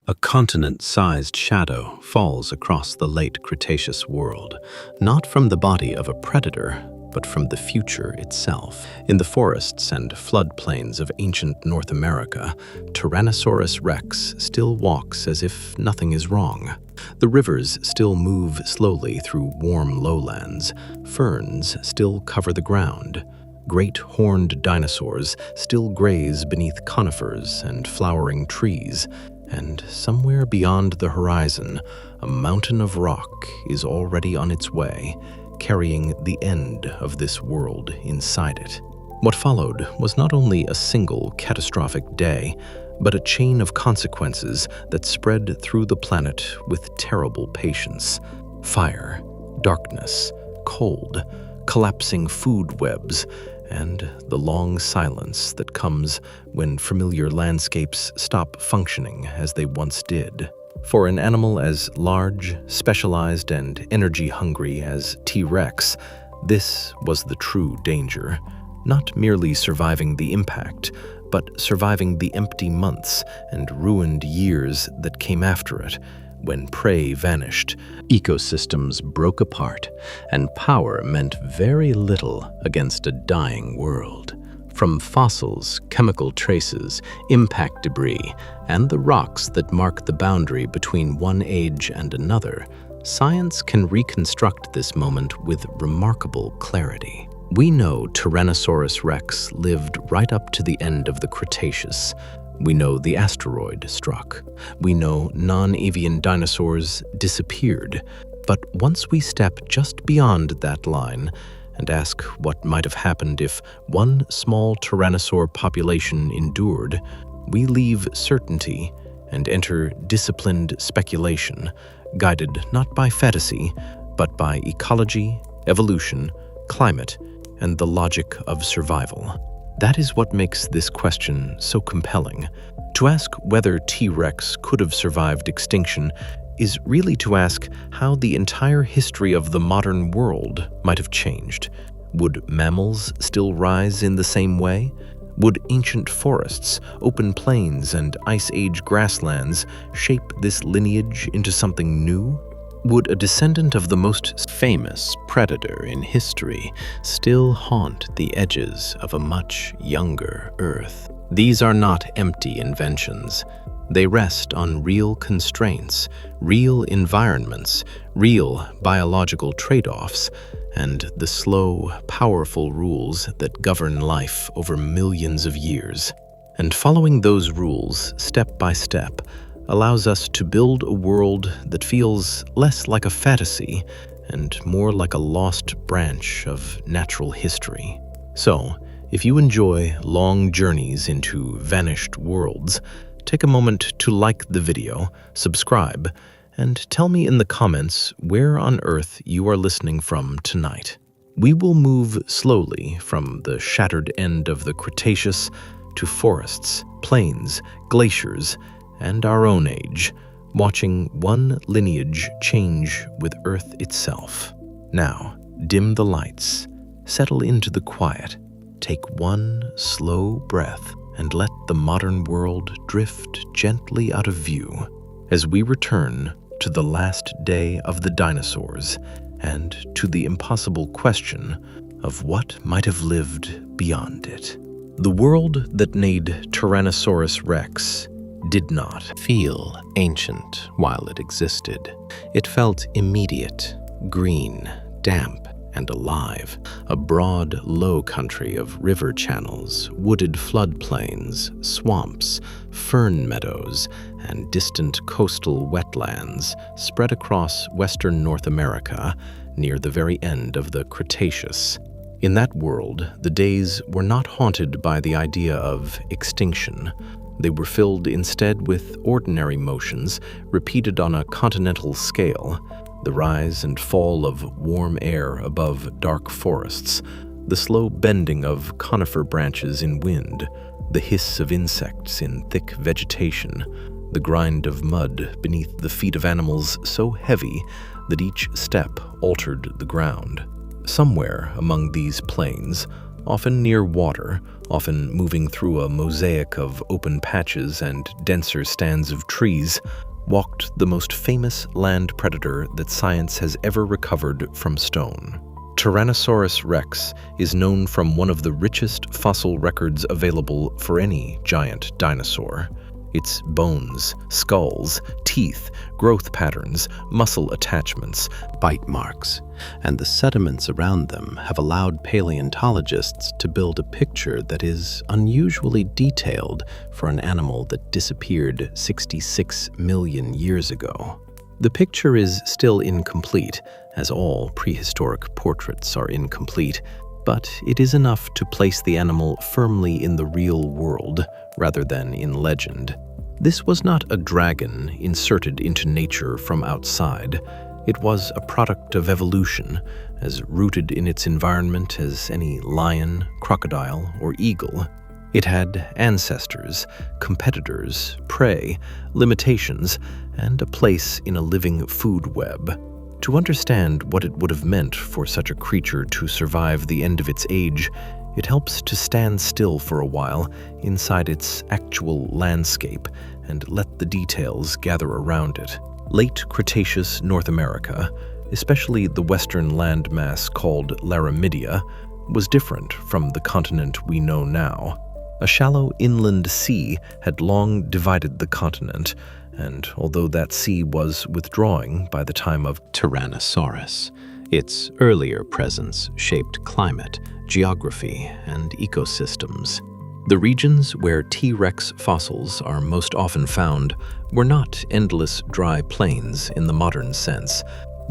A continent-sized shadow falls across the late Cretaceous world, not from the body of a predator, but from the future itself. In the forests and floodplains of ancient North America, Tyrannosaurus rex still walks as if nothing is wrong. The rivers still move slowly through warm lowlands. Ferns still cover the ground. Great horned dinosaurs still graze beneath conifers and flowering trees. And somewhere beyond the horizon, a mountain of rock is already on its way, carrying the end of this world inside it. What followed was not only a single catastrophic day, but a chain of consequences that spread through the planet with terrible patience. Fire, darkness, cold, collapsing food webs, and the long silence that comes when familiar landscapes stop functioning as they once did. For an animal as large, specialized, and energy-hungry as T-Rex, this was the true danger. Not merely surviving the impact, but surviving the empty months and ruined years that came after it. When prey vanished, ecosystems broke apart, and power meant very little against a dying world. From fossils, chemical traces, impact debris, and the rocks that mark the boundary between one age and another, science can reconstruct this moment with remarkable clarity. We know Tyrannosaurus rex lived right up to the end of the Cretaceous. We know the asteroid struck. We know non-avian dinosaurs disappeared. But once we step just beyond that line and ask what might have happened if one small tyrannosaur population endured, we leave certainty and enter disciplined speculation, guided not by fantasy, but by ecology, evolution, climate, and the logic of survival. That is what makes this question so compelling. To ask whether T-Rex could have survived extinction is really to ask how the entire history of the modern world might have changed. Would mammals still rise in the same way? Would ancient forests, open plains, and ice age grasslands shape this lineage into something new? Would a descendant of the most famous predator in history still haunt the edges of a much younger Earth? These are not empty inventions. They rest on real constraints, real environments, real biological trade-offs, and the slow, powerful rules that govern life over millions of years. And following those rules, step by step, allows us to build a world that feels less like a fantasy and more like a lost branch of natural history. So, if you enjoy long journeys into vanished worlds, take a moment to like the video, subscribe, and tell me in the comments where on Earth you are listening from tonight. We will move slowly from the shattered end of the Cretaceous to forests, plains, glaciers, and our own age, watching one lineage change with Earth itself. Now, dim the lights, settle into the quiet, take one slow breath, and let the modern world drift gently out of view as we return to the last day of the dinosaurs and to the impossible question of what might have lived beyond it. The world that made Tyrannosaurus rex did not feel ancient while it existed. It felt immediate, green, damp, and alive. A broad, low country of river channels, wooded floodplains, swamps, fern meadows, and distant coastal wetlands spread across western North America near the very end of the Cretaceous. In that world, the days were not haunted by the idea of extinction. They were filled instead with ordinary motions repeated on a continental scale: the rise and fall of warm air above dark forests, the slow bending of conifer branches in wind, the hiss of insects in thick vegetation, the grind of mud beneath the feet of animals so heavy that each step altered the ground. Somewhere among these plains, often near water, often moving through a mosaic of open patches and denser stands of trees, walked the most famous land predator that science has ever recovered from stone. Tyrannosaurus rex is known from one of the richest fossil records available for any giant dinosaur. Its bones, skulls, teeth, growth patterns, muscle attachments, bite marks, and the sediments around them have allowed paleontologists to build a picture that is unusually detailed for an animal that disappeared 66 million years ago. The picture is still incomplete, as all prehistoric portraits are incomplete, but it is enough to place the animal firmly in the real world rather than in legend. This was not a dragon inserted into nature from outside. It was a product of evolution, as rooted in its environment as any lion, crocodile, or eagle. It had ancestors, competitors, prey, limitations, and a place in a living food web. To understand what it would have meant for such a creature to survive the end of its age, it helps to stand still for a while inside its actual landscape and let the details gather around it. Late Cretaceous North America, especially the western landmass called Laramidia, was different from the continent we know now. A shallow inland sea had long divided the continent, and although that sea was withdrawing by the time of Tyrannosaurus, its earlier presence shaped climate, geography, and ecosystems. The regions where T-Rex fossils are most often found were not endless dry plains in the modern sense.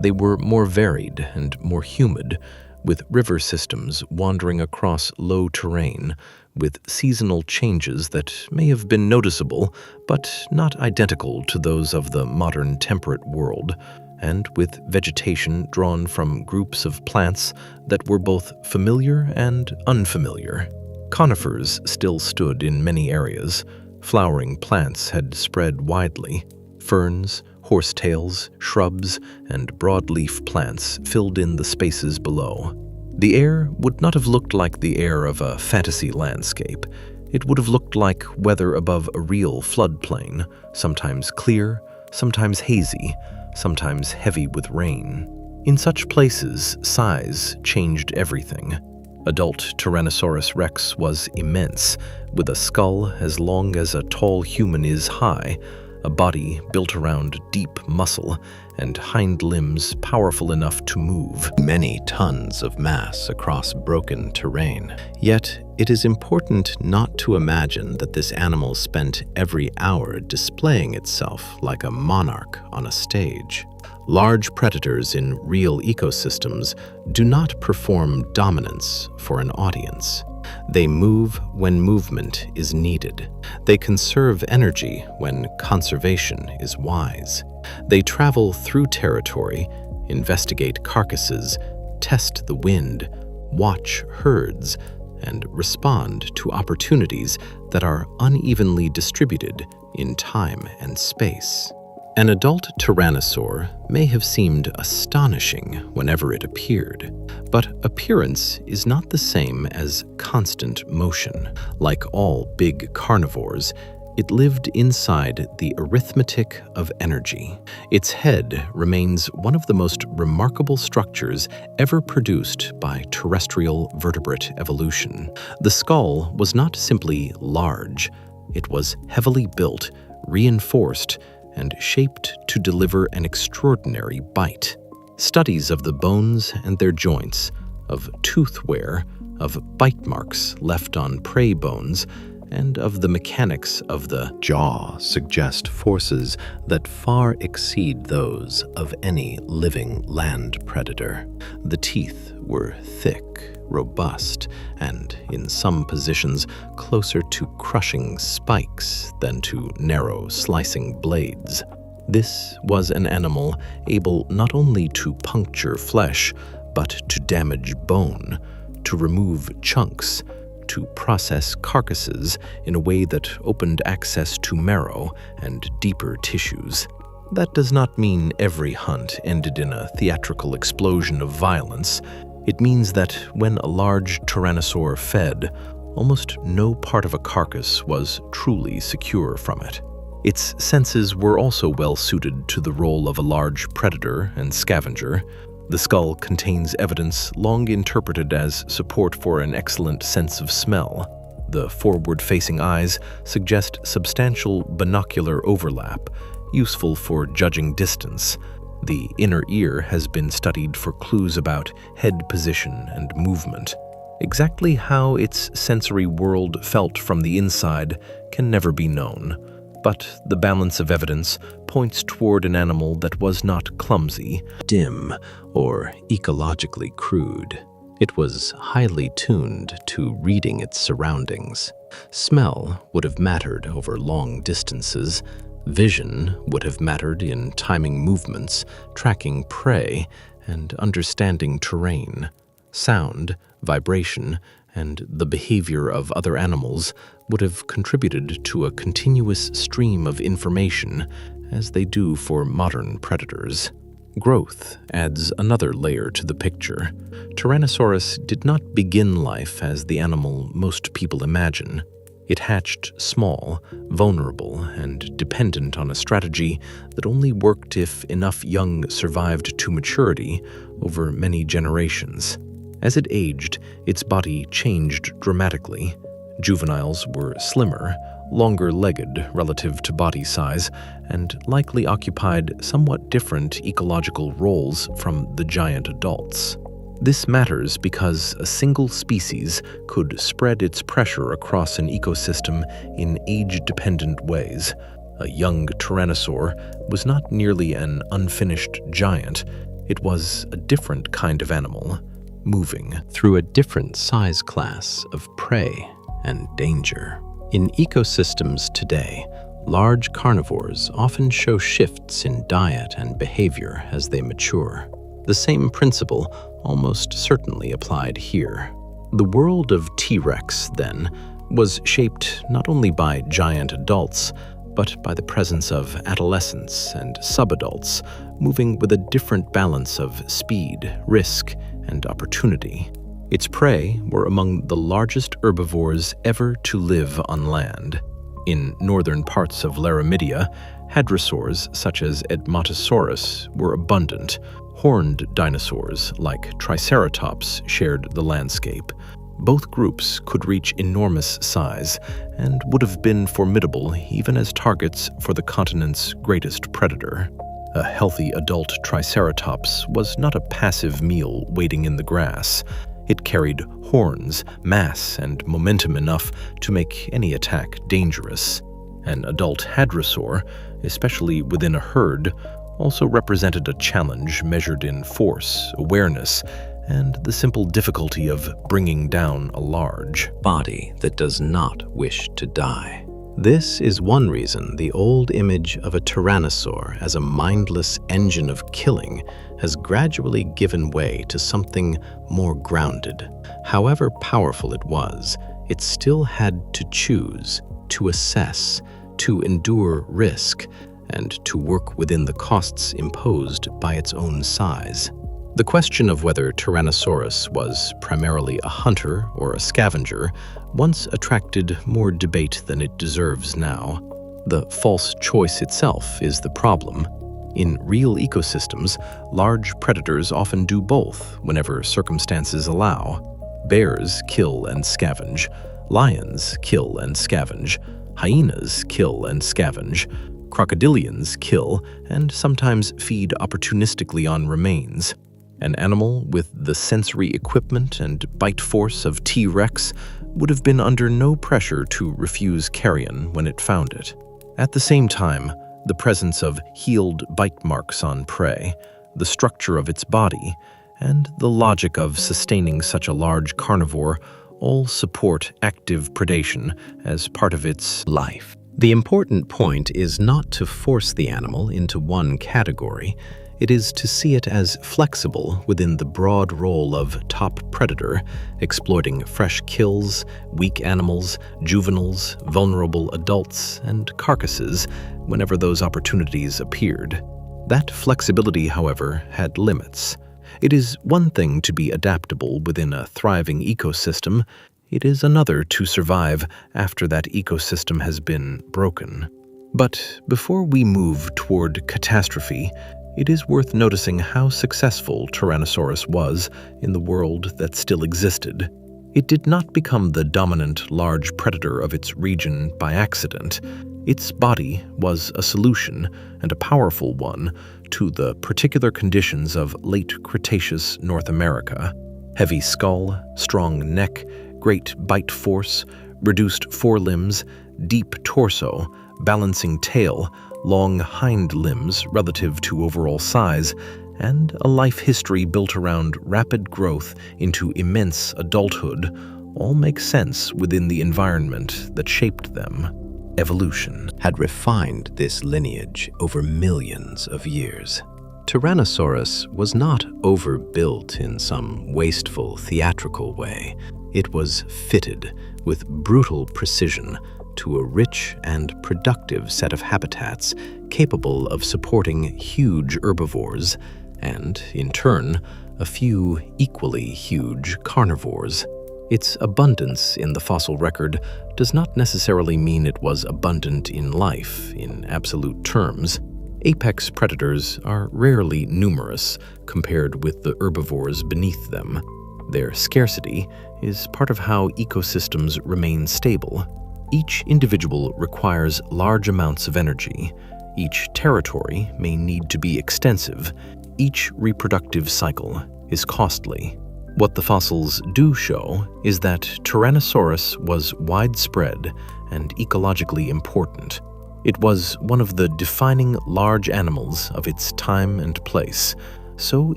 They were more varied and more humid, with river systems wandering across low terrain, with seasonal changes that may have been noticeable but not identical to those of the modern temperate world, and with vegetation drawn from groups of plants that were both familiar and unfamiliar. Conifers still stood in many areas. Flowering plants had spread widely. Ferns, horsetails, shrubs, and broadleaf plants filled in the spaces below. The air would not have looked like the air of a fantasy landscape. It would have looked like weather above a real floodplain, sometimes clear, sometimes hazy, sometimes heavy with rain. In such places, size changed everything. Adult Tyrannosaurus rex was immense, with a skull as long as a tall human is high, a body built around deep muscle, and hind limbs powerful enough to move many tons of mass across broken terrain. Yet, it is important not to imagine that this animal spent every hour displaying itself like a monarch on a stage. Large predators in real ecosystems do not perform dominance for an audience. They move when movement is needed. They conserve energy when conservation is wise. They travel through territory, investigate carcasses, test the wind, watch herds, and respond to opportunities that are unevenly distributed in time and space. An adult tyrannosaur may have seemed astonishing whenever it appeared, but appearance is not the same as constant motion. Like all big carnivores, it lived inside the arithmetic of energy. Its head remains one of the most remarkable structures ever produced by terrestrial vertebrate evolution. The skull was not simply large, it was heavily built, reinforced, and shaped to deliver an extraordinary bite. Studies of the bones and their joints, of tooth wear, of bite marks left on prey bones, and of the mechanics of the jaw suggest forces that far exceed those of any living land predator. The teeth were thick, robust, and in some positions closer to crushing spikes than to narrow slicing blades. This was an animal able not only to puncture flesh, but to damage bone, to remove chunks, to process carcasses in a way that opened access to marrow and deeper tissues. That does not mean every hunt ended in a theatrical explosion of violence. It means that when a large tyrannosaur fed, almost no part of a carcass was truly secure from it. Its senses were also well suited to the role of a large predator and scavenger. The skull contains evidence long interpreted as support for an excellent sense of smell. The forward-facing eyes suggest substantial binocular overlap, useful for judging distance. The inner ear has been studied for clues about head position and movement. Exactly how its sensory world felt from the inside can never be known, but the balance of evidence points toward an animal that was not clumsy, dim, or ecologically crude. It was highly tuned to reading its surroundings. Smell would have mattered over long distances. Vision would have mattered in timing movements, tracking prey, and understanding terrain. Sound, vibration, and the behavior of other animals would have contributed to a continuous stream of information, as they do for modern predators. Growth adds another layer to the picture. Tyrannosaurus did not begin life as the animal most people imagine. It hatched small, vulnerable, and dependent on a strategy that only worked if enough young survived to maturity over many generations. As it aged, its body changed dramatically. Juveniles were slimmer, longer-legged relative to body size, and likely occupied somewhat different ecological roles from the giant adults. This matters because a single species could spread its pressure across an ecosystem in age-dependent ways. A young tyrannosaur was not merely an unfinished giant, it was a different kind of animal, moving through a different size class of prey and danger. In ecosystems today, large carnivores often show shifts in diet and behavior as they mature. The same principle almost certainly applied here. The world of T-Rex, then, was shaped not only by giant adults, but by the presence of adolescents and subadults moving with a different balance of speed, risk, and opportunity. Its prey were among the largest herbivores ever to live on land. In northern parts of Laramidia, hadrosaurs such as Edmontosaurus were abundant. Horned dinosaurs like Triceratops shared the landscape. Both groups could reach enormous size and would have been formidable even as targets for the continent's greatest predator. A healthy adult Triceratops was not a passive meal waiting in the grass. It carried horns, mass, and momentum enough to make any attack dangerous. An adult hadrosaur, especially within a herd, also represented a challenge measured in force, awareness, and the simple difficulty of bringing down a large body that does not wish to die. This is one reason the old image of a tyrannosaur as a mindless engine of killing has gradually given way to something more grounded. However powerful it was, it still had to choose, to assess, to endure risk, and to work within the costs imposed by its own size. The question of whether Tyrannosaurus was primarily a hunter or a scavenger once attracted more debate than it deserves now. The false choice itself is the problem. In real ecosystems, large predators often do both whenever circumstances allow. Bears kill and scavenge, lions kill and scavenge, hyenas kill and scavenge, crocodilians kill and sometimes feed opportunistically on remains. An animal with the sensory equipment and bite force of T-Rex would have been under no pressure to refuse carrion when it found it. At the same time, the presence of healed bite marks on prey, the structure of its body, and the logic of sustaining such a large carnivore all support active predation as part of its life. The important point is not to force the animal into one category. It is to see it as flexible within the broad role of top predator, exploiting fresh kills, weak animals, juveniles, vulnerable adults, and carcasses whenever those opportunities appeared. That flexibility, however, had limits. It is one thing to be adaptable within a thriving ecosystem. It is another to survive after that ecosystem has been broken. But before we move toward catastrophe, it is worth noticing how successful Tyrannosaurus was in the world that still existed. It did not become the dominant large predator of its region by accident. Its body was a solution, and a powerful one, to the particular conditions of late Cretaceous North America. Heavy skull, strong neck, great bite force, reduced forelimbs, deep torso, balancing tail, long hind limbs relative to overall size, and a life history built around rapid growth into immense adulthood all make sense within the environment that shaped them. Evolution had refined this lineage over millions of years. Tyrannosaurus was not overbuilt in some wasteful, theatrical way. It was fitted with brutal precision to a rich and productive set of habitats capable of supporting huge herbivores and, in turn, a few equally huge carnivores. Its abundance in the fossil record does not necessarily mean it was abundant in life in absolute terms. Apex predators are rarely numerous compared with the herbivores beneath them. Their scarcity is part of how ecosystems remain stable. Each individual requires large amounts of energy. Each territory may need to be extensive. Each reproductive cycle is costly. What the fossils do show is that Tyrannosaurus was widespread and ecologically important. It was one of the defining large animals of its time and place, so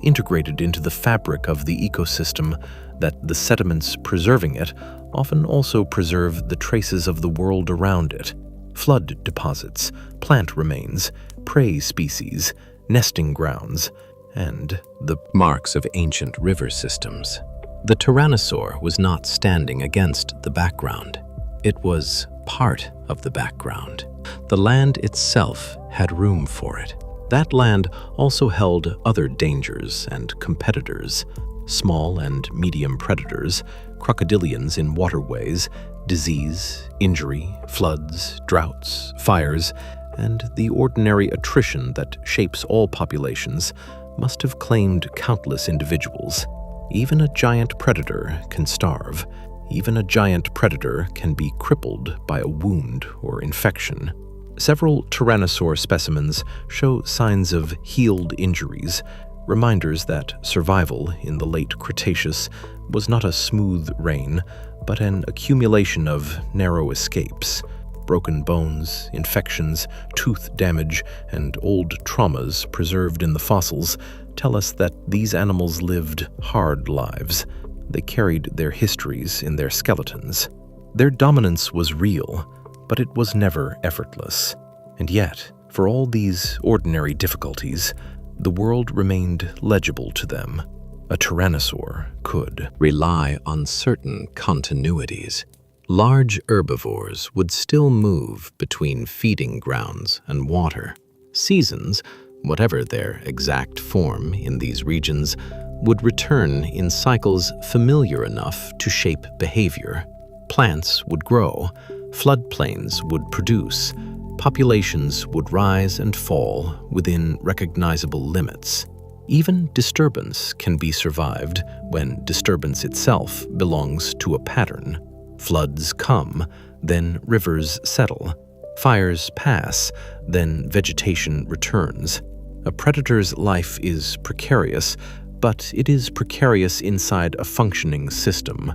integrated into the fabric of the ecosystem that the sediments preserving it often also preserve the traces of the world around it: flood deposits, plant remains, prey species, nesting grounds, and the marks of ancient river systems. The tyrannosaur was not standing against the background. It was part of the background. The land itself had room for it. That land also held other dangers and competitors: small and medium predators, crocodilians in waterways, disease, injury, floods, droughts, fires, and the ordinary attrition that shapes all populations must have claimed countless individuals. Even a giant predator can starve. Even a giant predator can be crippled by a wound or infection. Several tyrannosaur specimens show signs of healed injuries, reminders that survival in the late Cretaceous was not a smooth reign, but an accumulation of narrow escapes. Broken bones, infections, tooth damage, and old traumas preserved in the fossils tell us that these animals lived hard lives. They carried their histories in their skeletons. Their dominance was real, but it was never effortless. And yet, for all these ordinary difficulties, the world remained legible to them. A tyrannosaur could rely on certain continuities. Large herbivores would still move between feeding grounds and water. Seasons, whatever their exact form in these regions, would return in cycles familiar enough to shape behavior. Plants would grow, floodplains would produce, populations would rise and fall within recognizable limits. Even disturbance can be survived when disturbance itself belongs to a pattern. Floods come, then rivers settle. Fires pass, then vegetation returns. A predator's life is precarious, but it is precarious inside a functioning system.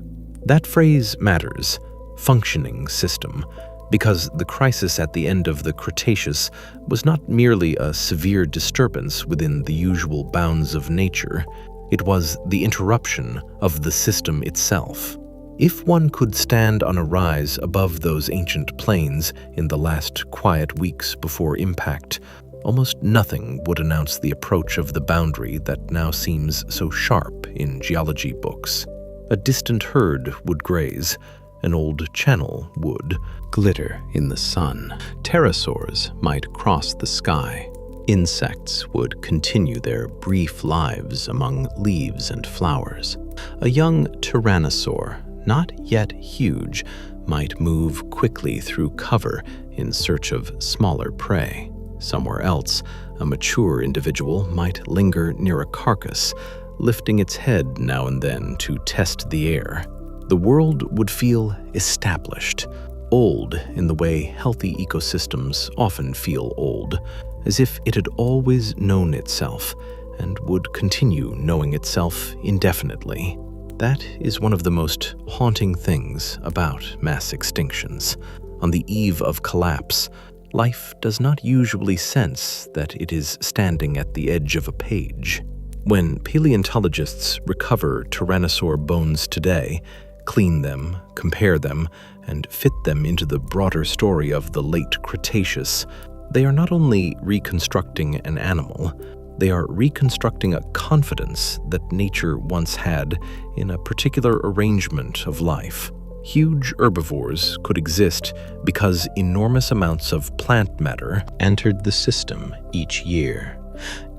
That phrase matters, functioning system, because the crisis at the end of the Cretaceous was not merely a severe disturbance within the usual bounds of nature. It was the interruption of the system itself. If one could stand on a rise above those ancient plains in the last quiet weeks before impact, almost nothing would announce the approach of the boundary that now seems so sharp in geology books. A distant herd would graze. An old channel would glitter in the sun. Pterosaurs might cross the sky. Insects would continue their brief lives among leaves and flowers. A young tyrannosaur, not yet huge, might move quickly through cover in search of smaller prey. Somewhere else, a mature individual might linger near a carcass, lifting its head now and then to test the air. The world would feel established, old in the way healthy ecosystems often feel old, as if it had always known itself and would continue knowing itself indefinitely. That is one of the most haunting things about mass extinctions. On the eve of collapse, life does not usually sense that it is standing at the edge of a page. When paleontologists recover tyrannosaur bones today, clean them, compare them, and fit them into the broader story of the late Cretaceous, they are not only reconstructing an animal, they are reconstructing a confidence that nature once had in a particular arrangement of life. Huge herbivores could exist because enormous amounts of plant matter entered the system each year.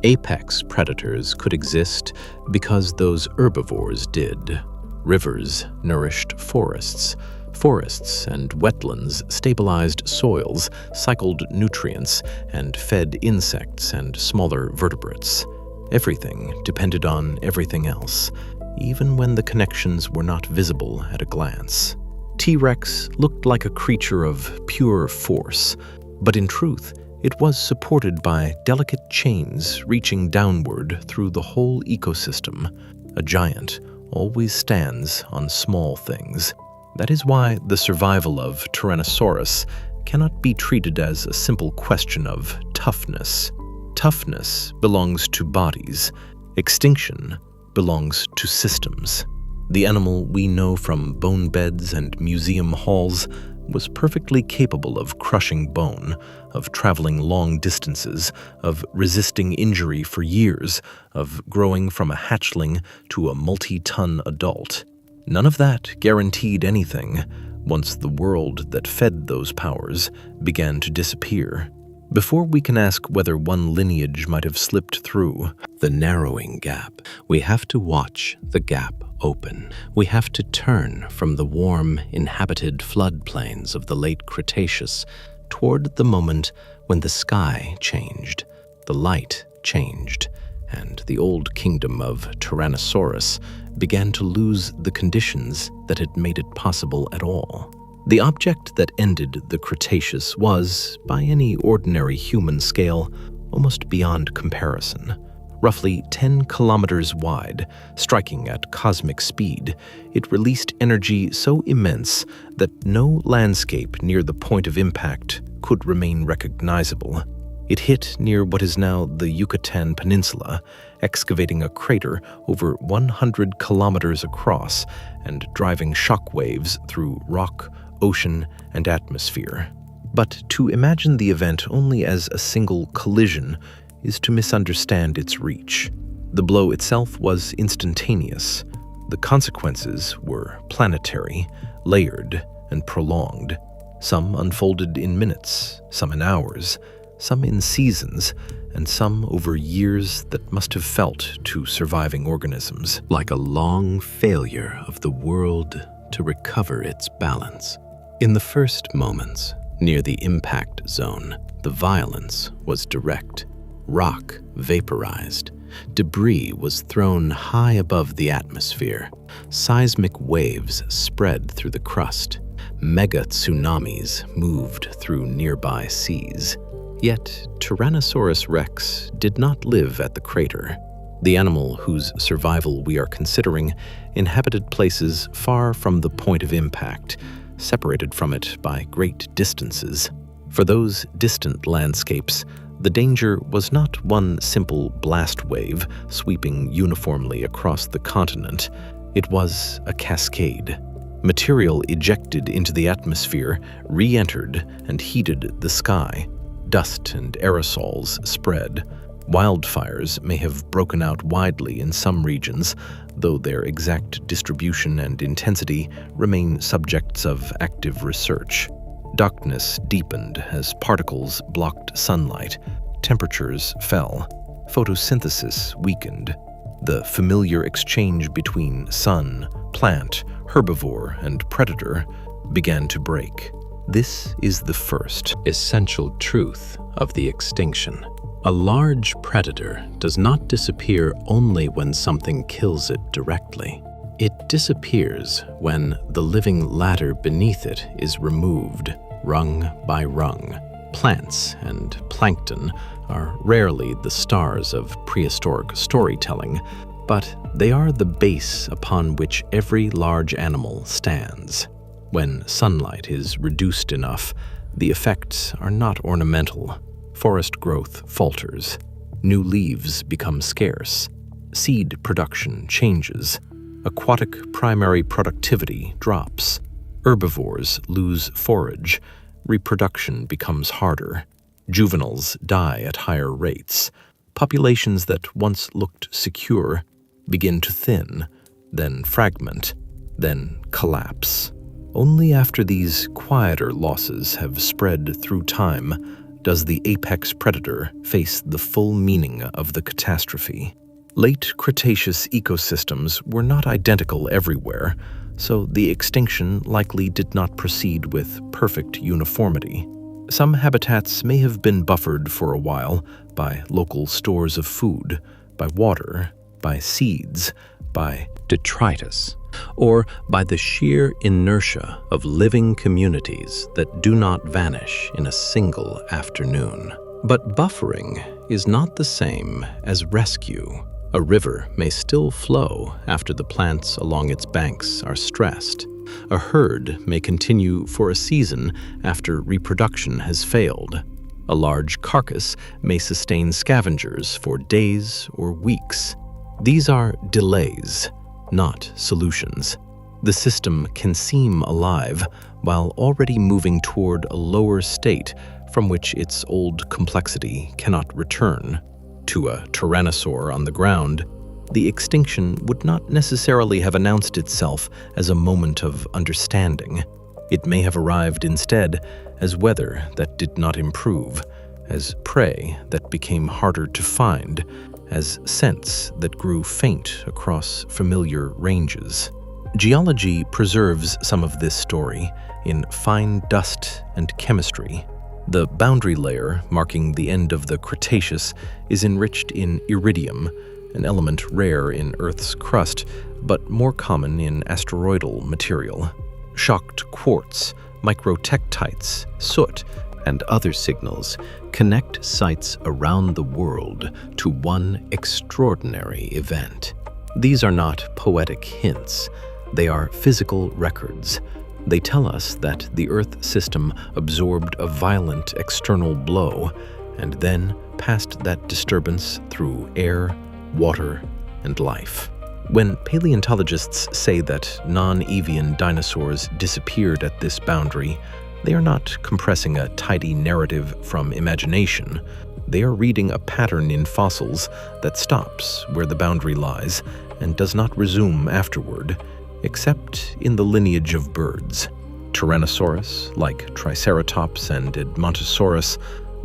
Apex predators could exist because those herbivores did. Rivers nourished forests. Forests and wetlands stabilized soils, cycled nutrients, and fed insects and smaller vertebrates. Everything depended on everything else, even when the connections were not visible at a glance. T-Rex looked like a creature of pure force, but in truth, it was supported by delicate chains reaching downward through the whole ecosystem. A giant always stands on small things. That is why the survival of Tyrannosaurus cannot be treated as a simple question of toughness. Toughness belongs to bodies. Extinction belongs to systems. The animal we know from bone beds and museum halls was perfectly capable of crushing bone, of traveling long distances, of resisting injury for years, of growing from a hatchling to a multi-ton adult. None of that guaranteed anything once the world that fed those powers began to disappear. Before we can ask whether one lineage might have slipped through the narrowing gap, we have to watch the gap open. We have to turn from the warm, inhabited floodplains of the late Cretaceous toward the moment when the sky changed, the light changed, and the old kingdom of Tyrannosaurus began to lose the conditions that had made it possible at all. The object that ended the Cretaceous was, by any ordinary human scale, almost beyond comparison. Roughly 10 kilometers wide, striking at cosmic speed, it released energy so immense that no landscape near the point of impact could remain recognizable. It hit near what is now the Yucatan Peninsula, excavating a crater over 100 kilometers across and driving shock waves through rock, ocean, and atmosphere. But to imagine the event only as a single collision is to misunderstand its reach. The blow itself was instantaneous. The consequences were planetary, layered, and prolonged. Some unfolded in minutes, some in hours, some in seasons, and some over years that must have felt to surviving organisms like a long failure of the world to recover its balance. In the first moments, near the impact zone, the violence was direct. Rock vaporized. Debris was thrown high above the atmosphere. Seismic waves spread through the crust. Mega tsunamis moved through nearby seas. Yet, Tyrannosaurus rex did not live at the crater. The animal whose survival we are considering inhabited places far from the point of impact, separated from it by great distances. For those distant landscapes, the danger was not one simple blast wave sweeping uniformly across the continent. It was a cascade. Material ejected into the atmosphere re-entered and heated the sky. Dust and aerosols spread. Wildfires may have broken out widely in some regions, though their exact distribution and intensity remain subjects of active research. Darkness deepened as particles blocked sunlight. Temperatures fell. Photosynthesis weakened. The familiar exchange between sun, plant, herbivore, and predator began to break. This is the first essential truth of the extinction. A large predator does not disappear only when something kills it directly. It disappears when the living ladder beneath it is removed, rung by rung. Plants and plankton are rarely the stars of prehistoric storytelling, but they are the base upon which every large animal stands. When sunlight is reduced enough, the effects are not ornamental. Forest growth falters. New leaves become scarce. Seed production changes. Aquatic primary productivity drops. Herbivores lose forage. Reproduction becomes harder. Juveniles die at higher rates. Populations that once looked secure begin to thin, then fragment, then collapse. Only after these quieter losses have spread through time does the apex predator face the full meaning of the catastrophe. Late Cretaceous ecosystems were not identical everywhere, so the extinction likely did not proceed with perfect uniformity. Some habitats may have been buffered for a while by local stores of food, by water, by seeds, by detritus, or by the sheer inertia of living communities that do not vanish in a single afternoon. But buffering is not the same as rescue. A river may still flow after the plants along its banks are stressed. A herd may continue for a season after reproduction has failed. A large carcass may sustain scavengers for days or weeks. These are delays, not solutions. The system can seem alive while already moving toward a lower state from which its old complexity cannot return. To a tyrannosaur on the ground, the extinction would not necessarily have announced itself as a moment of understanding. It may have arrived instead as weather that did not improve, as prey that became harder to find, as scents that grew faint across familiar ranges. Geology preserves some of this story in fine dust and chemistry. The boundary layer marking the end of the Cretaceous is enriched in iridium, an element rare in Earth's crust, but more common in asteroidal material. Shocked quartz, microtectites, soot, and other signals connect sites around the world to one extraordinary event. These are not poetic hints. They are physical records. They tell us that the Earth system absorbed a violent external blow and then passed that disturbance through air, water, and life. When paleontologists say that non-avian dinosaurs disappeared at this boundary, they are not compressing a tidy narrative from imagination. They are reading a pattern in fossils that stops where the boundary lies and does not resume afterward, except in the lineage of birds. Tyrannosaurus, like Triceratops and Edmontosaurus,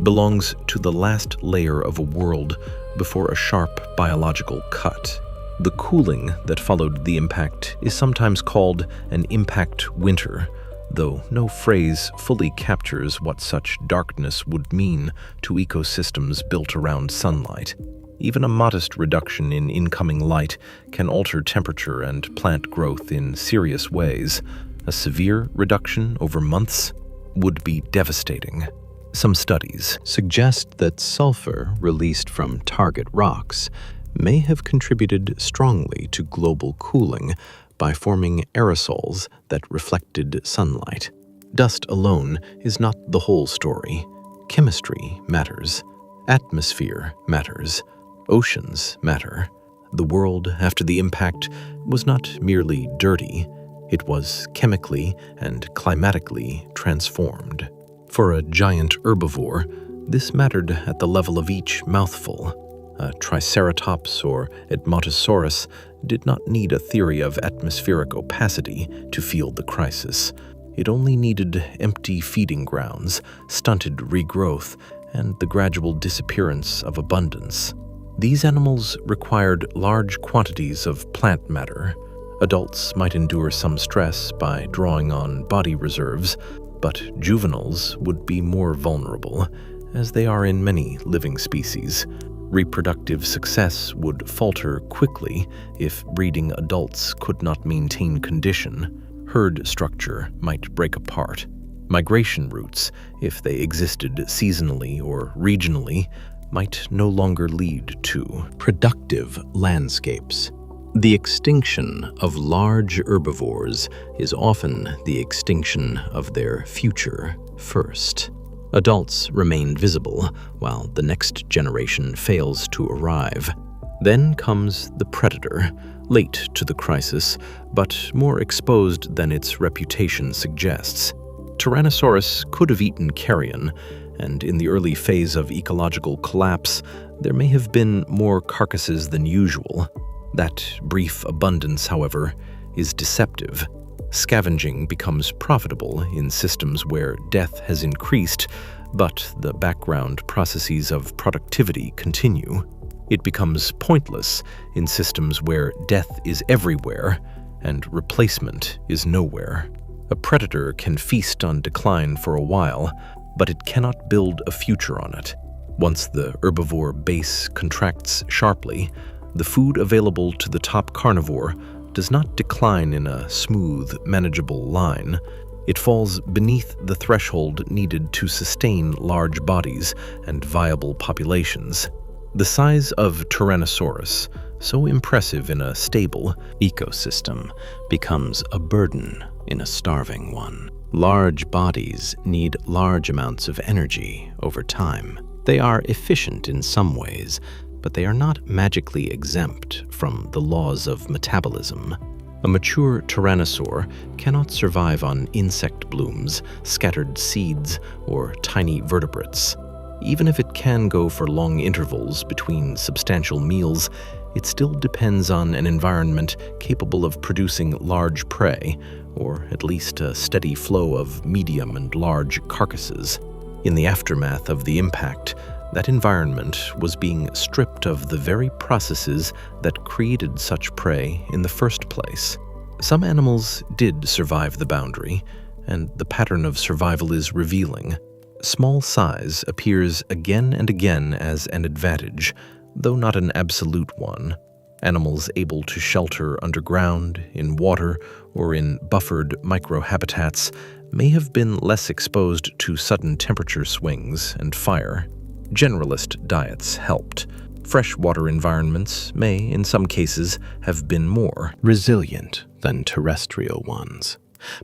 belongs to the last layer of a world before a sharp biological cut. The cooling that followed the impact is sometimes called an impact winter, though no phrase fully captures what such darkness would mean to ecosystems built around sunlight. Even a modest reduction in incoming light can alter temperature and plant growth in serious ways. A severe reduction over months would be devastating. Some studies suggest that sulfur released from target rocks may have contributed strongly to global cooling by forming aerosols that reflected sunlight. Dust alone is not the whole story. Chemistry matters. Atmosphere matters. Oceans matter. The world after the impact was not merely dirty. It was chemically and climatically transformed. For a giant herbivore, this mattered at the level of each mouthful. A Triceratops or Edmontosaurus did not need a theory of atmospheric opacity to feel the crisis. It only needed empty feeding grounds, stunted regrowth, and the gradual disappearance of abundance. These animals required large quantities of plant matter. Adults might endure some stress by drawing on body reserves, but juveniles would be more vulnerable, as they are in many living species. Reproductive success would falter quickly if breeding adults could not maintain condition. Herd structure might break apart. Migration routes, if they existed seasonally or regionally, might no longer lead to productive landscapes. The extinction of large herbivores is often the extinction of their future first. Adults remain visible while the next generation fails to arrive. Then comes the predator, late to the crisis, but more exposed than its reputation suggests. Tyrannosaurus could have eaten carrion, and in the early phase of ecological collapse, there may have been more carcasses than usual. That brief abundance, however, is deceptive. Scavenging becomes profitable in systems where death has increased, but the background processes of productivity continue. It becomes pointless in systems where death is everywhere and replacement is nowhere. A predator can feast on decline for a while, but it cannot build a future on it. Once the herbivore base contracts sharply, the food available to the top carnivore does not decline in a smooth, manageable line. It falls beneath the threshold needed to sustain large bodies and viable populations. The size of Tyrannosaurus, so impressive in a stable ecosystem, becomes a burden in a starving one. Large bodies need large amounts of energy over time. They are efficient in some ways, but they are not magically exempt from the laws of metabolism. A mature tyrannosaur cannot survive on insect blooms, scattered seeds, or tiny vertebrates. Even if it can go for long intervals between substantial meals, it still depends on an environment capable of producing large prey, or at least a steady flow of medium and large carcasses. In the aftermath of the impact, that environment was being stripped of the very processes that created such prey in the first place. Some animals did survive the boundary, and the pattern of survival is revealing. Small size appears again and again as an advantage, though not an absolute one. Animals able to shelter underground, in water, or in buffered microhabitats may have been less exposed to sudden temperature swings and fire. Generalist diets helped. Freshwater environments may, in some cases, have been more resilient than terrestrial ones,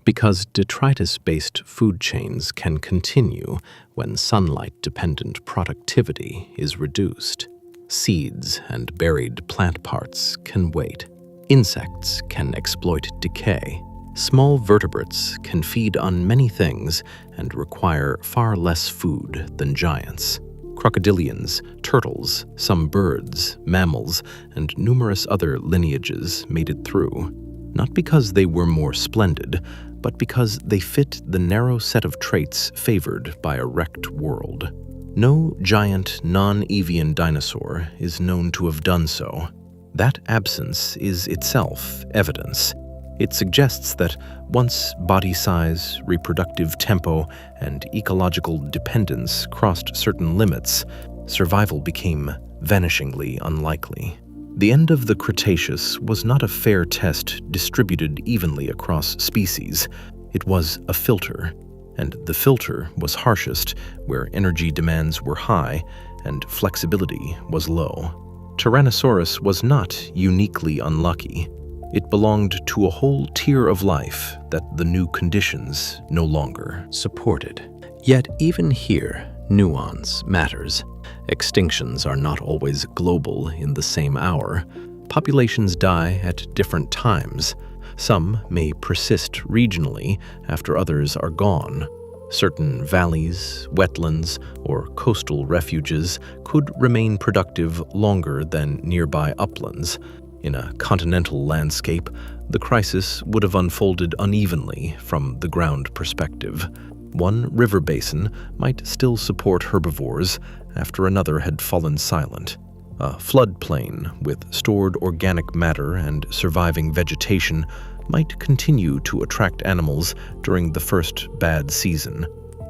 because detritus-based food chains can continue when sunlight-dependent productivity is reduced. Seeds and buried plant parts can wait. Insects can exploit decay. Small vertebrates can feed on many things and require far less food than giants. Crocodilians, turtles, some birds, mammals, and numerous other lineages made it through, not because they were more splendid, but because they fit the narrow set of traits favored by a wrecked world. No giant, non-avian dinosaur is known to have done so. That absence is itself evidence. It suggests that once body size, reproductive tempo, and ecological dependence crossed certain limits, survival became vanishingly unlikely. The end of the Cretaceous was not a fair test distributed evenly across species. It was a filter, and the filter was harshest where energy demands were high and flexibility was low. Tyrannosaurus was not uniquely unlucky. It belonged to a whole tier of life that the new conditions no longer supported. Yet even here, nuance matters. Extinctions are not always global in the same hour. Populations die at different times. Some may persist regionally after others are gone. Certain valleys, wetlands, or coastal refuges could remain productive longer than nearby uplands. In a continental landscape, the crisis would have unfolded unevenly from the ground perspective. One river basin might still support herbivores after another had fallen silent. A floodplain with stored organic matter and surviving vegetation might continue to attract animals during the first bad season.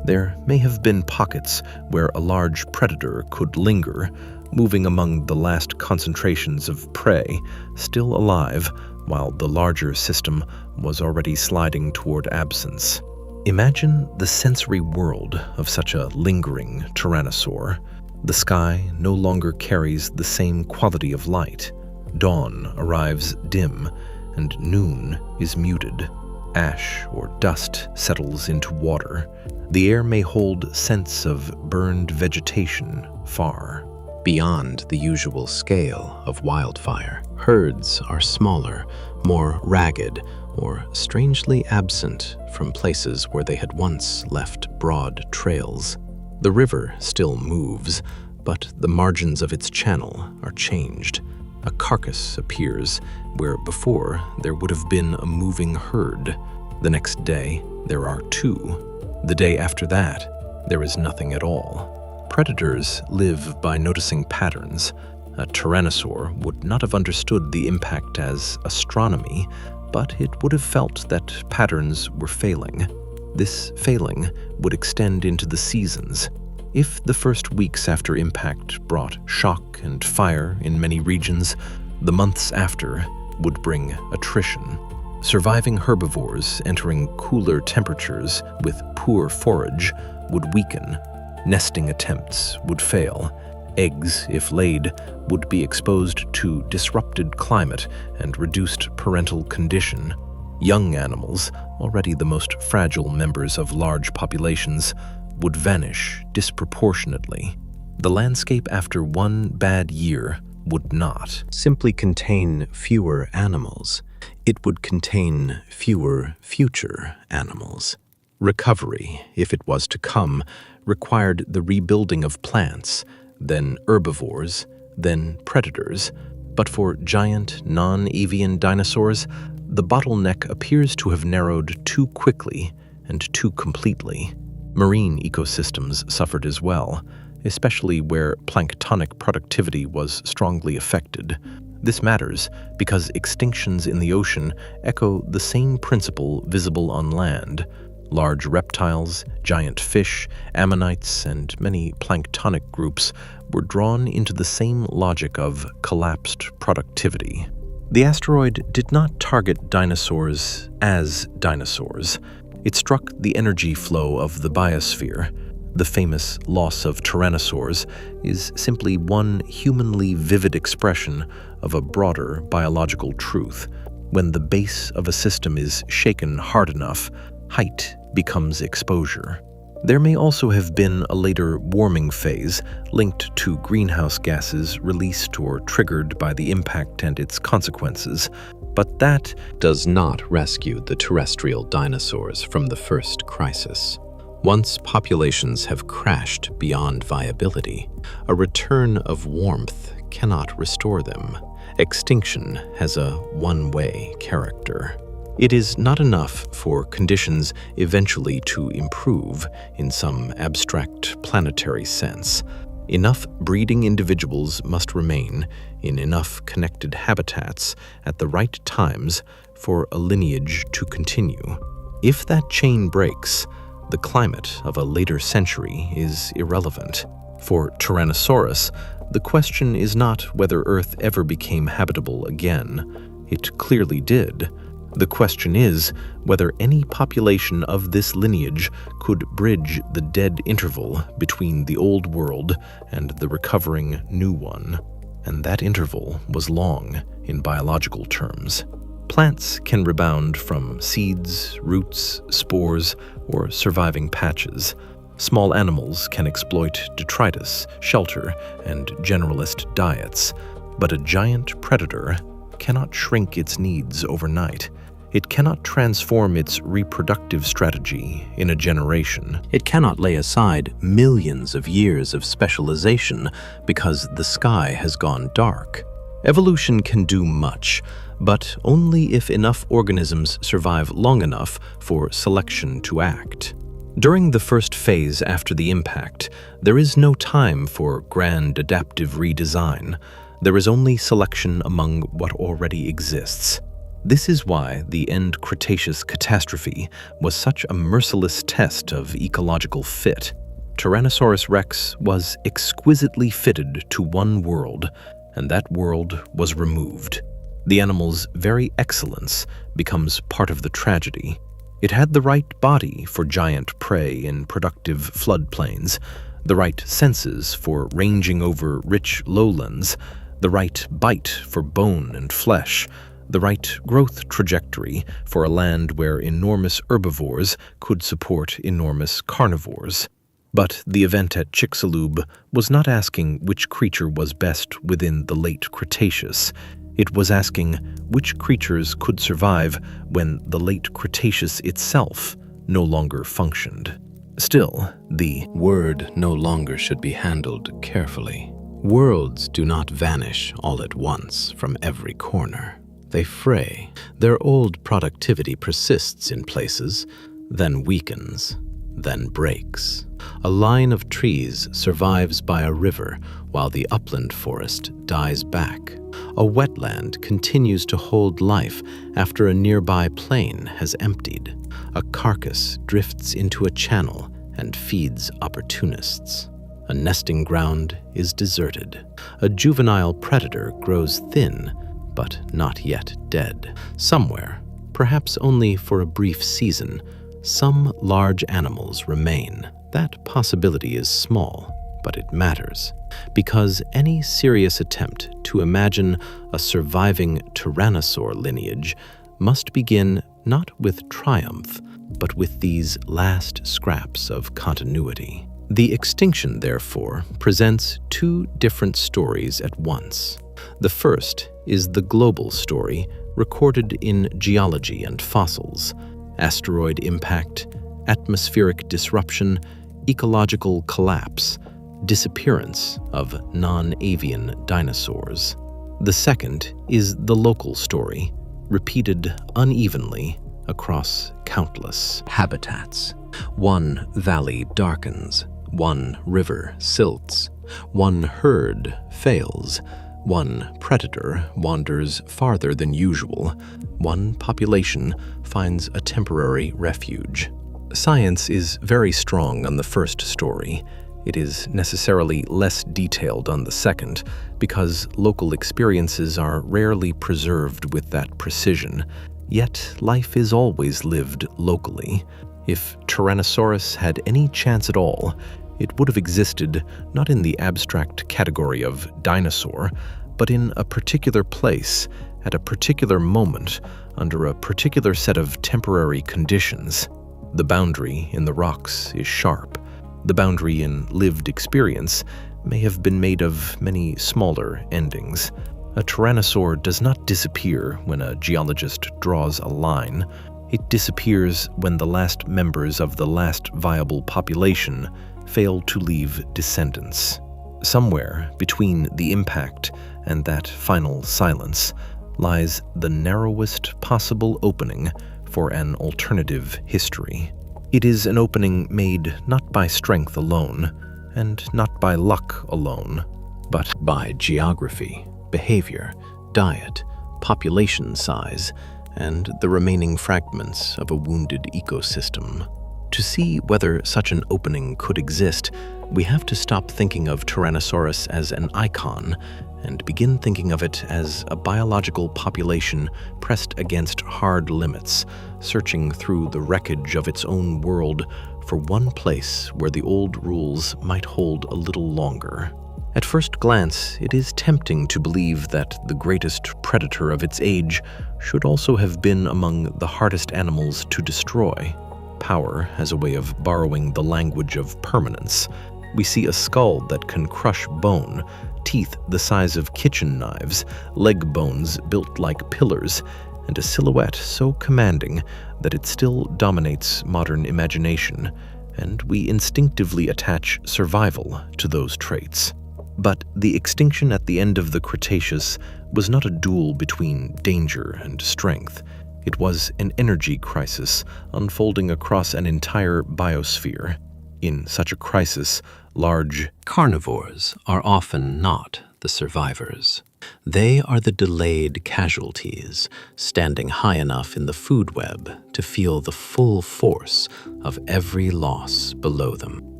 There may have been pockets where a large predator could linger, moving among the last concentrations of prey still alive, while the larger system was already sliding toward absence. Imagine the sensory world of such a lingering tyrannosaur. The sky no longer carries the same quality of light. Dawn arrives dim, and noon is muted. Ash or dust settles into water. The air may hold scents of burned vegetation far beyond the usual scale of wildfire. Herds are smaller, more ragged, or strangely absent from places where they had once left broad trails. The river still moves, but the margins of its channel are changed. A carcass appears where before there would have been a moving herd. The next day, there are two. The day after that, there is nothing at all. Predators live by noticing patterns. A tyrannosaur would not have understood the impact as astronomy, but it would have felt that patterns were failing. This failing would extend into the seasons. If the first weeks after impact brought shock and fire in many regions, the months after would bring attrition. Surviving herbivores entering cooler temperatures with poor forage would weaken. Nesting attempts would fail. Eggs, if laid, would be exposed to disrupted climate and reduced parental condition. Young animals, already the most fragile members of large populations, would vanish disproportionately. The landscape after one bad year would not simply contain fewer animals. It would contain fewer future animals. Recovery, if it was to come, required the rebuilding of plants, then herbivores, then predators. But for giant, non-avian dinosaurs, the bottleneck appears to have narrowed too quickly and too completely. Marine ecosystems suffered as well, especially where planktonic productivity was strongly affected. This matters because extinctions in the ocean echo the same principle visible on land. Large reptiles, giant fish, ammonites, and many planktonic groups were drawn into the same logic of collapsed productivity. The asteroid did not target dinosaurs as dinosaurs. It struck the energy flow of the biosphere. The famous loss of tyrannosaurs is simply one humanly vivid expression of a broader biological truth. When the base of a system is shaken hard enough, height becomes exposure. There may also have been a later warming phase linked to greenhouse gases released or triggered by the impact and its consequences, but that does not rescue the terrestrial dinosaurs from the first crisis. Once populations have crashed beyond viability, a return of warmth cannot restore them. Extinction has a one-way character. It is not enough for conditions eventually to improve in some abstract planetary sense. Enough breeding individuals must remain in enough connected habitats at the right times for a lineage to continue. If that chain breaks, the climate of a later century is irrelevant. For Tyrannosaurus, the question is not whether Earth ever became habitable again. It clearly did. The question is whether any population of this lineage could bridge the dead interval between the old world and the recovering new one. And that interval was long in biological terms. Plants can rebound from seeds, roots, spores, or surviving patches. Small animals can exploit detritus, shelter, and generalist diets. But a giant predator cannot shrink its needs overnight. It cannot transform its reproductive strategy in a generation. It cannot lay aside millions of years of specialization because the sky has gone dark. Evolution can do much, but only if enough organisms survive long enough for selection to act. During the first phase after the impact, there is no time for grand adaptive redesign. There is only selection among what already exists. This is why the end Cretaceous catastrophe was such a merciless test of ecological fit. Tyrannosaurus rex was exquisitely fitted to one world, and that world was removed. The animal's very excellence becomes part of the tragedy. It had the right body for giant prey in productive floodplains, the right senses for ranging over rich lowlands, the right bite for bone and flesh, the right growth trajectory for a land where enormous herbivores could support enormous carnivores. But the event at Chicxulub was not asking which creature was best within the late Cretaceous. It was asking which creatures could survive when the late Cretaceous itself no longer functioned. Still, the word no longer should be handled carefully. Worlds do not vanish all at once from every corner. They fray. Their old productivity persists in places, then weakens, then breaks. A line of trees survives by a river while the upland forest dies back. A wetland continues to hold life after a nearby plain has emptied. A carcass drifts into a channel and feeds opportunists. A nesting ground is deserted. A juvenile predator grows thin, but not yet dead. Somewhere, perhaps only for a brief season, some large animals remain. That possibility is small, but it matters, because any serious attempt to imagine a surviving tyrannosaur lineage must begin not with triumph, but with these last scraps of continuity. The Extinction, therefore, presents two different stories at once. The first is the global story recorded in geology and fossils: asteroid impact, atmospheric disruption, ecological collapse, disappearance of non-avian dinosaurs. The second is the local story, repeated unevenly across countless habitats. One valley darkens, one river silts, one herd fails, one predator wanders farther than usual, one population finds a temporary refuge. Science is very strong on the first story. It is necessarily less detailed on the second, because local experiences are rarely preserved with that precision. Yet life is always lived locally. If Tyrannosaurus had any chance at all, it would have existed not in the abstract category of dinosaur, but in a particular place, at a particular moment, under a particular set of temporary conditions. The boundary in the rocks is sharp. The boundary in lived experience may have been made of many smaller endings. A tyrannosaur does not disappear when a geologist draws a line. It disappears when the last members of the last viable population fail to leave descendants. Somewhere between the impact and that final silence lies the narrowest possible opening for an alternative history. It is an opening made not by strength alone, and not by luck alone, but by geography, behavior, diet, population size, and the remaining fragments of a wounded ecosystem. To see whether such an opening could exist, we have to stop thinking of Tyrannosaurus as an icon and begin thinking of it as a biological population pressed against hard limits, searching through the wreckage of its own world for one place where the old rules might hold a little longer. At first glance, it is tempting to believe that the greatest predator of its age should also have been among the hardest animals to destroy. Power has a way of borrowing the language of permanence. We see a skull that can crush bone, teeth the size of kitchen knives, leg bones built like pillars, and a silhouette so commanding that it still dominates modern imagination, and we instinctively attach survival to those traits. But the extinction at the end of the Cretaceous was not a duel between danger and strength. It was an energy crisis unfolding across an entire biosphere. In such a crisis, large Carnivores are often not the survivors. They are the delayed casualties, standing high enough in the food web to feel the full force of every loss below them.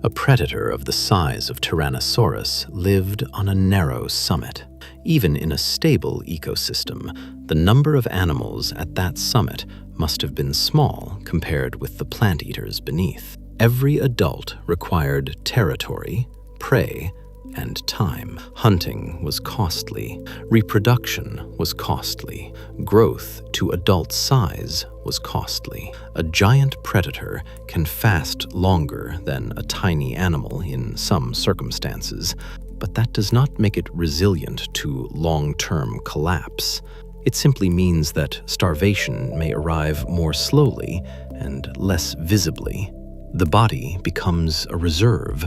A predator of the size of Tyrannosaurus lived on a narrow summit. Even in a stable ecosystem, the number of animals at that summit must have been small compared with the plant eaters beneath. Every adult required territory, prey, and time. Hunting was costly. Reproduction was costly. Growth to adult size was costly. A giant predator can fast longer than a tiny animal in some circumstances, but that does not make it resilient to long-term collapse. It simply means that starvation may arrive more slowly and less visibly. The body becomes a reserve,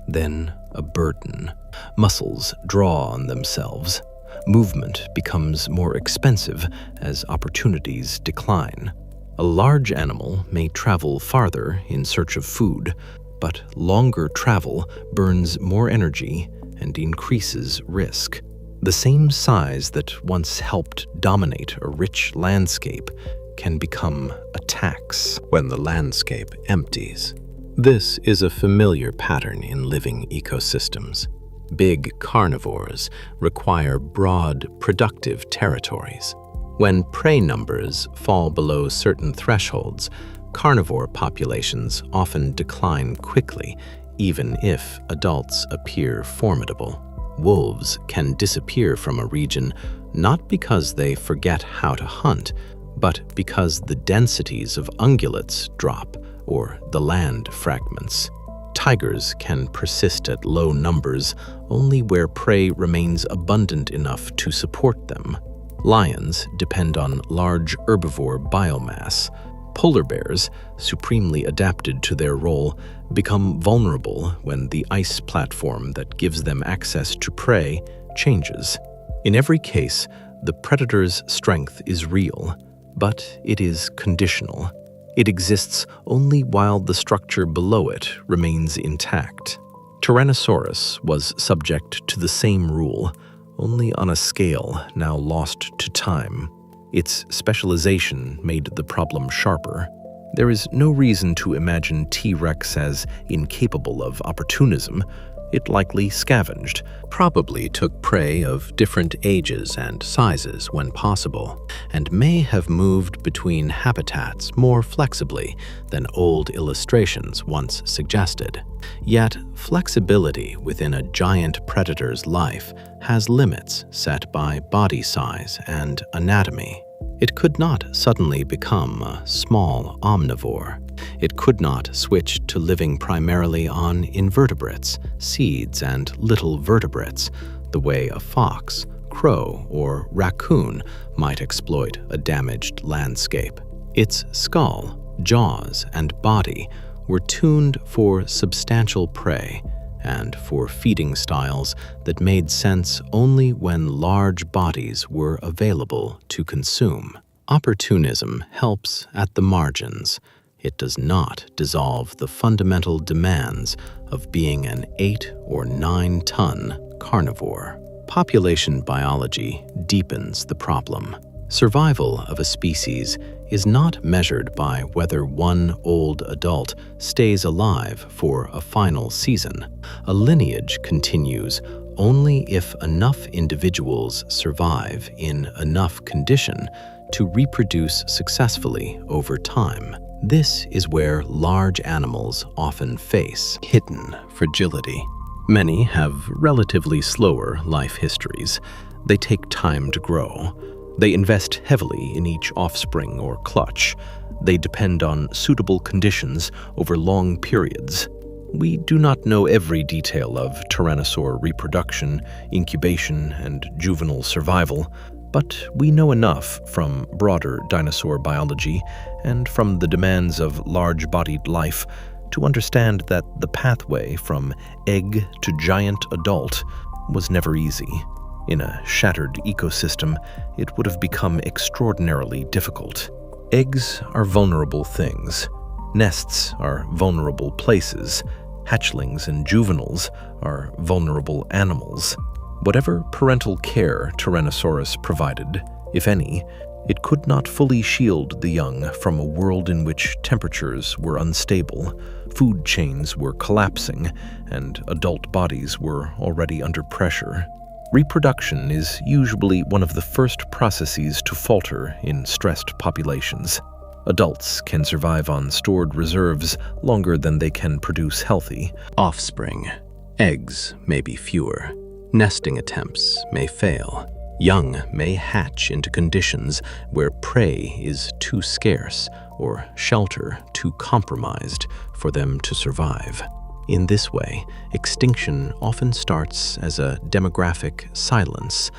then a burden. Muscles draw on themselves. Movement becomes more expensive as opportunities decline. A large animal may travel farther in search of food, but longer travel burns more energy and increases risk. The same size that once helped dominate a rich landscape can become a tax when the landscape empties. This is a familiar pattern in living ecosystems. Big carnivores require broad, productive territories. When prey numbers fall below certain thresholds, carnivore populations often decline quickly, even if adults appear formidable. Wolves can disappear from a region not because they forget how to hunt, but because the densities of ungulates drop or the land fragments. Tigers can persist at low numbers only where prey remains abundant enough to support them. Lions depend on large herbivore biomass. Polar bears, supremely adapted to their role, become vulnerable when the ice platform that gives them access to prey changes. In every case, the predator's strength is real, but it is conditional. It exists only while the structure below it remains intact. Tyrannosaurus was subject to the same rule, only on a scale now lost to time. Its specialization made the problem sharper. There is no reason to imagine T-Rex as incapable of opportunism. It likely scavenged, probably took prey of different ages and sizes when possible, and may have moved between habitats more flexibly than old illustrations once suggested. Yet, flexibility within a giant predator's life has limits set by body size and anatomy. It could not suddenly become a small omnivore. It could not switch to living primarily on invertebrates, seeds, and little vertebrates, the way a fox, crow, or raccoon might exploit a damaged landscape. Its skull, jaws, and body were tuned for substantial prey and for feeding styles that made sense only when large bodies were available to consume. Opportunism helps at the margins. It does not dissolve the fundamental demands of being an 8 or 9 ton carnivore. Population biology deepens the problem. Survival of a species is not measured by whether one old adult stays alive for a final season. A lineage continues only if enough individuals survive in enough condition to reproduce successfully over time. This is where large animals often face hidden fragility. Many have relatively slower life histories. They take time to grow. They invest heavily in each offspring or clutch. They depend on suitable conditions over long periods. We do not know every detail of tyrannosaur reproduction, incubation, and juvenile survival, but we know enough from broader dinosaur biology and from the demands of large-bodied life to understand that the pathway from egg to giant adult was never easy. In a shattered ecosystem, it would have become extraordinarily difficult. Eggs are vulnerable things. Nests are vulnerable places. Hatchlings and juveniles are vulnerable animals. Whatever parental care Tyrannosaurus provided, if any, it could not fully shield the young from a world in which temperatures were unstable, food chains were collapsing, and adult bodies were already under pressure. Reproduction is usually one of the first processes to falter in stressed populations. Adults can survive on stored reserves longer than they can produce healthy offspring. Eggs may be fewer. Nesting attempts may fail. Young may hatch into conditions where prey is too scarce or shelter too compromised for them to survive. In this way, extinction often starts as a demographic silence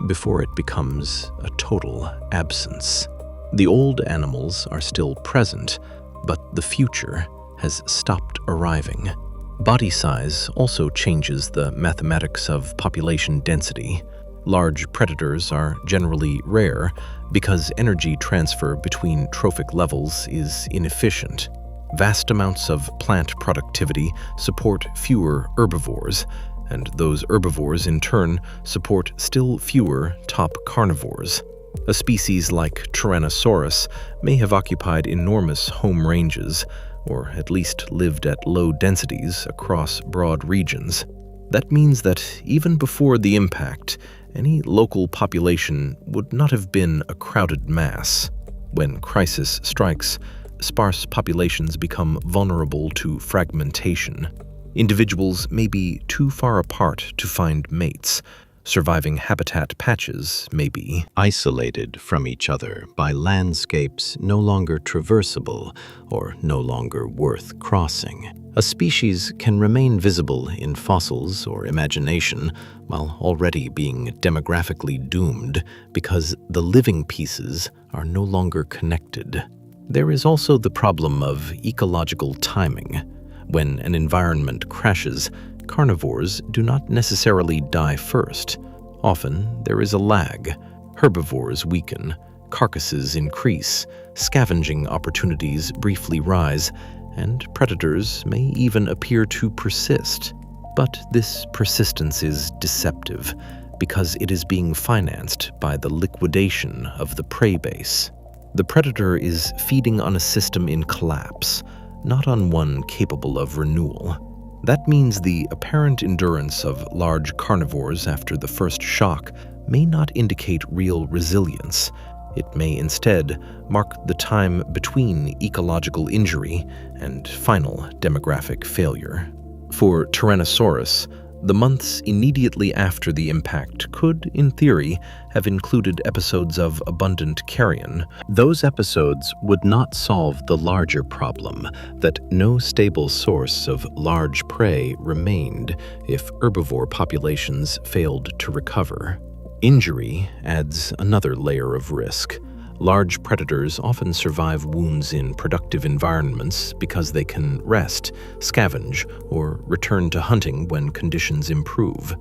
before it becomes a total absence. The old animals are still present, but the future has stopped arriving. Body size also changes the mathematics of population density. Large predators are generally rare because energy transfer between trophic levels is inefficient. Vast amounts of plant productivity support fewer herbivores, and those herbivores in turn support still fewer top carnivores. A species like Tyrannosaurus may have occupied enormous home ranges, or at least lived at low densities across broad regions. That means that even before the impact, any local population would not have been a crowded mass. When crisis strikes, sparse populations become vulnerable to fragmentation. Individuals may be too far apart to find mates. Surviving habitat patches may be isolated from each other by landscapes no longer traversable or no longer worth crossing. A species can remain visible in fossils or imagination while already being demographically doomed because the living pieces are no longer connected. There is also the problem of ecological timing. When an environment crashes, carnivores do not necessarily die first. Often, there is a lag. Herbivores weaken, carcasses increase, scavenging opportunities briefly rise, and predators may even appear to persist. But this persistence is deceptive because it is being financed by the liquidation of the prey base. The predator is feeding on a system in collapse, not on one capable of renewal. That means the apparent endurance of large carnivores after the first shock may not indicate real resilience. It may instead mark the time between ecological injury and final demographic failure. For Tyrannosaurus, the months immediately after the impact could, in theory, have included episodes of abundant carrion. Those episodes would not solve the larger problem that no stable source of large prey remained if herbivore populations failed to recover. Injury adds another layer of risk. Large predators often survive wounds in productive environments because they can rest, scavenge, or return to hunting when conditions improve.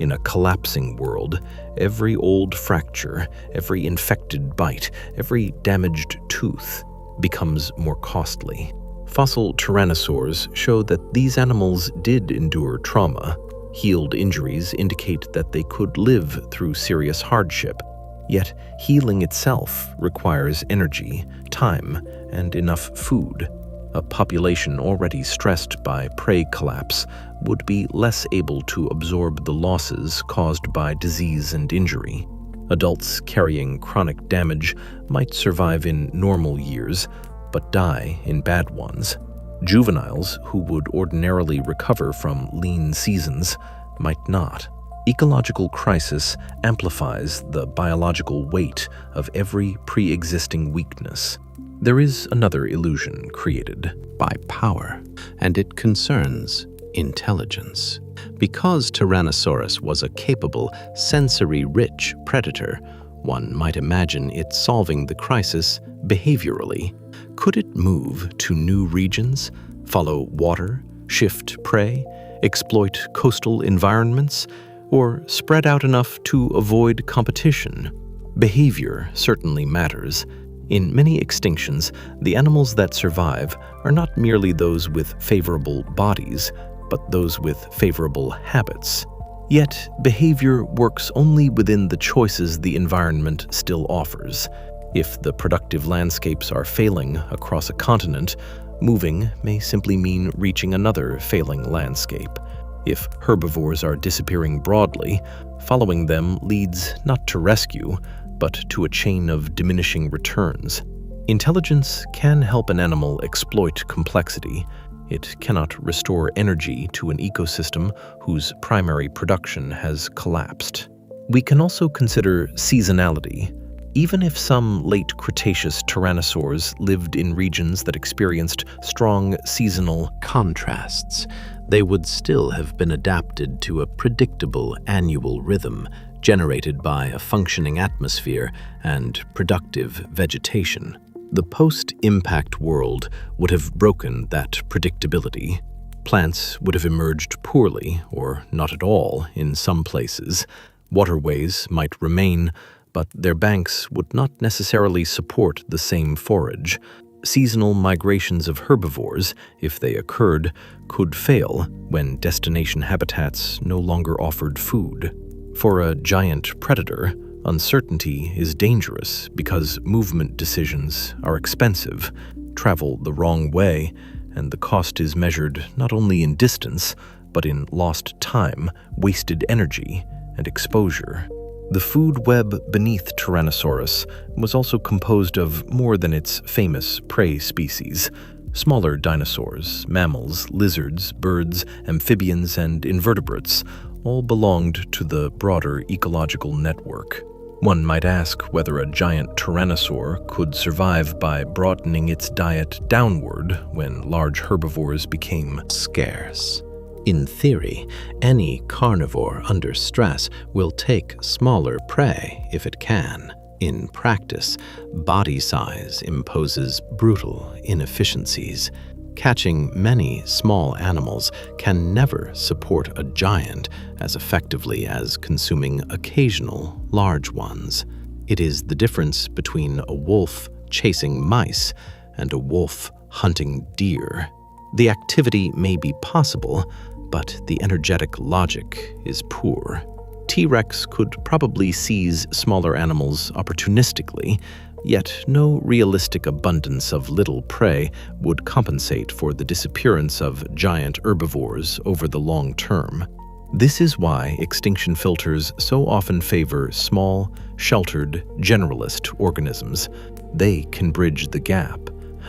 In a collapsing world, every old fracture, every infected bite, every damaged tooth becomes more costly. Fossil tyrannosaurs show that these animals did endure trauma. Healed injuries indicate that they could live through serious hardship. Yet healing itself requires energy, time, and enough food. A population already stressed by prey collapse would be less able to absorb the losses caused by disease and injury. Adults carrying chronic damage might survive in normal years, but die in bad ones. Juveniles, who would ordinarily recover from lean seasons, might not. Ecological crisis amplifies the biological weight of every pre-existing weakness. There is another illusion created by power, and it concerns intelligence. Because Tyrannosaurus was a capable, sensory-rich predator, one might imagine it solving the crisis behaviorally. Could it move to new regions, follow water, shift prey, exploit coastal environments, or spread out enough to avoid competition? Behavior certainly matters. In many extinctions, the animals that survive are not merely those with favorable bodies, but those with favorable habits. Yet, behavior works only within the choices the environment still offers. If the productive landscapes are failing across a continent, moving may simply mean reaching another failing landscape. If herbivores are disappearing broadly, following them leads not to rescue, but to a chain of diminishing returns. Intelligence can help an animal exploit complexity. It cannot restore energy to an ecosystem whose primary production has collapsed. We can also consider seasonality. Even if some late Cretaceous tyrannosaurs lived in regions that experienced strong seasonal contrasts, they would still have been adapted to a predictable annual rhythm generated by a functioning atmosphere and productive vegetation. The post-impact world would have broken that predictability. Plants would have emerged poorly, or not at all, in some places. Waterways might remain, but their banks would not necessarily support the same forage. Seasonal migrations of herbivores, if they occurred, could fail when destination habitats no longer offered food. For a giant predator, uncertainty is dangerous because movement decisions are expensive, travel the wrong way, and the cost is measured not only in distance, but in lost time, wasted energy, and exposure. The food web beneath Tyrannosaurus was also composed of more than its famous prey species. Smaller dinosaurs, mammals, lizards, birds, amphibians, and invertebrates all belonged to the broader ecological network. One might ask whether a giant tyrannosaur could survive by broadening its diet downward when large herbivores became scarce. In theory, any carnivore under stress will take smaller prey if it can. In practice, body size imposes brutal inefficiencies. Catching many small animals can never support a giant as effectively as consuming occasional large ones. It is the difference between a wolf chasing mice and a wolf hunting deer. The activity may be possible, but the energetic logic is poor. T-Rex could probably seize smaller animals opportunistically, yet no realistic abundance of little prey would compensate for the disappearance of giant herbivores over the long term. This is why extinction filters so often favor small, sheltered, generalist organisms. They can bridge the gap.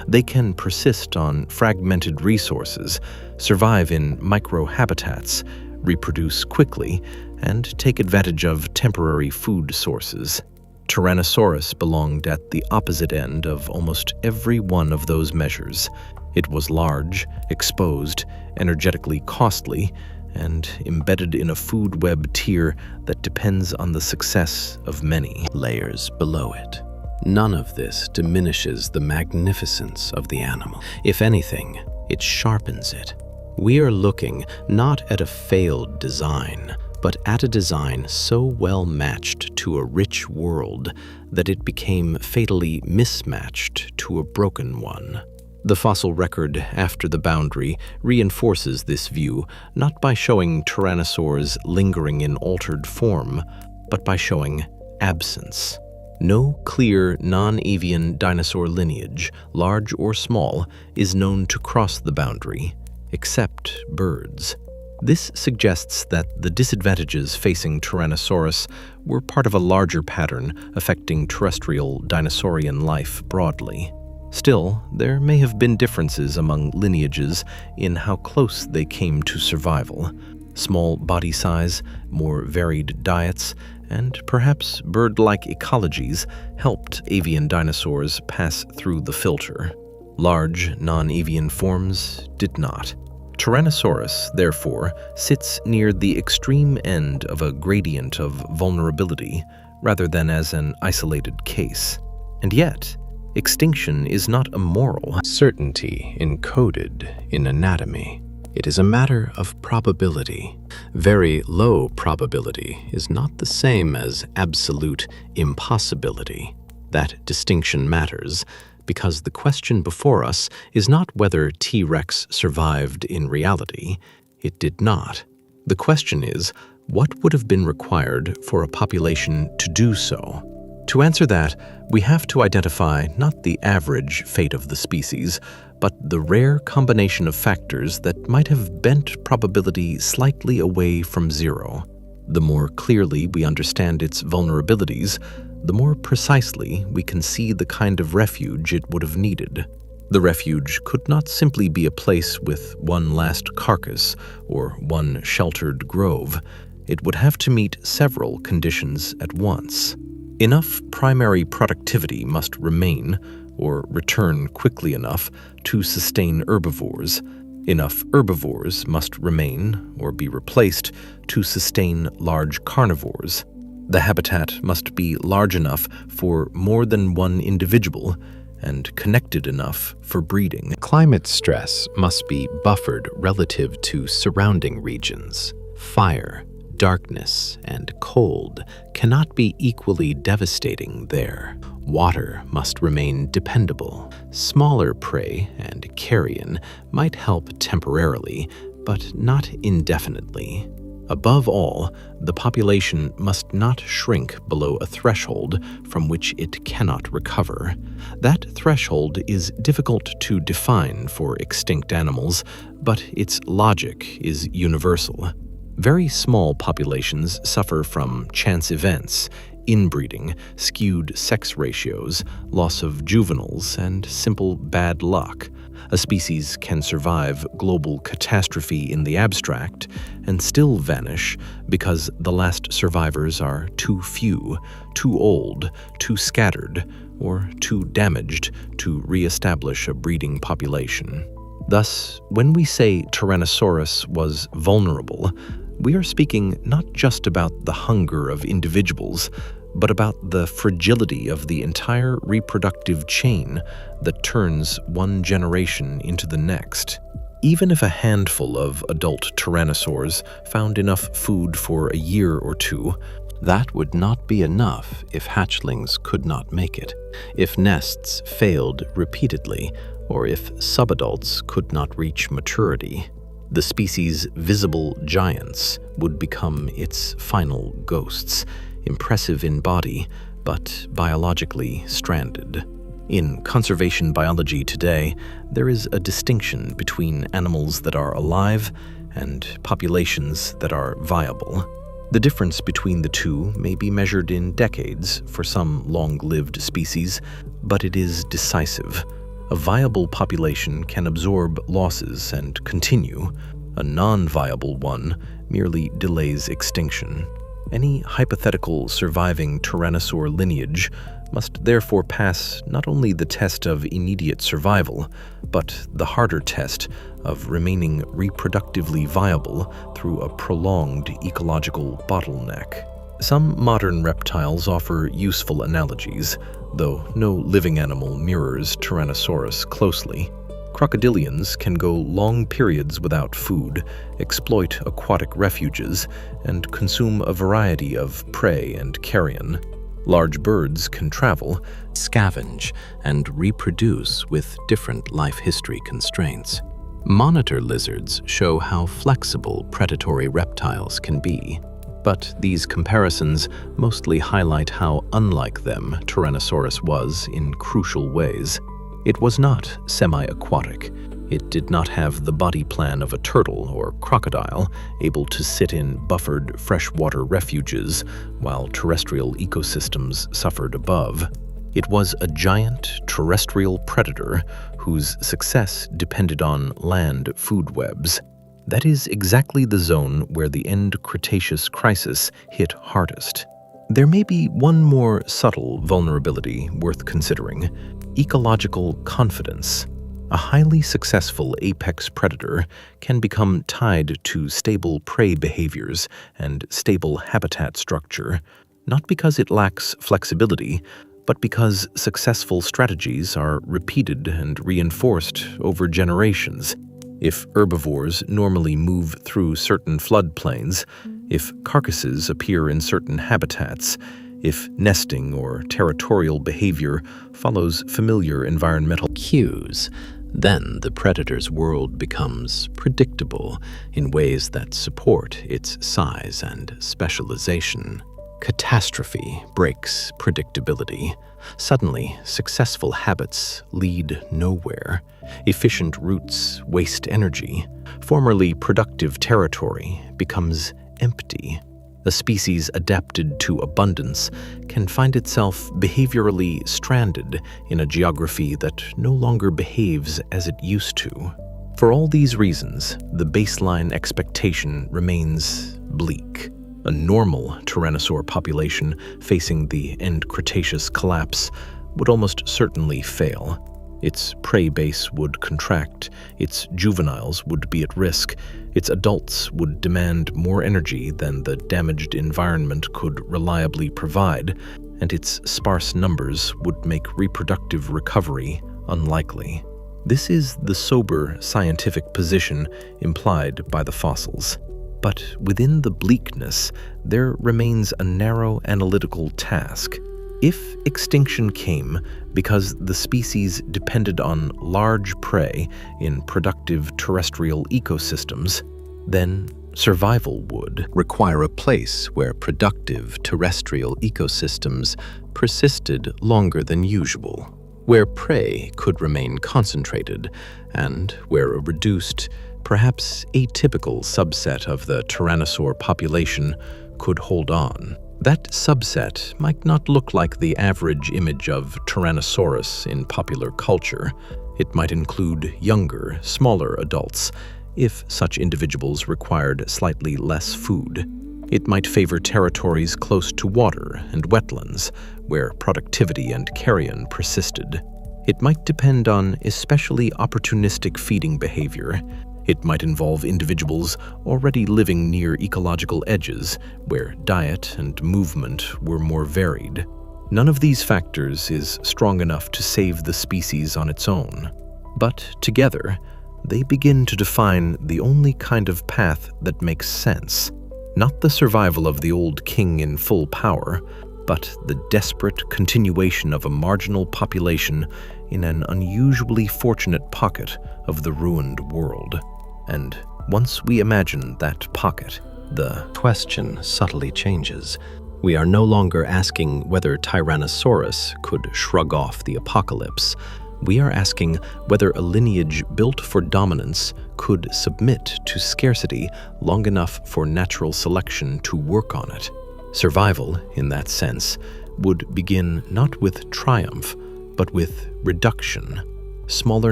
They can persist on fragmented resources, survive in microhabitats, reproduce quickly, and take advantage of temporary food sources. Tyrannosaurus belonged at the opposite end of almost every one of those measures. It was large, exposed, energetically costly, and embedded in a food web tier that depends on the success of many layers below it. None of this diminishes the magnificence of the animal. If anything, it sharpens it. We are looking not at a failed design, but at a design so well matched to a rich world that it became fatally mismatched to a broken one. The fossil record after the boundary reinforces this view, not by showing tyrannosaurs lingering in altered form, but by showing absence. No clear non-avian dinosaur lineage, large or small, is known to cross the boundary, except birds. This suggests that the disadvantages facing Tyrannosaurus were part of a larger pattern affecting terrestrial dinosaurian life broadly. Still, there may have been differences among lineages in how close they came to survival. Small body size, more varied diets, and perhaps bird-like ecologies helped avian dinosaurs pass through the filter. Large, non-avian forms did not. Tyrannosaurus, therefore, sits near the extreme end of a gradient of vulnerability rather than as an isolated case. And yet, extinction is not a moral certainty encoded in anatomy. It is a matter of probability. Very low probability is not the same as absolute impossibility. That distinction matters because the question before us is not whether T-Rex survived in reality. It did not. The question is, what would have been required for a population to do so? To answer that, we have to identify not the average fate of the species, but the rare combination of factors that might have bent probability slightly away from zero. The more clearly we understand its vulnerabilities, the more precisely we can see the kind of refuge it would have needed. The refuge could not simply be a place with one last carcass or one sheltered grove. It would have to meet several conditions at once. Enough primary productivity must remain, or return quickly enough, to sustain herbivores. Enough herbivores must remain, or be replaced, to sustain large carnivores. The habitat must be large enough for more than one individual, and connected enough for breeding. Climate stress must be buffered relative to surrounding regions. Fire, darkness, and cold cannot be equally devastating there. Water must remain dependable. Smaller prey and carrion might help temporarily, but not indefinitely. Above all, the population must not shrink below a threshold from which it cannot recover. That threshold is difficult to define for extinct animals, but its logic is universal. Very small populations suffer from chance events, inbreeding, skewed sex ratios, loss of juveniles, and simple bad luck. A species can survive global catastrophe in the abstract and still vanish because the last survivors are too few, too old, too scattered, or too damaged to re-establish a breeding population. Thus, when we say Tyrannosaurus was vulnerable, we are speaking not just about the hunger of individuals, but about the fragility of the entire reproductive chain that turns one generation into the next. Even if a handful of adult tyrannosaurs found enough food for a year or two, that would not be enough if hatchlings could not make it, if nests failed repeatedly, or if subadults could not reach maturity. The species' visible giants would become its final ghosts, impressive in body, but biologically stranded. In conservation biology today, there is a distinction between animals that are alive and populations that are viable. The difference between the two may be measured in decades for some long-lived species, but it is decisive. A viable population can absorb losses and continue. A non-viable one merely delays extinction. Any hypothetical surviving tyrannosaur lineage must therefore pass not only the test of immediate survival, but the harder test of remaining reproductively viable through a prolonged ecological bottleneck. Some modern reptiles offer useful analogies, though no living animal mirrors Tyrannosaurus closely. Crocodilians can go long periods without food, exploit aquatic refuges, and consume a variety of prey and carrion. Large birds can travel, Scavenge, and reproduce with different life history constraints. Monitor lizards show how flexible predatory reptiles can be. But these comparisons mostly highlight how unlike them Tyrannosaurus was in crucial ways. It was not semi-aquatic. It did not have the body plan of a turtle or crocodile, able to sit in buffered freshwater refuges while terrestrial ecosystems suffered above. It was a giant terrestrial predator whose success depended on land food webs. That is exactly the zone where the end Cretaceous crisis hit hardest. There may be one more subtle vulnerability worth considering: ecological confidence. A highly successful apex predator can become tied to stable prey behaviors and stable habitat structure, not because it lacks flexibility, but because successful strategies are repeated and reinforced over generations. If herbivores normally move through certain floodplains, if carcasses appear in certain habitats, if nesting or territorial behavior follows familiar environmental cues, then the predator's world becomes predictable in ways that support its size and specialization. Catastrophe breaks predictability. Suddenly, successful habits lead nowhere. Efficient routes waste energy. Formerly productive territory becomes empty. A species adapted to abundance can find itself behaviorally stranded in a geography that no longer behaves as it used to. For all these reasons, the baseline expectation remains bleak. A normal tyrannosaur population facing the end Cretaceous collapse would almost certainly fail. Its prey base would contract, its juveniles would be at risk, its adults would demand more energy than the damaged environment could reliably provide, and its sparse numbers would make reproductive recovery unlikely. This is the sober scientific position implied by the fossils. But within the bleakness, there remains a narrow analytical task. If extinction came because the species depended on large prey in productive terrestrial ecosystems, then survival would require a place where productive terrestrial ecosystems persisted longer than usual, where prey could remain concentrated, and where a reduced, perhaps atypical subset of the tyrannosaur population could hold on. That subset might not look like the average image of Tyrannosaurus in popular culture. It might include younger, smaller adults, if such individuals required slightly less food. It might favor territories close to water and wetlands, where productivity and carrion persisted. It might depend on especially opportunistic feeding behavior. It might involve individuals already living near ecological edges, where diet and movement were more varied. None of these factors is strong enough to save the species on its own. But together, they begin to define the only kind of path that makes sense. Not the survival of the old king in full power, but the desperate continuation of a marginal population in an unusually fortunate pocket of the ruined world. And once we imagine that pocket, the question subtly changes. We are no longer asking whether Tyrannosaurus could shrug off the apocalypse. We are asking whether a lineage built for dominance could submit to scarcity long enough for natural selection to work on it. Survival, in that sense, would begin not with triumph, but with reduction. Smaller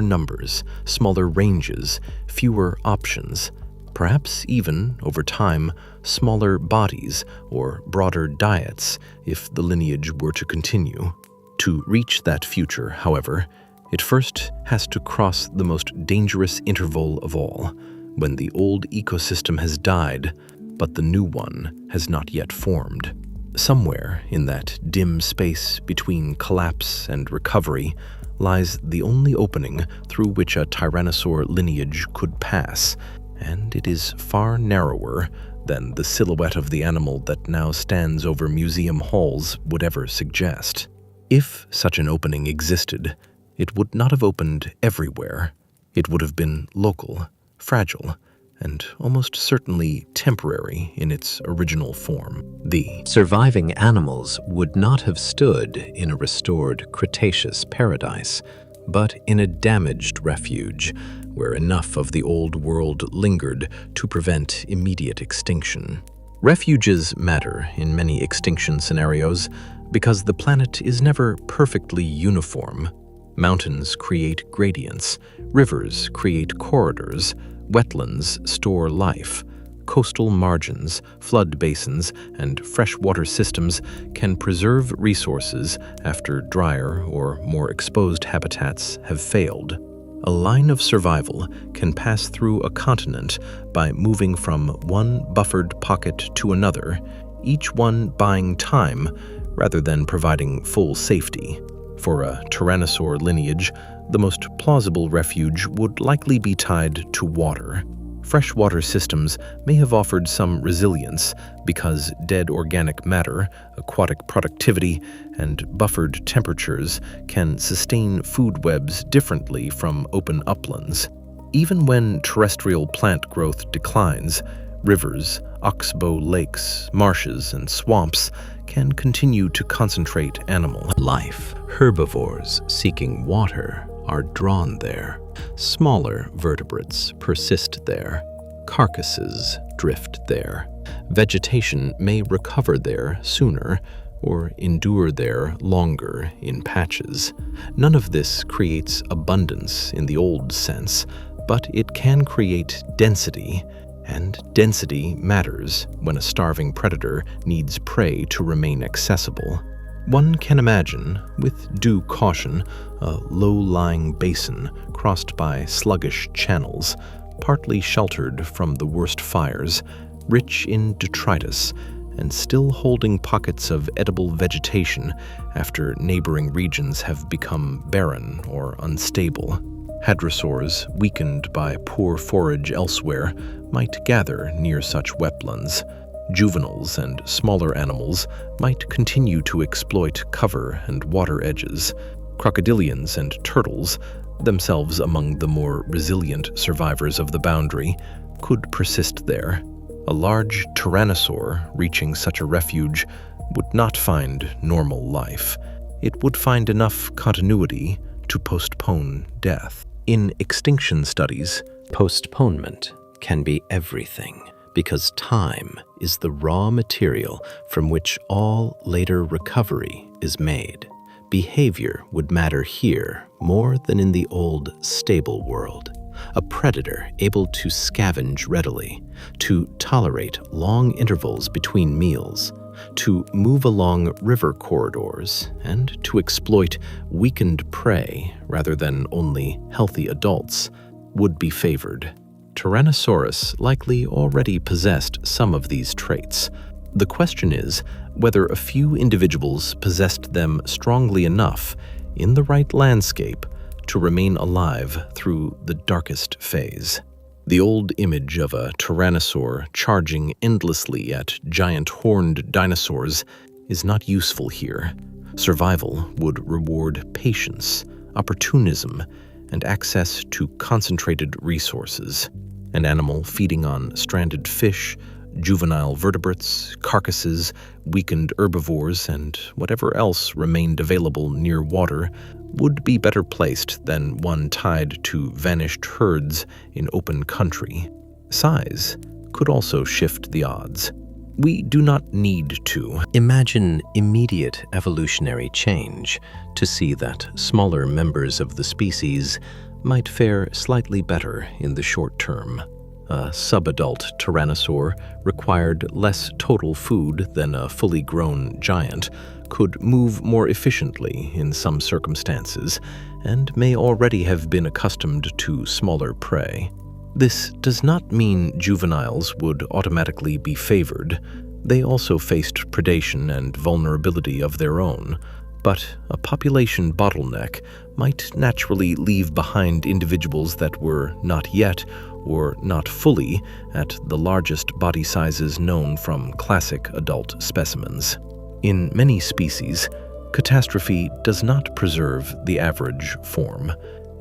numbers, smaller ranges, fewer options, perhaps even, over time, smaller bodies or broader diets if the lineage were to continue. To reach that future, however, it first has to cross the most dangerous interval of all, when the old ecosystem has died, but the new one has not yet formed. Somewhere in that dim space between collapse and recovery lies the only opening through which a tyrannosaur lineage could pass, and it is far narrower than the silhouette of the animal that now stands over museum halls would ever suggest. If such an opening existed, it would not have opened everywhere. It would have been local, fragile, and almost certainly temporary in its original form. The surviving animals would not have stood in a restored Cretaceous paradise, but in a damaged refuge, where enough of the old world lingered to prevent immediate extinction. Refuges matter in many extinction scenarios because the planet is never perfectly uniform. Mountains create gradients, rivers create corridors, wetlands store life. Coastal margins, flood basins, and freshwater systems can preserve resources after drier or more exposed habitats have failed. A line of survival can pass through a continent by moving from one buffered pocket to another, each one buying time rather than providing full safety. For a tyrannosaur lineage, the most plausible refuge would likely be tied to water. Freshwater systems may have offered some resilience because dead organic matter, aquatic productivity, and buffered temperatures can sustain food webs differently from open uplands. Even when terrestrial plant growth declines, rivers, oxbow lakes, marshes, and swamps can continue to concentrate animal life. Herbivores seeking water are drawn there. Smaller vertebrates persist there. Carcasses drift there. Vegetation may recover there sooner or endure there longer in patches. None of this creates abundance in the old sense, but it can create density, and density matters when a starving predator needs prey to remain accessible. One can imagine, with due caution, a low-lying basin crossed by sluggish channels, partly sheltered from the worst fires, rich in detritus, and still holding pockets of edible vegetation after neighboring regions have become barren or unstable. Hadrosaurs, weakened by poor forage elsewhere, might gather near such wetlands. Juveniles and smaller animals might continue to exploit cover and water edges. Crocodilians and turtles, themselves among the more resilient survivors of the boundary, could persist there. A large tyrannosaur reaching such a refuge would not find normal life. It would find enough continuity to postpone death. In extinction studies, postponement can be everything, because time is the raw material from which all later recovery is made. Behavior would matter here more than in the old stable world. A predator able to scavenge readily, to tolerate long intervals between meals, to move along river corridors, and to exploit weakened prey rather than only healthy adults would be favored. Tyrannosaurus likely already possessed some of these traits. The question is whether a few individuals possessed them strongly enough in the right landscape to remain alive through the darkest phase. The old image of a tyrannosaur charging endlessly at giant horned dinosaurs is not useful here. Survival would reward patience, opportunism, and access to concentrated resources. An animal feeding on stranded fish, juvenile vertebrates, carcasses, weakened herbivores, and whatever else remained available near water would be better placed than one tied to vanished herds in open country. Size could also shift the odds. We do not need to imagine immediate evolutionary change to see that smaller members of the species might fare slightly better in the short term. A subadult tyrannosaur required less total food than a fully grown giant, could move more efficiently in some circumstances, and may already have been accustomed to smaller prey. This does not mean juveniles would automatically be favored. They also faced predation and vulnerability of their own, but a population bottleneck might naturally leave behind individuals that were not yet or not fully at the largest body sizes known from classic adult specimens. In many species, catastrophe does not preserve the average form.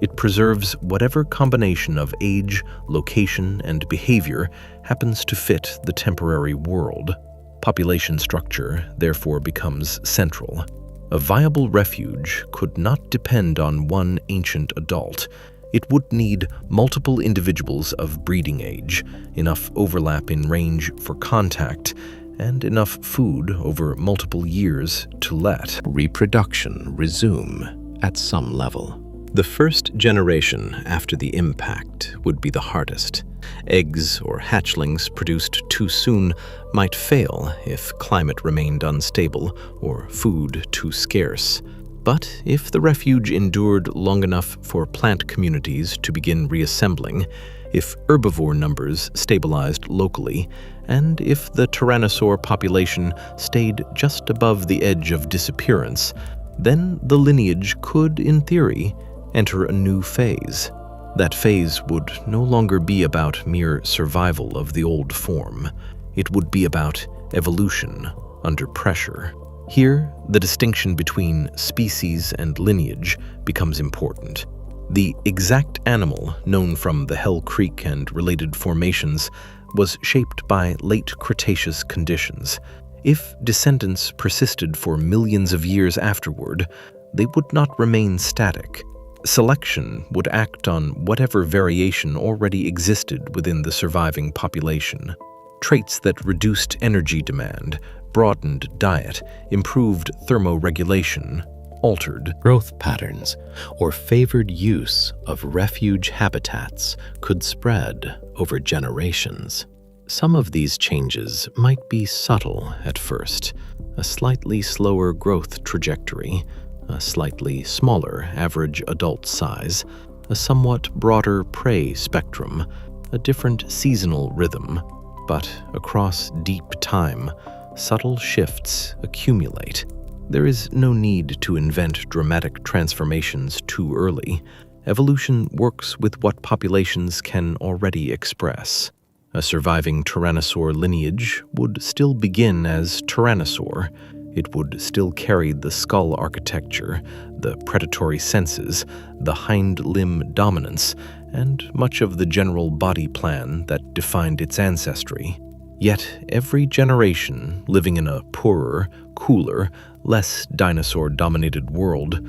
It preserves whatever combination of age, location, and behavior happens to fit the temporary world. Population structure therefore becomes central. A viable refuge could not depend on one ancient adult. It would need multiple individuals of breeding age, enough overlap in range for contact, and enough food over multiple years to let reproduction resume at some level. The first generation after the impact would be the hardest. Eggs or hatchlings produced too soon might fail if climate remained unstable or food too scarce. But if the refuge endured long enough for plant communities to begin reassembling, if herbivore numbers stabilized locally, and if the tyrannosaur population stayed just above the edge of disappearance, then the lineage could, in theory, enter a new phase. That phase would no longer be about mere survival of the old form. It would be about evolution under pressure. Here, the distinction between species and lineage becomes important. The exact animal known from the Hell Creek and related formations was shaped by late Cretaceous conditions. If descendants persisted for millions of years afterward, they would not remain static. Selection would act on whatever variation already existed within the surviving population. Traits that reduced energy demand, broadened diet, improved thermoregulation, altered growth patterns, or favored use of refuge habitats could spread over generations. Some of these changes might be subtle at first: a slightly slower growth trajectory, a slightly smaller average adult size, a somewhat broader prey spectrum, a different seasonal rhythm. But across deep time, subtle shifts accumulate. There is no need to invent dramatic transformations too early. Evolution works with what populations can already express. A surviving tyrannosaur lineage would still begin as tyrannosaur. It would still carry the skull architecture, the predatory senses, the hind limb dominance, and much of the general body plan that defined its ancestry. Yet every generation living in a poorer, cooler, less dinosaur-dominated world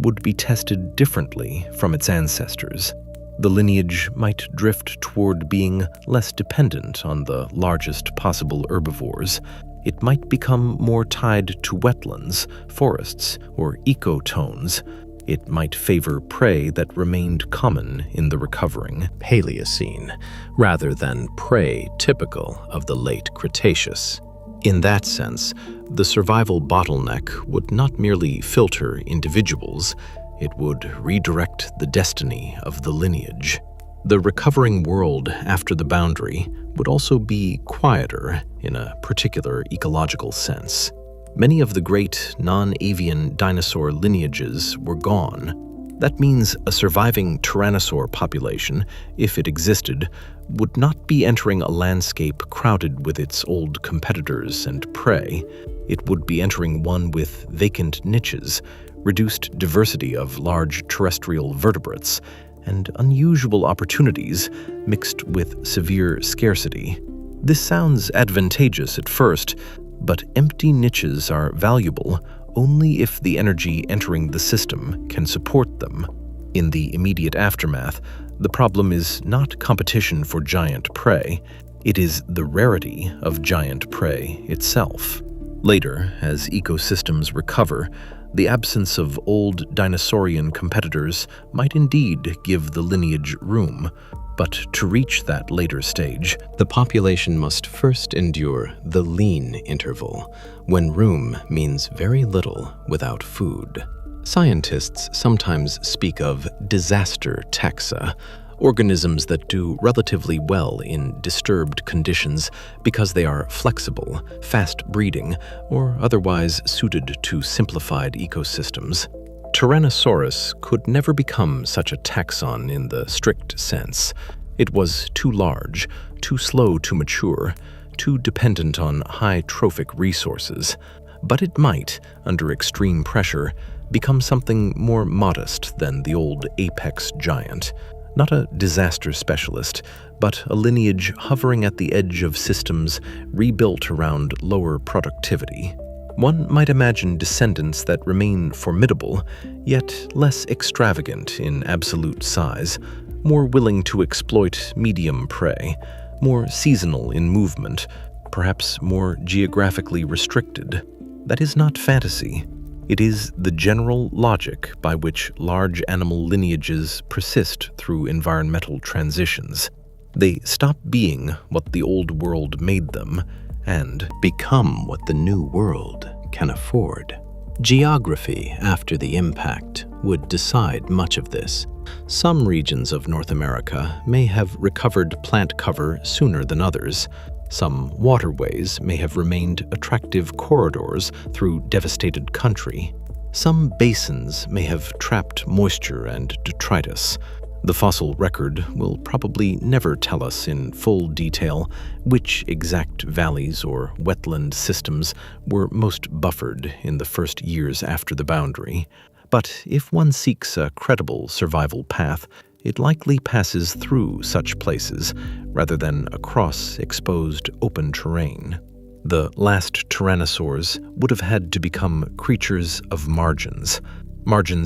would be tested differently from its ancestors. The lineage might drift toward being less dependent on the largest possible herbivores. It might become more tied to wetlands, forests, or ecotones. It might favor prey that remained common in the recovering Paleocene, rather than prey typical of the late Cretaceous. In that sense, the survival bottleneck would not merely filter individuals, it would redirect the destiny of the lineage. The recovering world after the boundary would also be quieter in a particular ecological sense. Many of the great non-avian dinosaur lineages were gone. That means a surviving tyrannosaur population, if it existed, would not be entering a landscape crowded with its old competitors and prey. It would be entering one with vacant niches, reduced diversity of large terrestrial vertebrates, and unusual opportunities mixed with severe scarcity. This sounds advantageous at first, but empty niches are valuable only if the energy entering the system can support them. In the immediate aftermath, the problem is not competition for giant prey, it is the rarity of giant prey itself. Later, as ecosystems recover, the absence of old dinosaurian competitors might indeed give the lineage room, but to reach that later stage, the population must first endure the lean interval, when room means very little without food. Scientists sometimes speak of disaster taxa, organisms that do relatively well in disturbed conditions because they are flexible, fast-breeding, or otherwise suited to simplified ecosystems. Tyrannosaurus could never become such a taxon in the strict sense. It was too large, too slow to mature, too dependent on high trophic resources. But it might, under extreme pressure, become something more modest than the old apex giant. Not a disaster specialist, but a lineage hovering at the edge of systems rebuilt around lower productivity. One might imagine descendants that remain formidable, yet less extravagant in absolute size, more willing to exploit medium prey, more seasonal in movement, perhaps more geographically restricted. That is not fantasy. It is the general logic by which large animal lineages persist through environmental transitions. They stop being what the old world made them and become what the new world can afford. Geography after the impact would decide much of this. Some regions of North America may have recovered plant cover sooner than others. Some waterways may have remained attractive corridors through devastated country. Some basins may have trapped moisture and detritus. The fossil record will probably never tell us in full detail which exact valleys or wetland systems were most buffered in the first years after the boundary, but if one seeks a credible survival path, it likely passes through such places rather than across exposed open terrain. The last tyrannosaurs would have had to become creatures of margins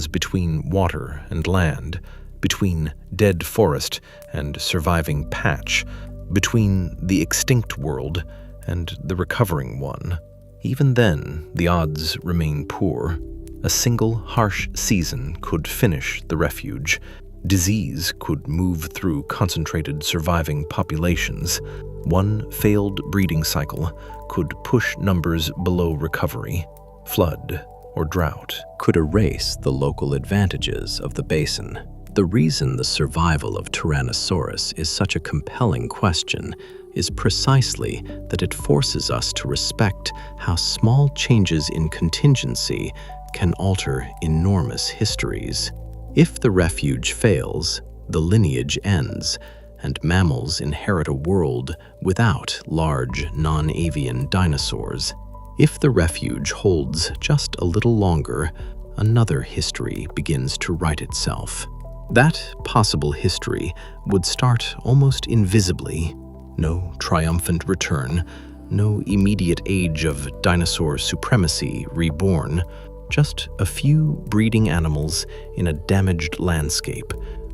between water and land, between dead forest and surviving patch, between the extinct world and the recovering one. Even then, the odds remain poor. A single harsh season could finish the refuge. Disease could move through concentrated surviving populations. One failed breeding cycle could push numbers below recovery. Flood or drought could erase the local advantages of the basin. The reason the survival of Tyrannosaurus is such a compelling question is precisely that it forces us to respect how small changes in contingency can alter enormous histories. If the refuge fails, the lineage ends, and mammals inherit a world without large, non-avian dinosaurs. If the refuge holds just a little longer, another history begins to write itself. That possible history would start almost invisibly. No triumphant return, no immediate age of dinosaur supremacy reborn, just a few breeding animals in a damaged landscape,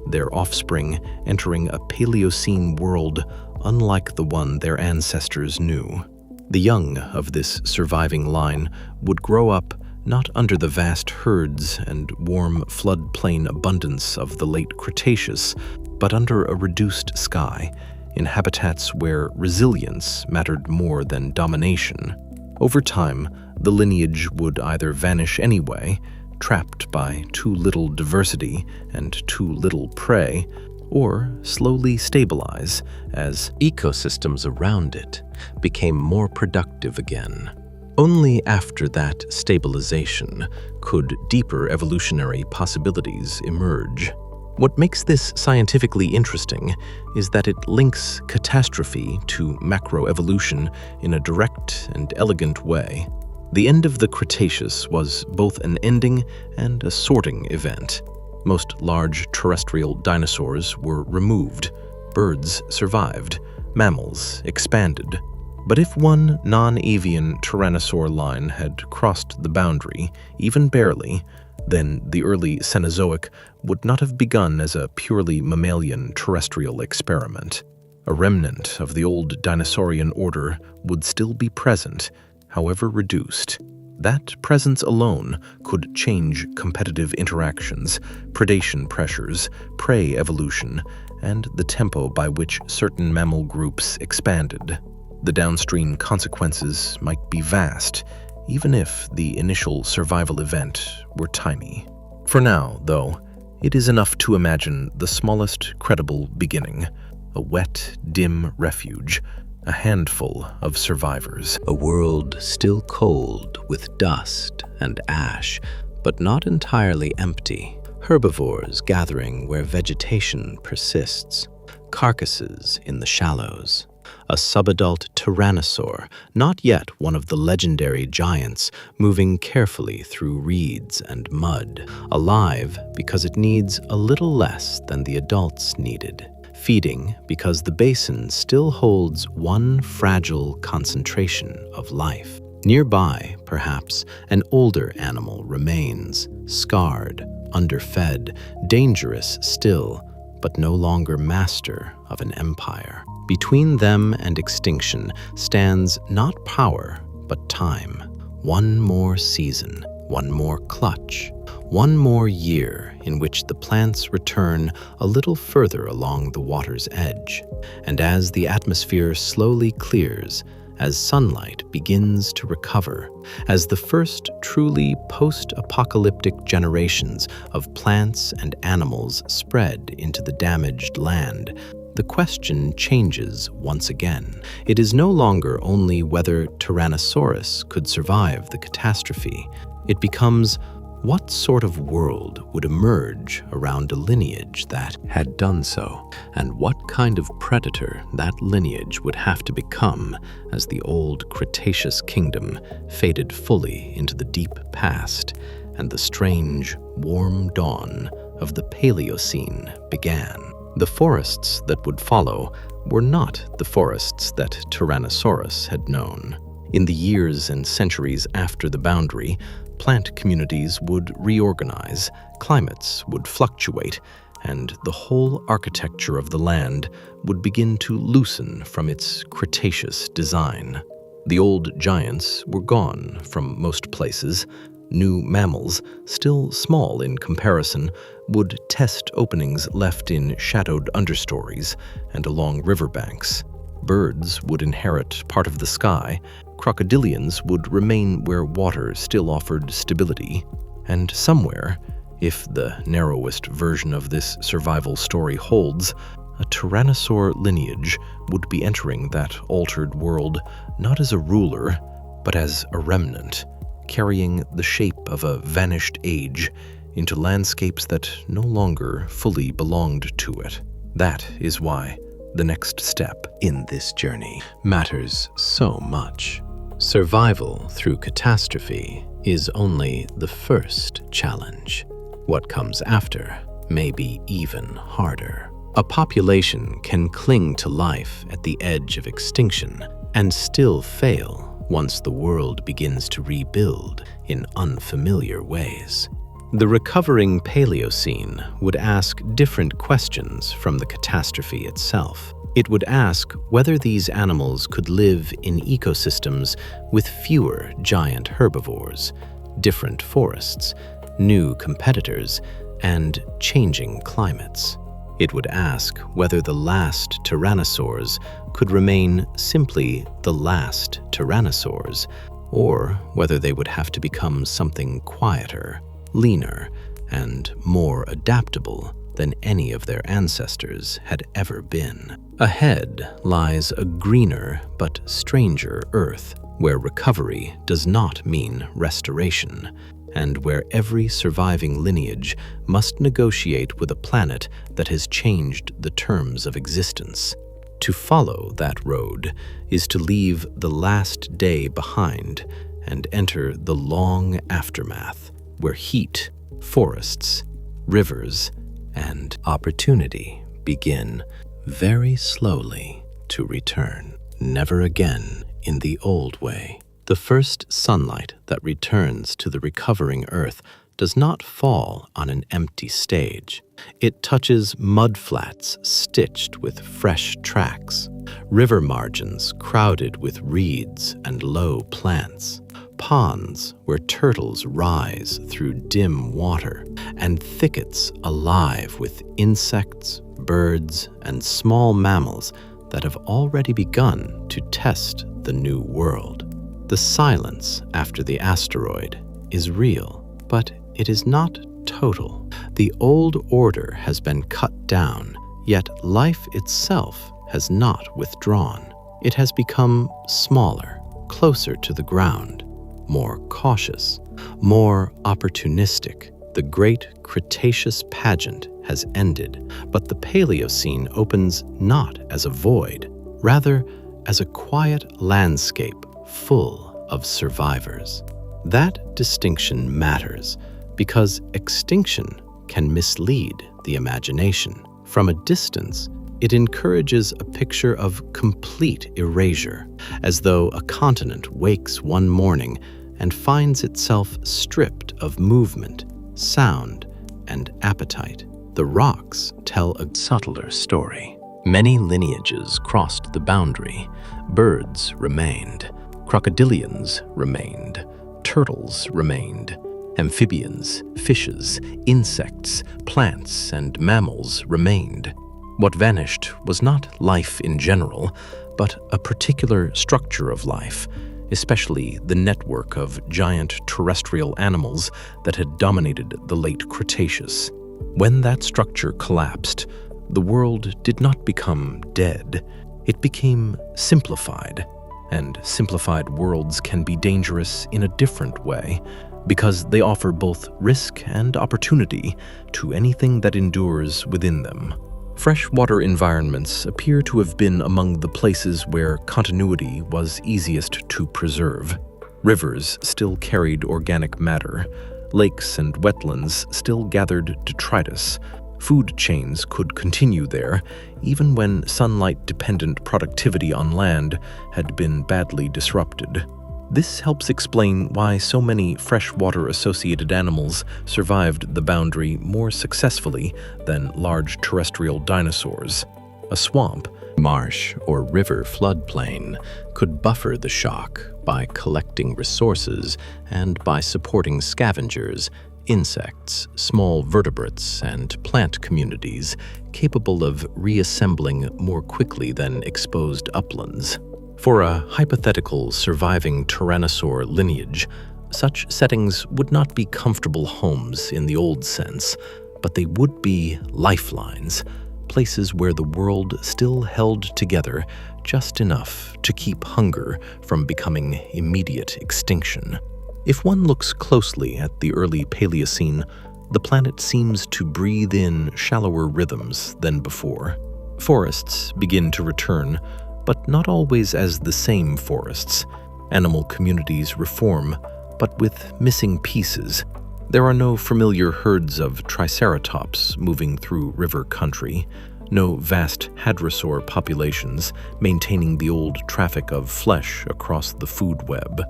their offspring entering a Paleocene world unlike the one their ancestors knew. The young of this surviving line would grow up not under the vast herds and warm floodplain abundance of the late Cretaceous, but under a reduced sky, in habitats where resilience mattered more than domination. Over time, the lineage would either vanish anyway, trapped by too little diversity and too little prey, or slowly stabilize as ecosystems around it became more productive again. Only after that stabilization could deeper evolutionary possibilities emerge. What makes this scientifically interesting is that it links catastrophe to macroevolution in a direct and elegant way. The end of the Cretaceous was both an ending and a sorting event. Most large terrestrial dinosaurs were removed, birds survived, mammals expanded. But if one non-avian tyrannosaur line had crossed the boundary, even barely, then the early Cenozoic would not have begun as a purely mammalian terrestrial experiment. A remnant of the old dinosaurian order would still be present, however reduced. That presence alone could change competitive interactions, predation pressures, prey evolution, and the tempo by which certain mammal groups expanded. The downstream consequences might be vast, even if the initial survival event were tiny. For now, though, it is enough to imagine the smallest credible beginning, a wet, dim refuge, a handful of survivors. A world still cold with dust and ash, but not entirely empty. Herbivores gathering where vegetation persists, carcasses in the shallows. A subadult tyrannosaur, not yet one of the legendary giants, moving carefully through reeds and mud, alive because it needs a little less than the adults needed, feeding because the basin still holds one fragile concentration of life. Nearby, perhaps, an older animal remains, scarred, underfed, dangerous still, but no longer master of an empire. Between them and extinction stands not power, but time. One more season, one more clutch, one more year in which the plants return a little further along the water's edge. And as the atmosphere slowly clears, as sunlight begins to recover, as the first truly post-apocalyptic generations of plants and animals spread into the damaged land, the question changes once again. It is no longer only whether Tyrannosaurus could survive the catastrophe. It becomes, What sort of world would emerge around a lineage that had done so, and what kind of predator that lineage would have to become as the old Cretaceous kingdom faded fully into the deep past and the strange, warm dawn of the Paleocene began? The forests that would follow were not the forests that Tyrannosaurus had known. In the years and centuries after the boundary, plant communities would reorganize, climates would fluctuate, and the whole architecture of the land would begin to loosen from its Cretaceous design. The old giants were gone from most places. New mammals, still small in comparison, would test openings left in shadowed understories and along riverbanks. Birds would inherit part of the sky. Crocodilians would remain where water still offered stability. And somewhere, if the narrowest version of this survival story holds, a tyrannosaur lineage would be entering that altered world not as a ruler, but as a remnant, carrying the shape of a vanished age into landscapes that no longer fully belonged to it. That is why the next step In this journey matters so much. Survival through catastrophe is only the first challenge. What comes after may be even harder. A population can cling to life at the edge of extinction and still fail once the world begins to rebuild in unfamiliar ways. The recovering Paleocene would ask different questions from the catastrophe itself. It would ask whether these animals could live in ecosystems with fewer giant herbivores, different forests, new competitors, and changing climates. It would ask whether the last tyrannosaurs could remain simply the last tyrannosaurs, or whether they would have to become something quieter, leaner, and more adaptable than any of their ancestors had ever been. Ahead lies a greener but stranger Earth, where recovery does not mean restoration, and where every surviving lineage must negotiate with a planet that has changed the terms of existence. To follow that road is to leave the last day behind and enter the long aftermath, where heat, forests, rivers, and opportunity begin very slowly to return. Never again in the old way. The first sunlight that returns to the recovering Earth does not fall on an empty stage. It touches mudflats stitched with fresh tracks, river margins crowded with reeds and low plants, ponds where turtles rise through dim water, and thickets alive with insects, birds, and small mammals that have already begun to test the new world. The silence after the asteroid is real, but it is not total. The old order has been cut down, yet life itself has not withdrawn. It has become smaller, closer to the ground, more cautious, more opportunistic. The great Cretaceous pageant has ended, but the Paleocene opens not as a void, rather as a quiet landscape full of survivors. That distinction matters because extinction can mislead the imagination. From a distance, it encourages a picture of complete erasure, as though a continent wakes one morning and finds itself stripped of movement, sound, and appetite. The rocks tell a subtler story. Many lineages crossed the boundary. Birds remained. Crocodilians remained. Turtles remained. Amphibians, fishes, insects, plants, and mammals remained. What vanished was not life in general, but a particular structure of life, especially the network of giant terrestrial animals that had dominated the late Cretaceous. When that structure collapsed, the world did not become dead. It became simplified, and simplified worlds can be dangerous in a different way. because they offer both risk and opportunity to anything that endures within them. Freshwater environments appear to have been among the places where continuity was easiest to preserve. Rivers still carried organic matter. Lakes and wetlands still gathered detritus. Food chains could continue there, even when sunlight-dependent productivity on land had been badly disrupted. This helps explain why so many freshwater-associated animals survived the boundary more successfully than large terrestrial dinosaurs. A swamp, Marsh or river floodplain could buffer the shock by collecting resources and by supporting scavengers, insects, small vertebrates, and plant communities capable of reassembling more quickly than exposed uplands. For a hypothetical surviving tyrannosaur lineage, such settings would not be comfortable homes in the old sense, but they would be lifelines, places where the world still held together just enough to keep hunger from becoming immediate extinction. If one looks closely at the early Paleocene, the planet seems to breathe in shallower rhythms than before. Forests begin to return, but not always as the same forests. Animal communities reform, but with missing pieces. There are no familiar herds of triceratops moving through river country, no vast hadrosaur populations maintaining the old traffic of flesh across the food web.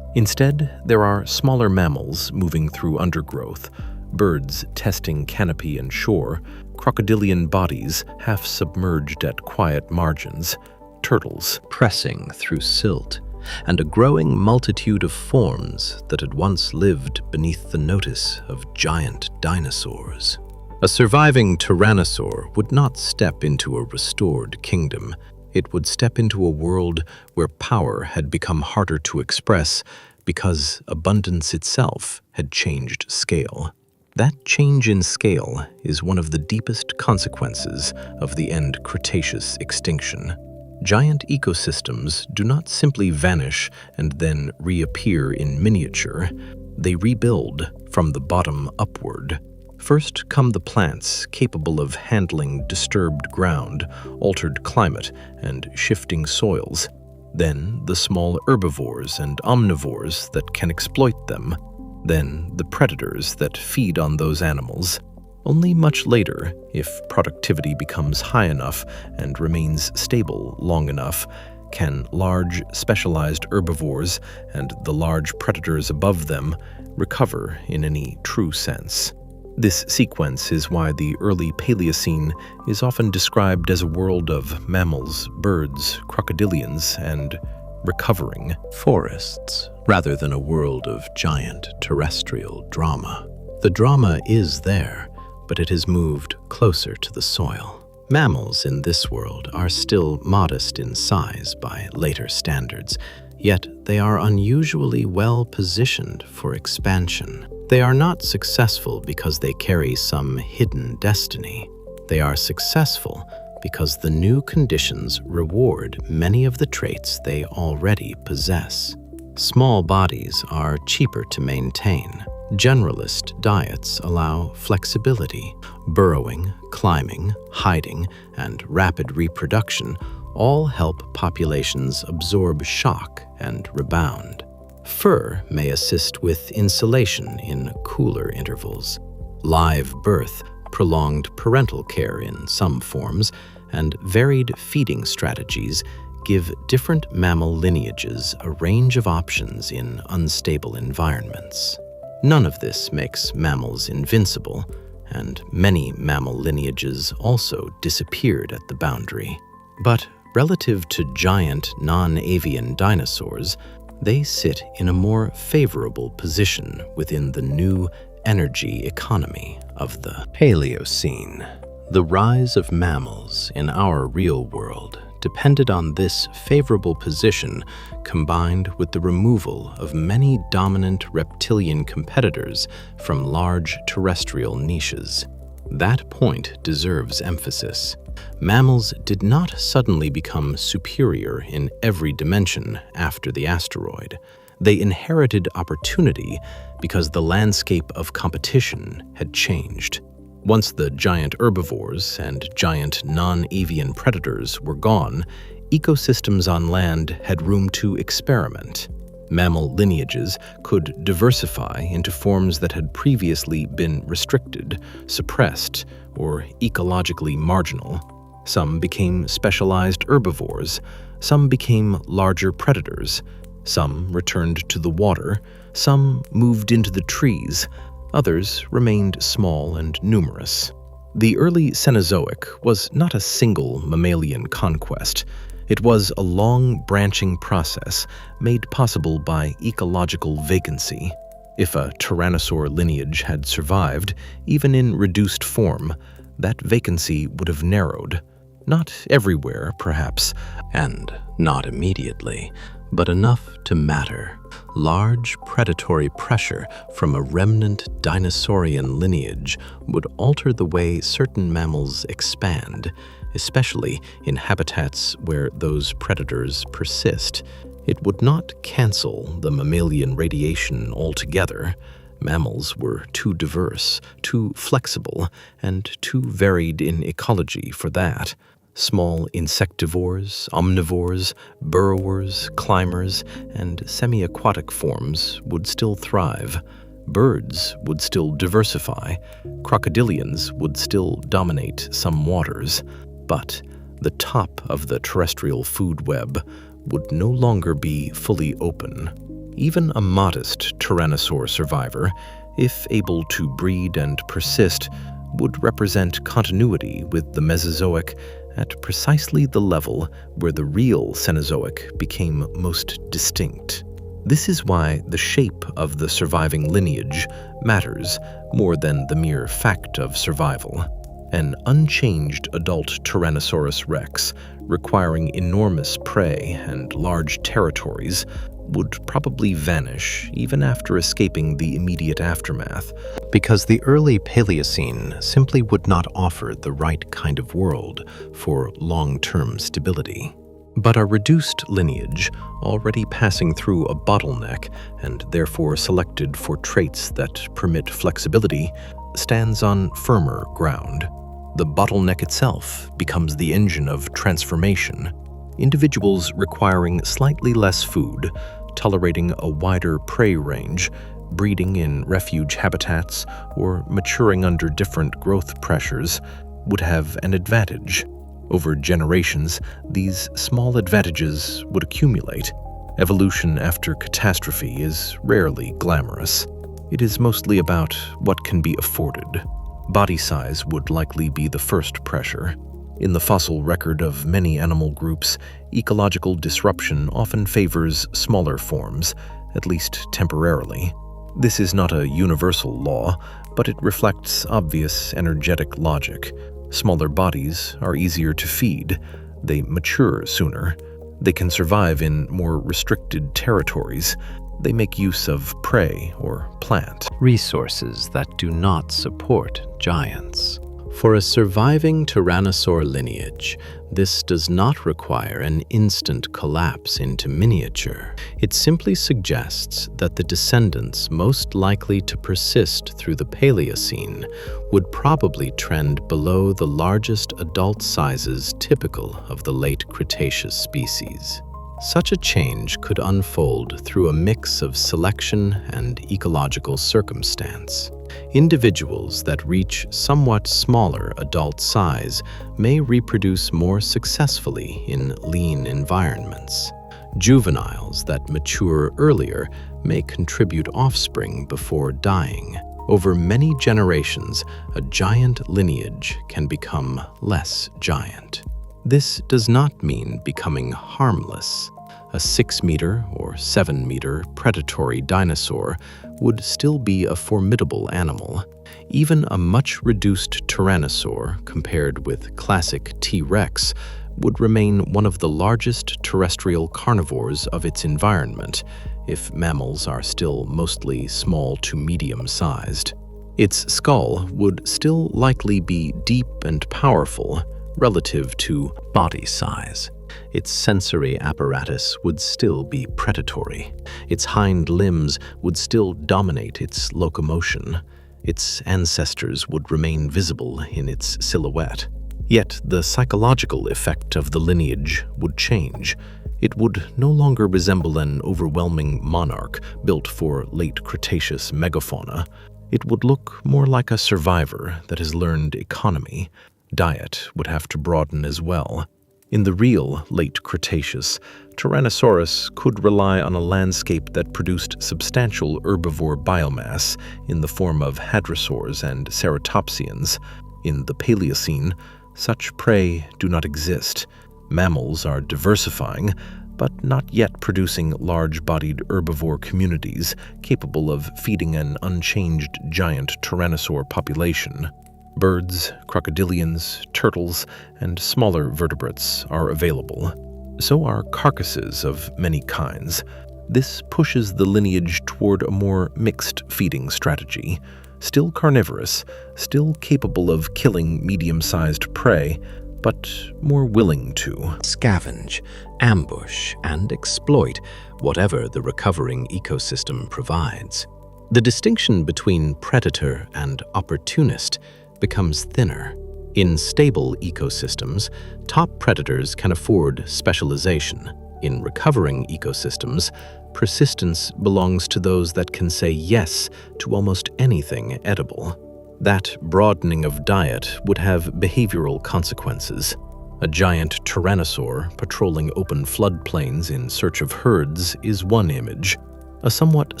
Instead, there are smaller mammals moving through undergrowth, birds testing canopy and shore, crocodilian bodies half submerged at quiet margins, turtles pressing through silt, and a growing multitude of forms that had once lived beneath the notice of giant dinosaurs. A surviving tyrannosaur would not step into a restored kingdom. It would step into a world where power had become harder to express because abundance itself had changed scale. That change in scale is one of the deepest consequences of the end Cretaceous extinction. Giant ecosystems do not simply vanish and then reappear in miniature. They rebuild from the bottom upward. First come the plants capable of handling disturbed ground, altered climate, and shifting soils. Then the small herbivores and omnivores that can exploit them. Then the predators that feed on those animals. Only much later, if productivity becomes high enough and remains stable long enough, can large, specialized herbivores and the large predators above them recover in any true sense. This sequence is why the early Paleocene is often described as a world of mammals, birds, crocodilians, and recovering Forests, rather than a world of giant terrestrial drama. The drama is there, but it has moved closer to the soil. Mammals in this world are still modest in size by later standards, yet they are unusually well positioned for expansion. They are not successful because they carry some hidden destiny. They are successful because the new conditions reward many of the traits they already possess. Small bodies are cheaper to maintain. Generalist diets allow flexibility. Burrowing, climbing, hiding, and rapid reproduction all help populations absorb shock and rebound. Fur may assist with insulation in cooler intervals. Live birth, prolonged parental care in some forms, and varied feeding strategies give different mammal lineages a range of options in unstable environments. None of this makes mammals invincible, and many mammal lineages also disappeared at the boundary. But relative to giant non-avian dinosaurs, they sit in a more favorable position within the new energy economy of the Paleocene. The rise of mammals in our real world depended on this favorable position combined with the removal of many dominant reptilian competitors from large terrestrial niches. That point deserves emphasis. Mammals did not suddenly become superior in every dimension after the asteroid. They inherited opportunity because the landscape of competition had changed. Once the giant herbivores and giant non-avian predators were gone, ecosystems on land had room to experiment. Mammal lineages could diversify into forms that had previously been restricted, suppressed, or ecologically marginal. Some became specialized herbivores, some became larger predators, some returned to the water, some moved into the trees, others remained small and numerous. The early Cenozoic was not a single mammalian conquest. It was a long, branching process made possible by ecological vacancy. If a tyrannosaur lineage had survived, even in reduced form, that vacancy would have narrowed. Not everywhere, perhaps, And not immediately, but enough to matter. Large predatory pressure from a remnant dinosaurian lineage would alter the way certain mammals expand, especially in habitats where those predators persist. It would not cancel the mammalian radiation altogether. Mammals were too diverse, too flexible, and too varied in ecology for that. Small insectivores, omnivores, burrowers, climbers, and semi-aquatic forms would still thrive. Birds would still diversify. Crocodilians would still dominate some waters. But the top of the terrestrial food web would no longer be fully open. Even a modest tyrannosaur survivor, if able to breed and persist, would represent continuity with the Mesozoic at precisely the level where the real Cenozoic became most distinct. This is why the shape of the surviving lineage matters more than the mere fact of survival. An unchanged adult Tyrannosaurus rex, requiring enormous prey and large territories, would probably vanish even after escaping the immediate aftermath. Because the early Paleocene simply would not offer the right kind of world for long-term stability. But a reduced lineage, already passing through a bottleneck and therefore selected for traits that permit flexibility, stands on firmer ground. The bottleneck itself becomes the engine of transformation. Individuals requiring slightly less food, tolerating a wider prey range, breeding in refuge habitats, or maturing under different growth pressures would have an advantage. Over generations, these small advantages would accumulate. Evolution after catastrophe is rarely glamorous. It is mostly about what can be afforded. Body size would likely be the first pressure. In the fossil record of many animal groups, ecological disruption often favors smaller forms, at least temporarily. This is not a universal law, but it reflects obvious energetic logic. Smaller bodies are easier to feed. They mature sooner. They can survive in more restricted territories. They make use of prey or plant resources that do not support giants. For a surviving tyrannosaur lineage, this does not require an instant collapse into miniature. It simply suggests that the descendants most likely to persist through the Paleocene would probably trend below the largest adult sizes typical of the late Cretaceous species. Such a change could unfold through a mix of selection and ecological circumstance. Individuals that reach somewhat smaller adult size may reproduce more successfully in lean environments. Juveniles that mature earlier may contribute offspring before dying. Over many generations, a giant lineage can become less giant. This does not mean becoming harmless. A 6-meter or 7-meter predatory dinosaur would still be a formidable animal. Even a much-reduced tyrannosaur, compared with classic T-Rex, would remain one of the largest terrestrial carnivores of its environment, if mammals are still mostly small to medium-sized. Its skull would still likely be deep and powerful relative to body size. Its sensory apparatus would still be predatory. Its hind limbs would still dominate its locomotion. Its ancestors would remain visible in its silhouette. Yet the psychological effect of the lineage would change. It would no longer resemble an overwhelming monarch built for late Cretaceous megafauna. It would look more like a survivor that has learned economy. Diet would have to broaden as well. In the real late Cretaceous, Tyrannosaurus could rely on a landscape that produced substantial herbivore biomass in the form of hadrosaurs and ceratopsians. In the Paleocene, such prey do not exist. Mammals are diversifying, but not yet producing large-bodied herbivore communities capable of feeding an unchanged giant tyrannosaur population. Birds, crocodilians, turtles, and smaller vertebrates are available. So are carcasses of many kinds. This pushes the lineage toward a more mixed feeding strategy. Still carnivorous, still capable of killing medium-sized prey, but more willing to Scavenge, ambush, and exploit whatever the recovering ecosystem provides. The distinction between predator and opportunist becomes thinner. In stable ecosystems, top predators can afford specialization. In recovering ecosystems, persistence belongs to those that can say yes to almost anything edible. That broadening of diet would have behavioral consequences. A giant tyrannosaur patrolling open floodplains in search of herds is one image. A somewhat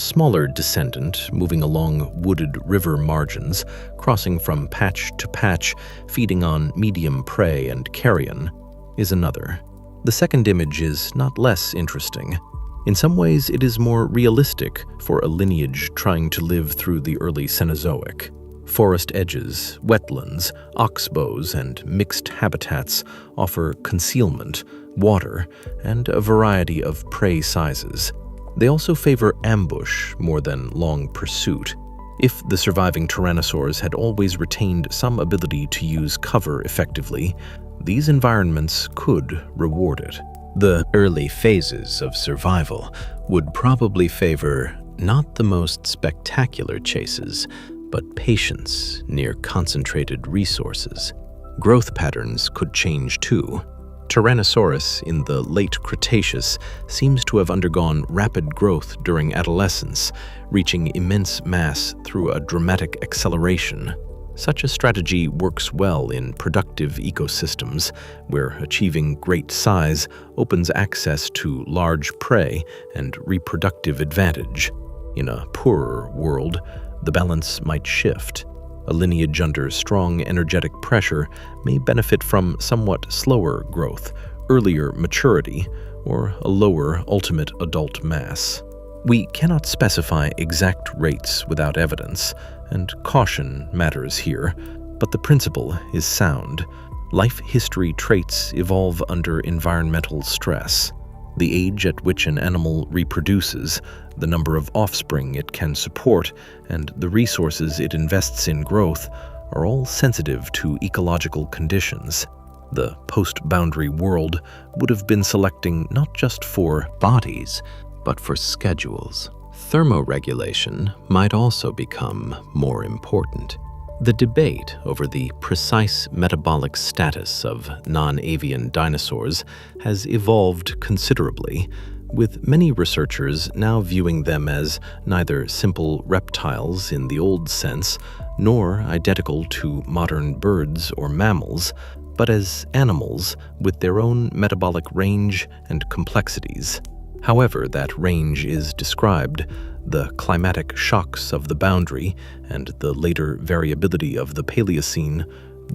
smaller descendant moving along wooded river margins, crossing from patch to patch, feeding on medium prey and carrion, is another. The second image is not less interesting. In some ways, it is more realistic for a lineage trying to live through the early Cenozoic. Forest edges, wetlands, oxbows, and mixed habitats offer concealment, water, and a variety of prey sizes. They also favor ambush more than long pursuit. If the surviving tyrannosaurs had always retained some ability to use cover effectively, these environments could reward it. The early phases of survival would probably favor not the most spectacular chases, but patience near concentrated resources. Growth patterns could change too. Tyrannosaurus in the late Cretaceous seems to have undergone rapid growth during adolescence, reaching immense mass through a dramatic acceleration. Such a strategy works well in productive ecosystems, where achieving great size opens access to large prey and reproductive advantage. In a poorer world, the balance might shift. A lineage under strong energetic pressure may benefit from somewhat slower growth, earlier maturity, or a lower ultimate adult mass. We cannot specify exact rates without evidence, and caution matters here, but the principle is sound. Life history traits evolve under environmental stress. The age at which an animal reproduces, the number of offspring it can support, and the resources it invests in growth are all sensitive to ecological conditions. The post-boundary world would have been selecting not just for bodies, but for schedules. Thermoregulation might also become more important. The debate over the precise metabolic status of non-avian dinosaurs has evolved considerably, with many researchers now viewing them as neither simple reptiles in the old sense, nor identical to modern birds or mammals, but as animals with their own metabolic range and complexities. However that range is described, the climatic shocks of the boundary and the later variability of the Paleocene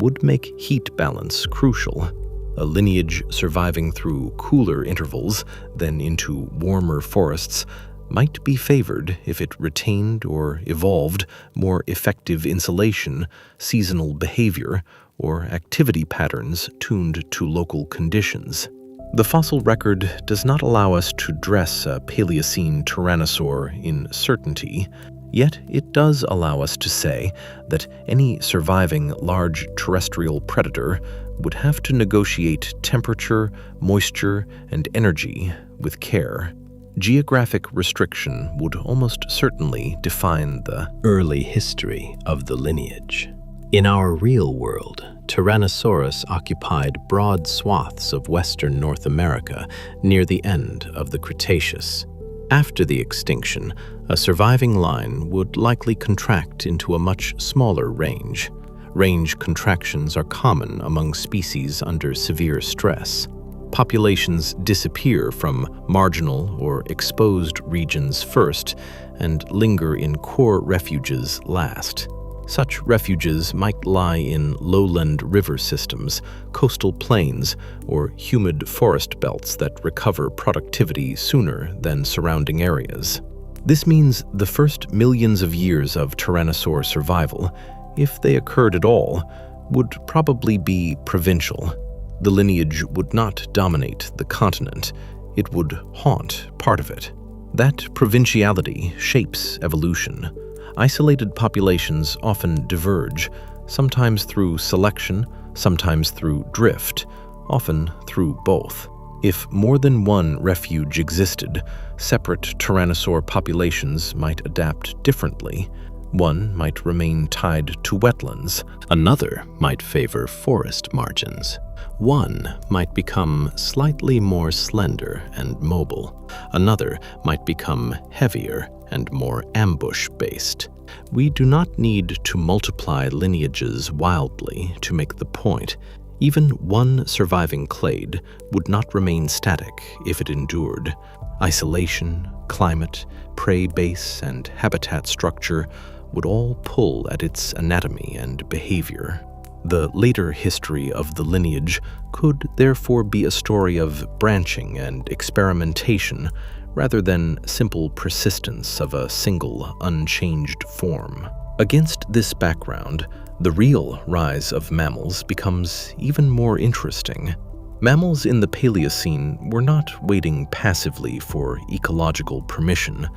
would make heat balance crucial. A lineage surviving through cooler intervals, then into warmer forests, might be favored if it retained or evolved more effective insulation, seasonal behavior, or activity patterns tuned to local conditions. The fossil record does not allow us to dress a Paleocene tyrannosaur in certainty. Yet it does allow us to say that any surviving large terrestrial predator would have to negotiate temperature, moisture, and energy with care. Geographic restriction would almost certainly define the early history of the lineage. In our real world, Tyrannosaurus occupied broad swaths of western North America near the end of the Cretaceous. After the extinction, a surviving line would likely contract into a much smaller range. Range contractions are common among species under severe stress. Populations disappear from marginal or exposed regions first and linger in core refuges last. Such refuges might lie in lowland river systems, coastal plains, or humid forest belts that recover productivity sooner than surrounding areas. This means the first millions of years of tyrannosaur survival, if they occurred at all, would probably be provincial. The lineage would not dominate the continent, it would haunt part of it. That provinciality shapes evolution. Isolated populations often diverge, sometimes through selection, sometimes through drift, often through both. If more than one refuge existed, separate tyrannosaur populations might adapt differently. One might remain tied to wetlands. Another might favor forest margins. One might become slightly more slender and mobile. Another might become heavier and more ambush-based. We do not need to multiply lineages wildly to make the point. Even one surviving clade would not remain static if it endured. Isolation, climate, prey base, and habitat structure would all pull at its anatomy and behavior. The later history of the lineage could therefore be a story of branching and experimentation rather than simple persistence of a single, unchanged form. Against this background, the real rise of mammals becomes even more interesting. Mammals in the Paleocene were not waiting passively for ecological permission.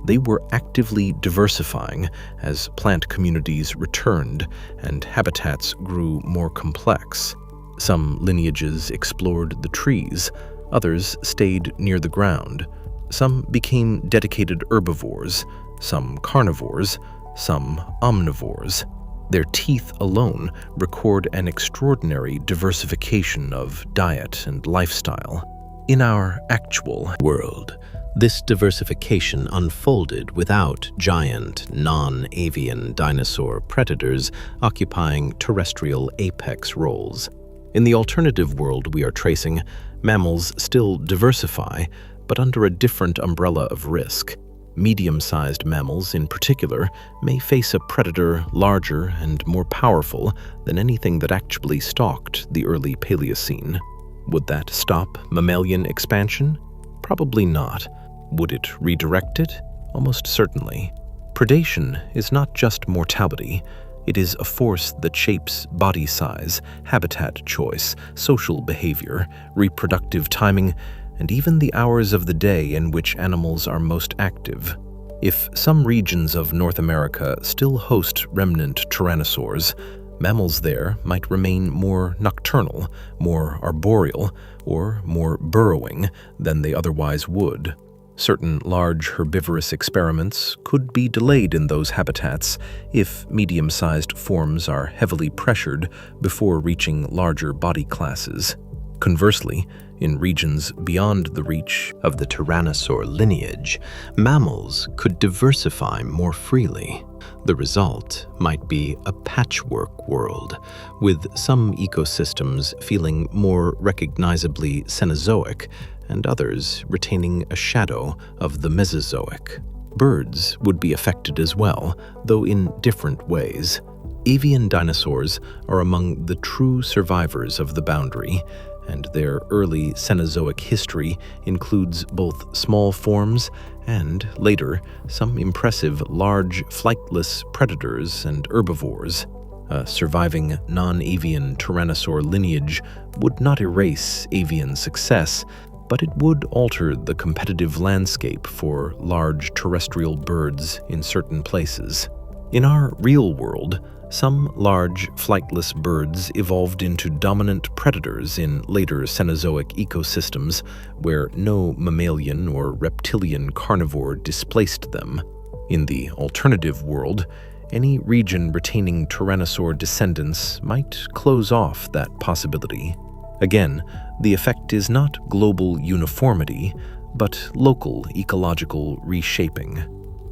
They were actively diversifying as plant communities returned and habitats grew more complex. Some lineages explored the trees, others stayed near the ground. Some became dedicated herbivores, some carnivores, some omnivores. Their teeth alone record an extraordinary diversification of diet and lifestyle. In our actual world, this diversification unfolded without giant, non-avian dinosaur predators occupying terrestrial apex roles. In the alternative world we are tracing, mammals still diversify, but under a different umbrella of risk. Medium-sized mammals, in particular, may face a predator larger and more powerful than anything that actually stalked the early Paleocene. Would that stop mammalian expansion? Probably not. Would it redirect it? Almost certainly. Predation is not just mortality. It is a force that shapes body size, habitat choice, social behavior, reproductive timing, and even the hours of the day in which animals are most active. If some regions of North America still host remnant tyrannosaurs, mammals there might remain more nocturnal, more arboreal, or more burrowing than they otherwise would. Certain large herbivorous experiments could be delayed in those habitats if medium-sized forms are heavily pressured before reaching larger body classes. Conversely, in regions beyond the reach of the tyrannosaur lineage, mammals could diversify more freely. The result might be a patchwork world, with some ecosystems feeling more recognizably Cenozoic and others retaining a shadow of the Mesozoic. Birds would be affected as well, though in different ways. Avian dinosaurs are among the true survivors of the boundary, and their early Cenozoic history includes both small forms and, later, some impressive large flightless predators and herbivores. A surviving non-avian tyrannosaur lineage would not erase avian success, but it would alter the competitive landscape for large terrestrial birds in certain places. In our real world, some large flightless birds evolved into dominant predators in later Cenozoic ecosystems where no mammalian or reptilian carnivore displaced them. In the alternative world, any region retaining tyrannosaur descendants might close off that possibility. Again, the effect is not global uniformity, but local ecological reshaping.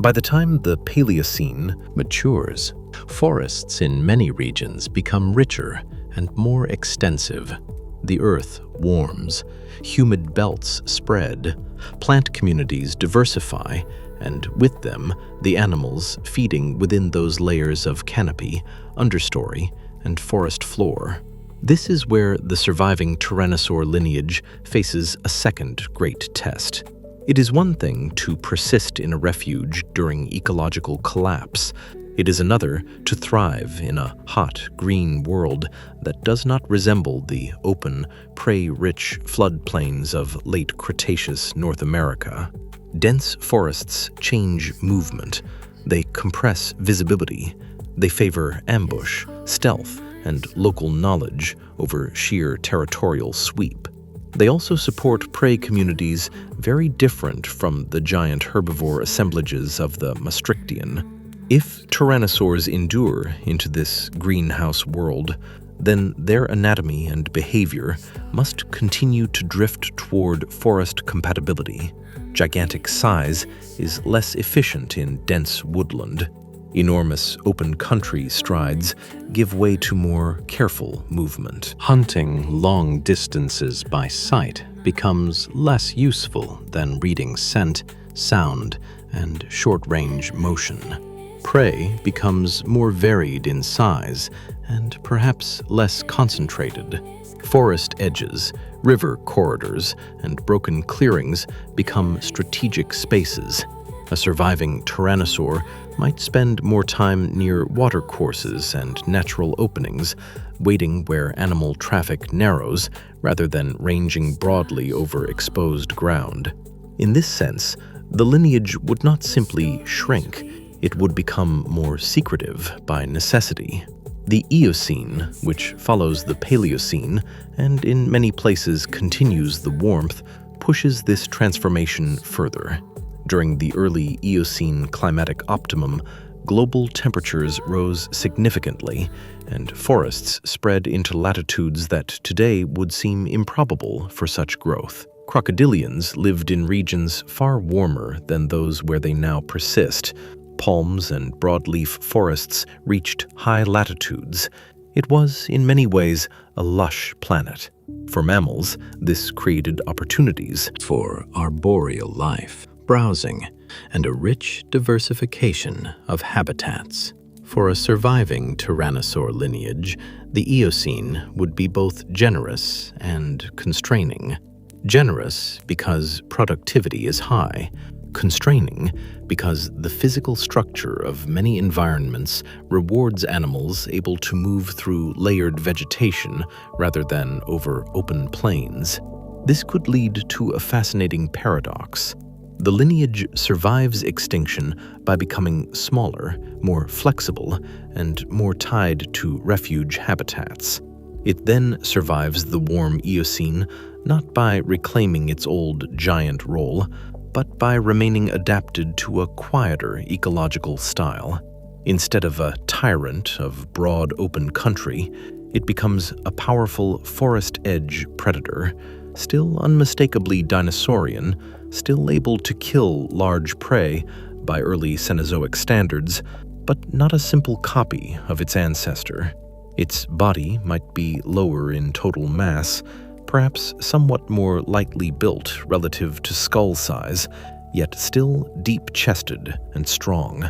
By the time the Paleocene matures, forests in many regions become richer and more extensive. The earth warms, humid belts spread, plant communities diversify, and with them, the animals feeding within those layers of canopy, understory, and forest floor. This is where the surviving tyrannosaur lineage faces a second great test. It is one thing to persist in a refuge during ecological collapse. It is another to thrive in a hot, green world that does not resemble the open, prey-rich floodplains of late Cretaceous North America. Dense forests change movement. They compress visibility. They favor ambush, stealth, and local knowledge over sheer territorial sweep. They also support prey communities very different from the giant herbivore assemblages of the Maastrichtian. If tyrannosaurs endure into this greenhouse world, then their anatomy and behavior must continue to drift toward forest compatibility. Gigantic size is less efficient in dense woodland. Enormous open country strides give way to more careful movement. Hunting long distances by sight becomes less useful than reading scent, sound, and short-range motion. Prey becomes more varied in size and perhaps less concentrated. Forest edges, river corridors, and broken clearings become strategic spaces. A surviving tyrannosaur might spend more time near watercourses and natural openings, waiting where animal traffic narrows rather than ranging broadly over exposed ground. In this sense, the lineage would not simply shrink, it would become more secretive by necessity. The Eocene, which follows the Paleocene and in many places continues the warmth, pushes this transformation further. During the early Eocene climatic optimum, global temperatures rose significantly, and forests spread into latitudes that today would seem improbable for such growth. Crocodilians lived in regions far warmer than those where they now persist. Palms and broadleaf forests reached high latitudes. It was, in many ways, a lush planet. For mammals, this created opportunities for arboreal life, browsing, and a rich diversification of habitats. For a surviving tyrannosaur lineage, the Eocene would be both generous and constraining. Generous because productivity is high, constraining because the physical structure of many environments rewards animals able to move through layered vegetation rather than over open plains. This could lead to a fascinating paradox. The lineage survives extinction by becoming smaller, more flexible, and more tied to refuge habitats. It then survives the warm Eocene not by reclaiming its old giant role, but by remaining adapted to a quieter ecological style. Instead of a tyrant of broad open country, it becomes a powerful forest edge predator, still unmistakably dinosaurian, still able to kill large prey by early Cenozoic standards, but not a simple copy of its ancestor. Its body might be lower in total mass, perhaps somewhat more lightly built relative to skull size, yet still deep-chested and strong.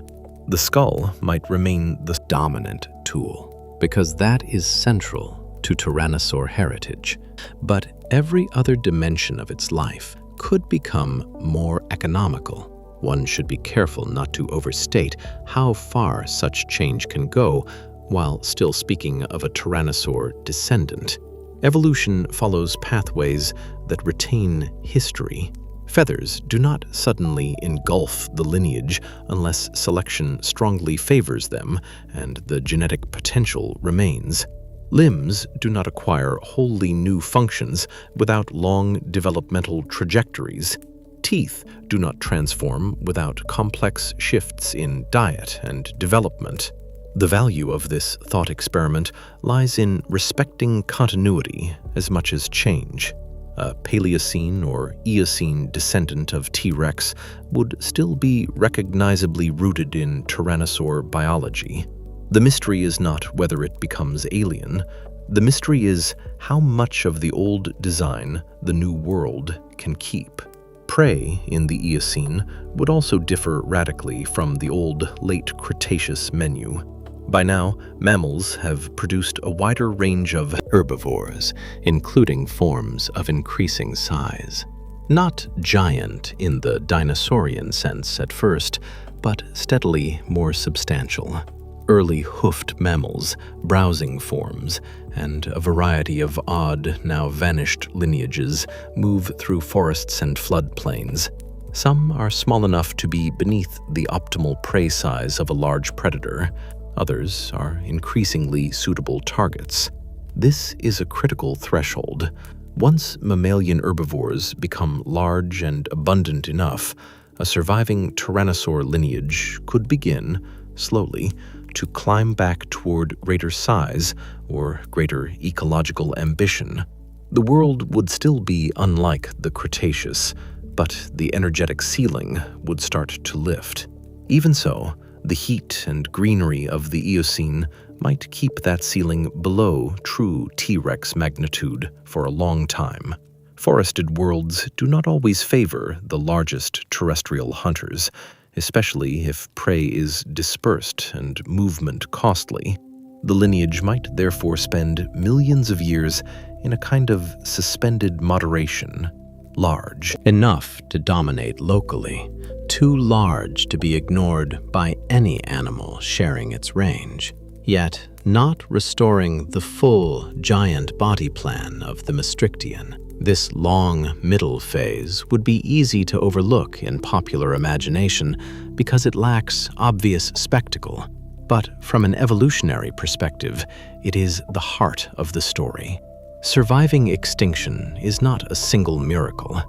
The skull might remain the dominant tool, because that is central to tyrannosaur heritage. But every other dimension of its life could become more economical. One should be careful not to overstate how far such change can go while still speaking of a tyrannosaur descendant. Evolution follows pathways that retain history. Feathers do not suddenly engulf the lineage unless selection strongly favors them and the genetic potential remains. Limbs do not acquire wholly new functions without long developmental trajectories. Teeth do not transform without complex shifts in diet and development. The value of this thought experiment lies in respecting continuity as much as change. A Paleocene or Eocene descendant of T-Rex would still be recognizably rooted in Tyrannosaur biology. The mystery is not whether it becomes alien. The mystery is how much of the old design the new world can keep. Prey in the Eocene would also differ radically from the old late Cretaceous menu. By now, mammals have produced a wider range of herbivores, including forms of increasing size. Not giant in the dinosaurian sense at first, but steadily more substantial. Early hoofed mammals, browsing forms, and a variety of odd, now vanished lineages move through forests and floodplains. Some are small enough to be beneath the optimal prey size of a large predator. Others are increasingly suitable targets. This is a critical threshold. Once mammalian herbivores become large and abundant enough, a surviving tyrannosaur lineage could begin, slowly, to climb back toward greater size or greater ecological ambition. The world would still be unlike the Cretaceous, but the energetic ceiling would start to lift. Even so, the heat and greenery of the Eocene might keep that ceiling below true T-Rex magnitude for a long time. Forested worlds do not always favor the largest terrestrial hunters, especially if prey is dispersed and movement costly. The lineage might therefore spend millions of years in a kind of suspended moderation. Large Enough to dominate locally, too large to be ignored by any animal sharing its range, yet not restoring the full giant body plan of the Maastrichtian. This long middle phase would be easy to overlook in popular imagination because it lacks obvious spectacle. But from an evolutionary perspective, it is the heart of the story. Surviving extinction is not a single miracle.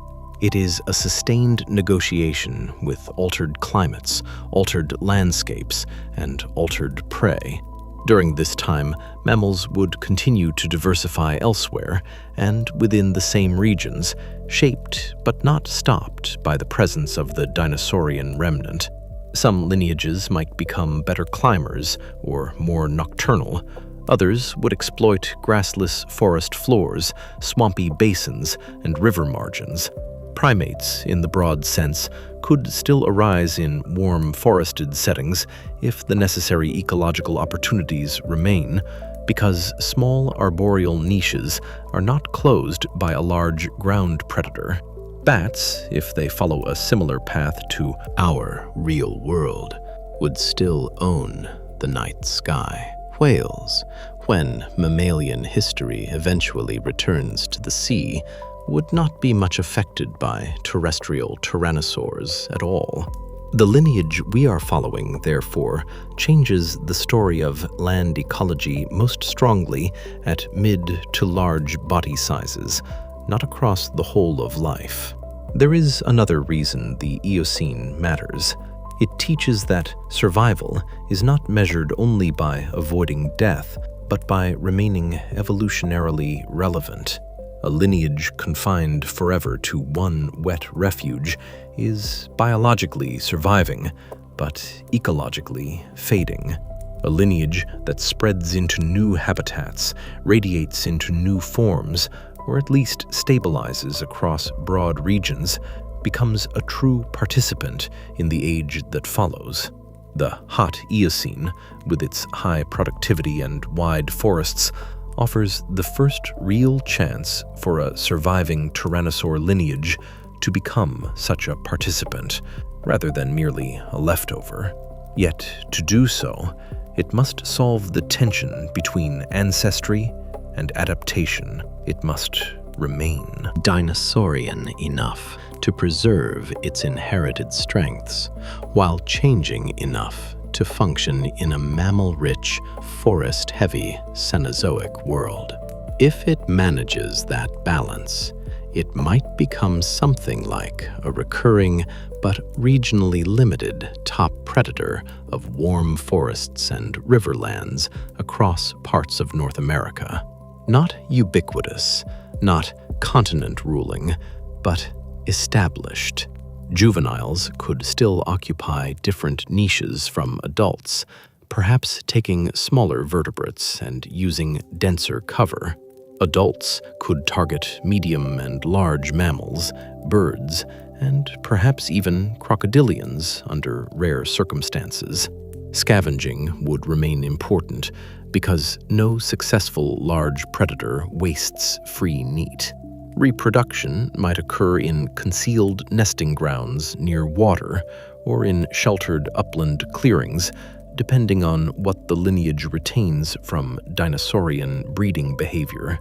It is a sustained negotiation with altered climates, altered landscapes, and altered prey. During this time, mammals would continue to diversify elsewhere and within the same regions, shaped but not stopped by the presence of the dinosaurian remnant. Some lineages might become better climbers or more nocturnal. Others would exploit grassless forest floors, swampy basins, and river margins. Primates, in the broad sense, could still arise in warm forested settings if the necessary ecological opportunities remain, because small arboreal niches are not closed by a large ground predator. Bats, if they follow a similar path to our real world, would still own the night sky. Whales, when mammalian history eventually returns to the sea, would not be much affected by terrestrial tyrannosaurs at all. The lineage we are following, therefore, changes the story of land ecology most strongly at mid to large body sizes, not across the whole of life. There is another reason the Eocene matters. It teaches that survival is not measured only by avoiding death, but by remaining evolutionarily relevant. A lineage confined forever to one wet refuge is biologically surviving, but ecologically fading. A lineage that spreads into new habitats, radiates into new forms, or at least stabilizes across broad regions, becomes a true participant in the age that follows. The hot Eocene, with its high productivity and wide forests, offers the first real chance for a surviving tyrannosaur lineage to become such a participant, rather than merely a leftover. Yet, to do so, it must solve the tension between ancestry and adaptation. it must remain. Dinosaurian enough to preserve its inherited strengths, while changing enough to function in a mammal-rich, forest-heavy Cenozoic world. If it manages that balance, it might become something like a recurring but regionally limited top predator of warm forests and riverlands across parts of North America. Not ubiquitous, not continent-ruling, but established. Juveniles could still occupy different niches from adults, perhaps taking smaller vertebrates and using denser cover. Adults could target medium and large mammals, birds, and perhaps even crocodilians under rare circumstances. Scavenging would remain important because no successful large predator wastes free meat. Reproduction might occur in concealed nesting grounds near water or in sheltered upland clearings, depending on what the lineage retains from dinosaurian breeding behavior.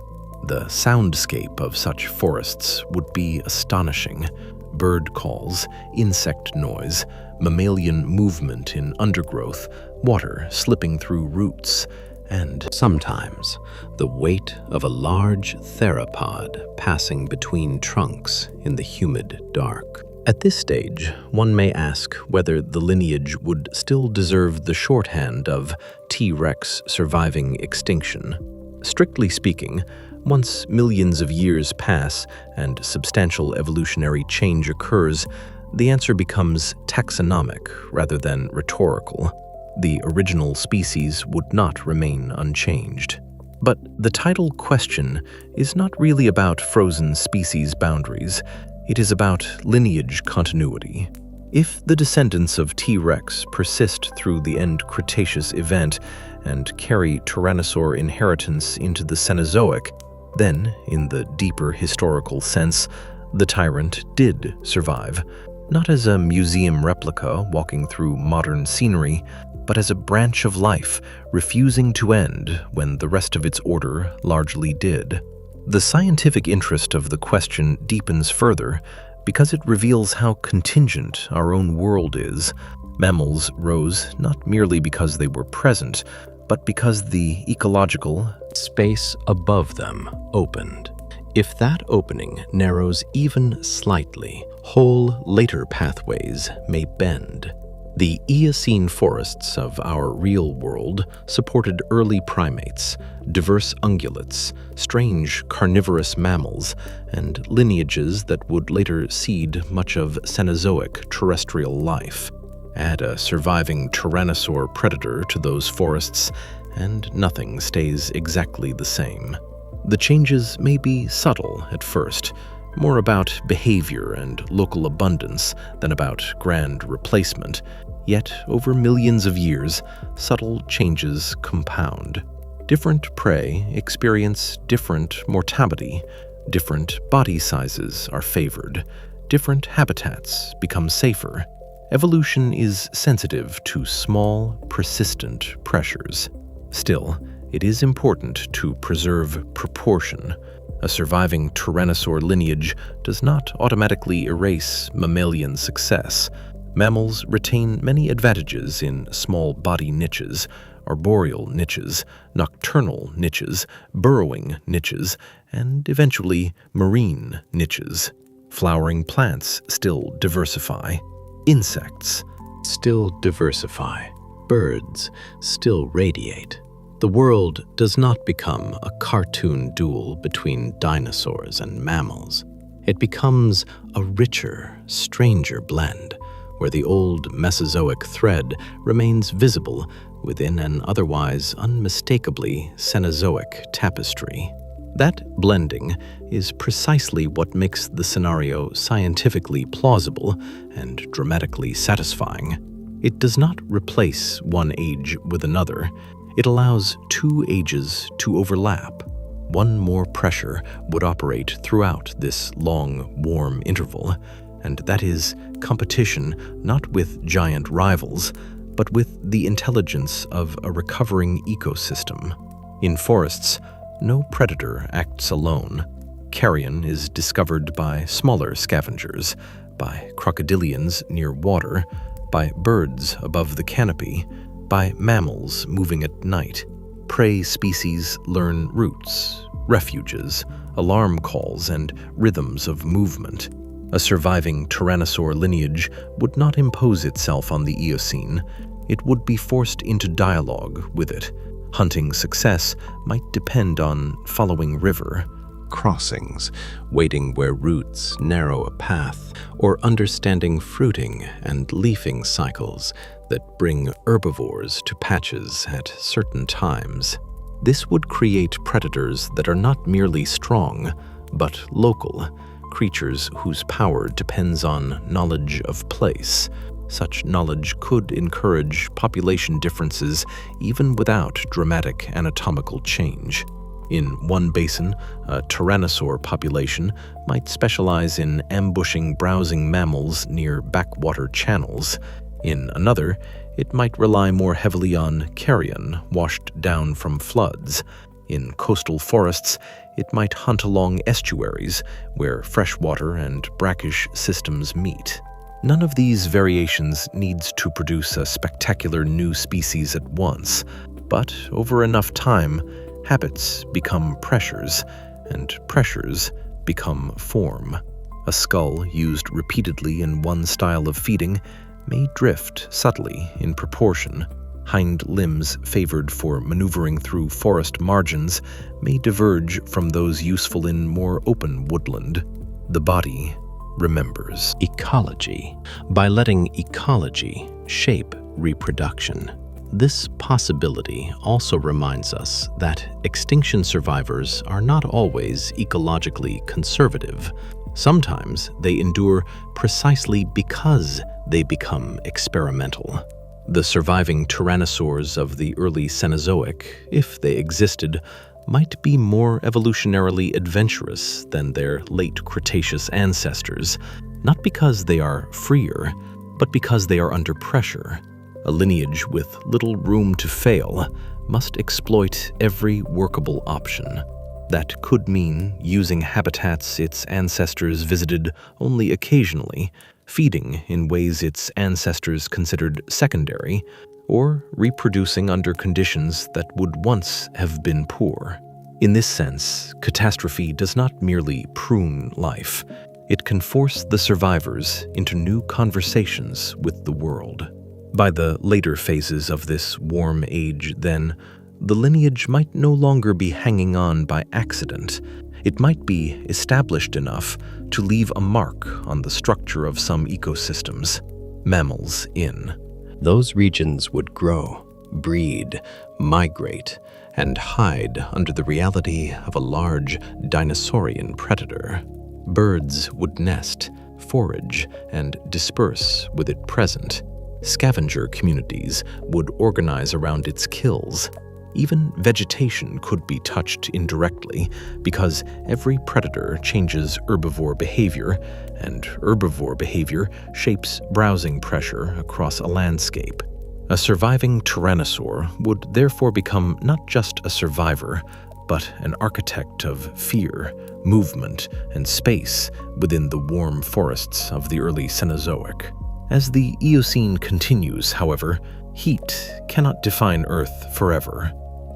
The soundscape of such forests would be astonishing. Bird calls, insect noise, mammalian movement in undergrowth, water slipping through roots, and sometimes the weight of a large theropod passing between trunks in the humid dark. At this stage, one may ask whether the lineage would still deserve the shorthand of T-Rex surviving extinction. Strictly speaking, once millions of years pass and substantial evolutionary change occurs, the answer becomes taxonomic rather than rhetorical. The original species would not remain unchanged. But the title question is not really about frozen species boundaries. It is about lineage continuity. If the descendants of T-Rex persist through the end Cretaceous event and carry Tyrannosaur inheritance into the Cenozoic, then, in the deeper historical sense, the tyrant did survive, not as a museum replica walking through modern scenery, but as a branch of life refusing to end when the rest of its order largely did. The scientific interest of the question deepens further because it reveals how contingent our own world is. Mammals rose not merely because they were present, but because the ecological space above them opened. If that opening narrows even slightly, whole later pathways may bend. The Eocene forests of our real world supported early primates, diverse ungulates, strange carnivorous mammals, and lineages that would later seed much of Cenozoic terrestrial life. Add a surviving tyrannosaur predator to those forests, and nothing stays exactly the same. The changes may be subtle at first, more about behavior and local abundance than about grand replacement. Yet, over millions of years, subtle changes compound. Different prey experience different mortality, different body sizes are favored, different habitats become safer. Evolution is sensitive to small, persistent pressures. Still, it is important to preserve proportion. A surviving tyrannosaur lineage does not automatically erase mammalian success. Mammals retain many advantages in small body niches, arboreal niches, nocturnal niches, burrowing niches, and eventually marine niches. Flowering plants still diversify. Insects still diversify. Birds still radiate. The world does not become a cartoon duel between dinosaurs and mammals. It becomes a richer, stranger blend, where the old Mesozoic thread remains visible within an otherwise unmistakably Cenozoic tapestry. That blending is precisely what makes the scenario scientifically plausible and dramatically satisfying. It does not replace one age with another. It allows two ages to overlap. One more pressure would operate throughout this long, warm interval, and that is competition not with giant rivals, but with the intelligence of a recovering ecosystem. In forests, no predator acts alone. Carrion is discovered by smaller scavengers, by crocodilians near water, by birds above the canopy, by mammals moving at night. Prey species learn routes, refuges, alarm calls, and rhythms of movement. A surviving tyrannosaur lineage would not impose itself on the Eocene. It would be forced into dialogue with it. Hunting success might depend on following river crossings, waiting where roots narrow a path, or understanding fruiting and leafing cycles that bring herbivores to patches at certain times. This would create predators that are not merely strong, but local, creatures whose power depends on knowledge of place. Such knowledge could encourage population differences even without dramatic anatomical change. In one basin, a tyrannosaur population might specialize in ambushing browsing mammals near backwater channels. In another, it might rely more heavily on carrion washed down from floods. In coastal forests, it might hunt along estuaries where freshwater and brackish systems meet. None of these variations needs to produce a spectacular new species at once, but over enough time, habits become pressures, and pressures become form. A skull used repeatedly in one style of feeding may drift subtly in proportion. Hind limbs favored for maneuvering through forest margins may diverge from those useful in more open woodland. The body remembers. Ecology. By letting ecology shape reproduction. This possibility also reminds us that extinction survivors are not always ecologically conservative. Sometimes they endure precisely because they become experimental. The surviving tyrannosaurs of the early Cenozoic, if they existed, might be more evolutionarily adventurous than their late Cretaceous ancestors, not because they are freer, but because they are under pressure. A lineage with little room to fail must exploit every workable option. That could mean using habitats its ancestors visited only occasionally, feeding in ways its ancestors considered secondary, or reproducing under conditions that would once have been poor. In this sense, catastrophe does not merely prune life. It can force the survivors into new conversations with the world. By the later phases of this warm age, then, the lineage might no longer be hanging on by accident. It might be established enough to leave a mark on the structure of some ecosystems. Mammals in. Those regions would grow, breed, migrate, and hide under the reality of a large dinosaurian predator. Birds would nest, forage, and disperse with it present. Scavenger communities would organize around its kills. Even vegetation could be touched indirectly because every predator changes herbivore behavior, and herbivore behavior shapes browsing pressure across a landscape. A surviving tyrannosaur would therefore become not just a survivor, but an architect of fear, movement, and space within the warm forests of the early Cenozoic. As the Eocene continues, however, heat cannot define Earth forever.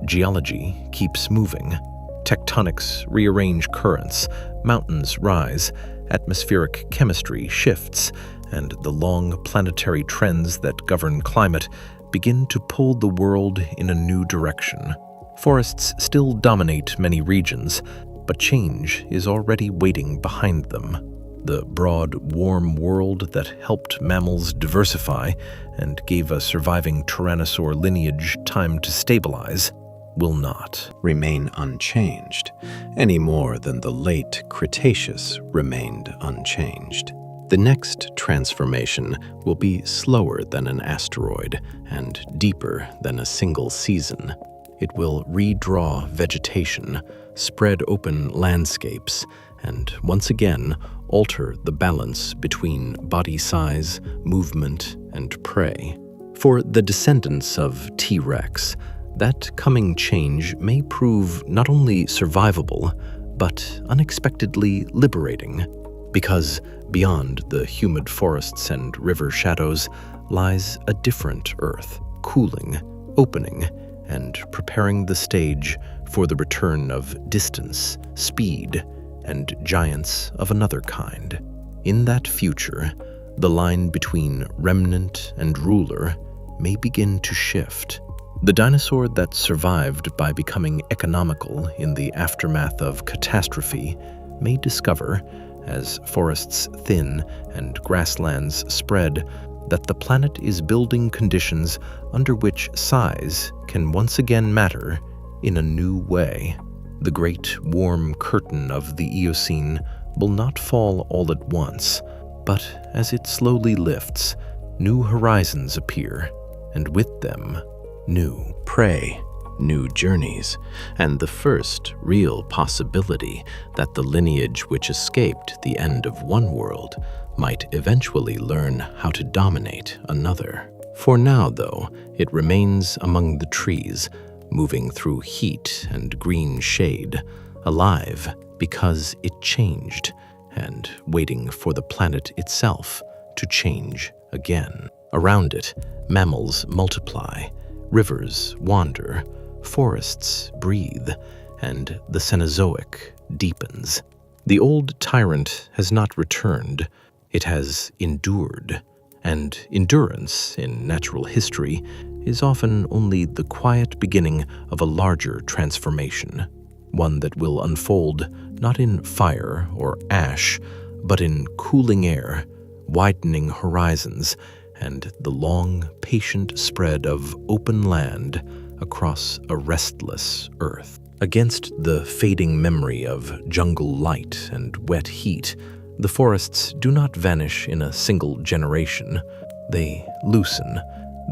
Geology keeps moving. Tectonics rearrange currents, mountains rise, atmospheric chemistry shifts, and the long planetary trends that govern climate begin to pull the world in a new direction. Forests still dominate many regions, but change is already waiting behind them. The broad, warm world that helped mammals diversify and gave a surviving tyrannosaur lineage time to stabilize will not remain unchanged, any more than the late Cretaceous remained unchanged. The next transformation will be slower than an asteroid and deeper than a single season. It will redraw vegetation, spread open landscapes, and once again alter the balance between body size, movement, and prey. For the descendants of T. rex, that coming change may prove not only survivable, but unexpectedly liberating, because beyond the humid forests and river shadows lies a different Earth, cooling, opening, and preparing the stage for the return of distance, speed, and giants of another kind. In that future, the line between remnant and ruler may begin to shift. The dinosaur that survived by becoming economical in the aftermath of catastrophe may discover, as forests thin and grasslands spread, that the planet is building conditions under which size can once again matter in a new way. The great warm curtain of the Eocene will not fall all at once, but as it slowly lifts, new horizons appear, and with them, new Prey, new journeys, and the first real possibility that the lineage which escaped the end of one world might eventually learn how to dominate another. For now, though, it remains among the trees, moving through heat and green shade, alive because it changed, and waiting for the planet itself to change again. Around it, mammals multiply, rivers wander, forests breathe, and the Cenozoic deepens. The old tyrant has not returned, it has endured, and endurance in natural history is often only the quiet beginning of a larger transformation, one that will unfold not in fire or ash, but in cooling air, widening horizons, and the long, patient spread of open land across a restless earth. Against the fading memory of jungle light and wet heat, the forests do not vanish in a single generation. They loosen.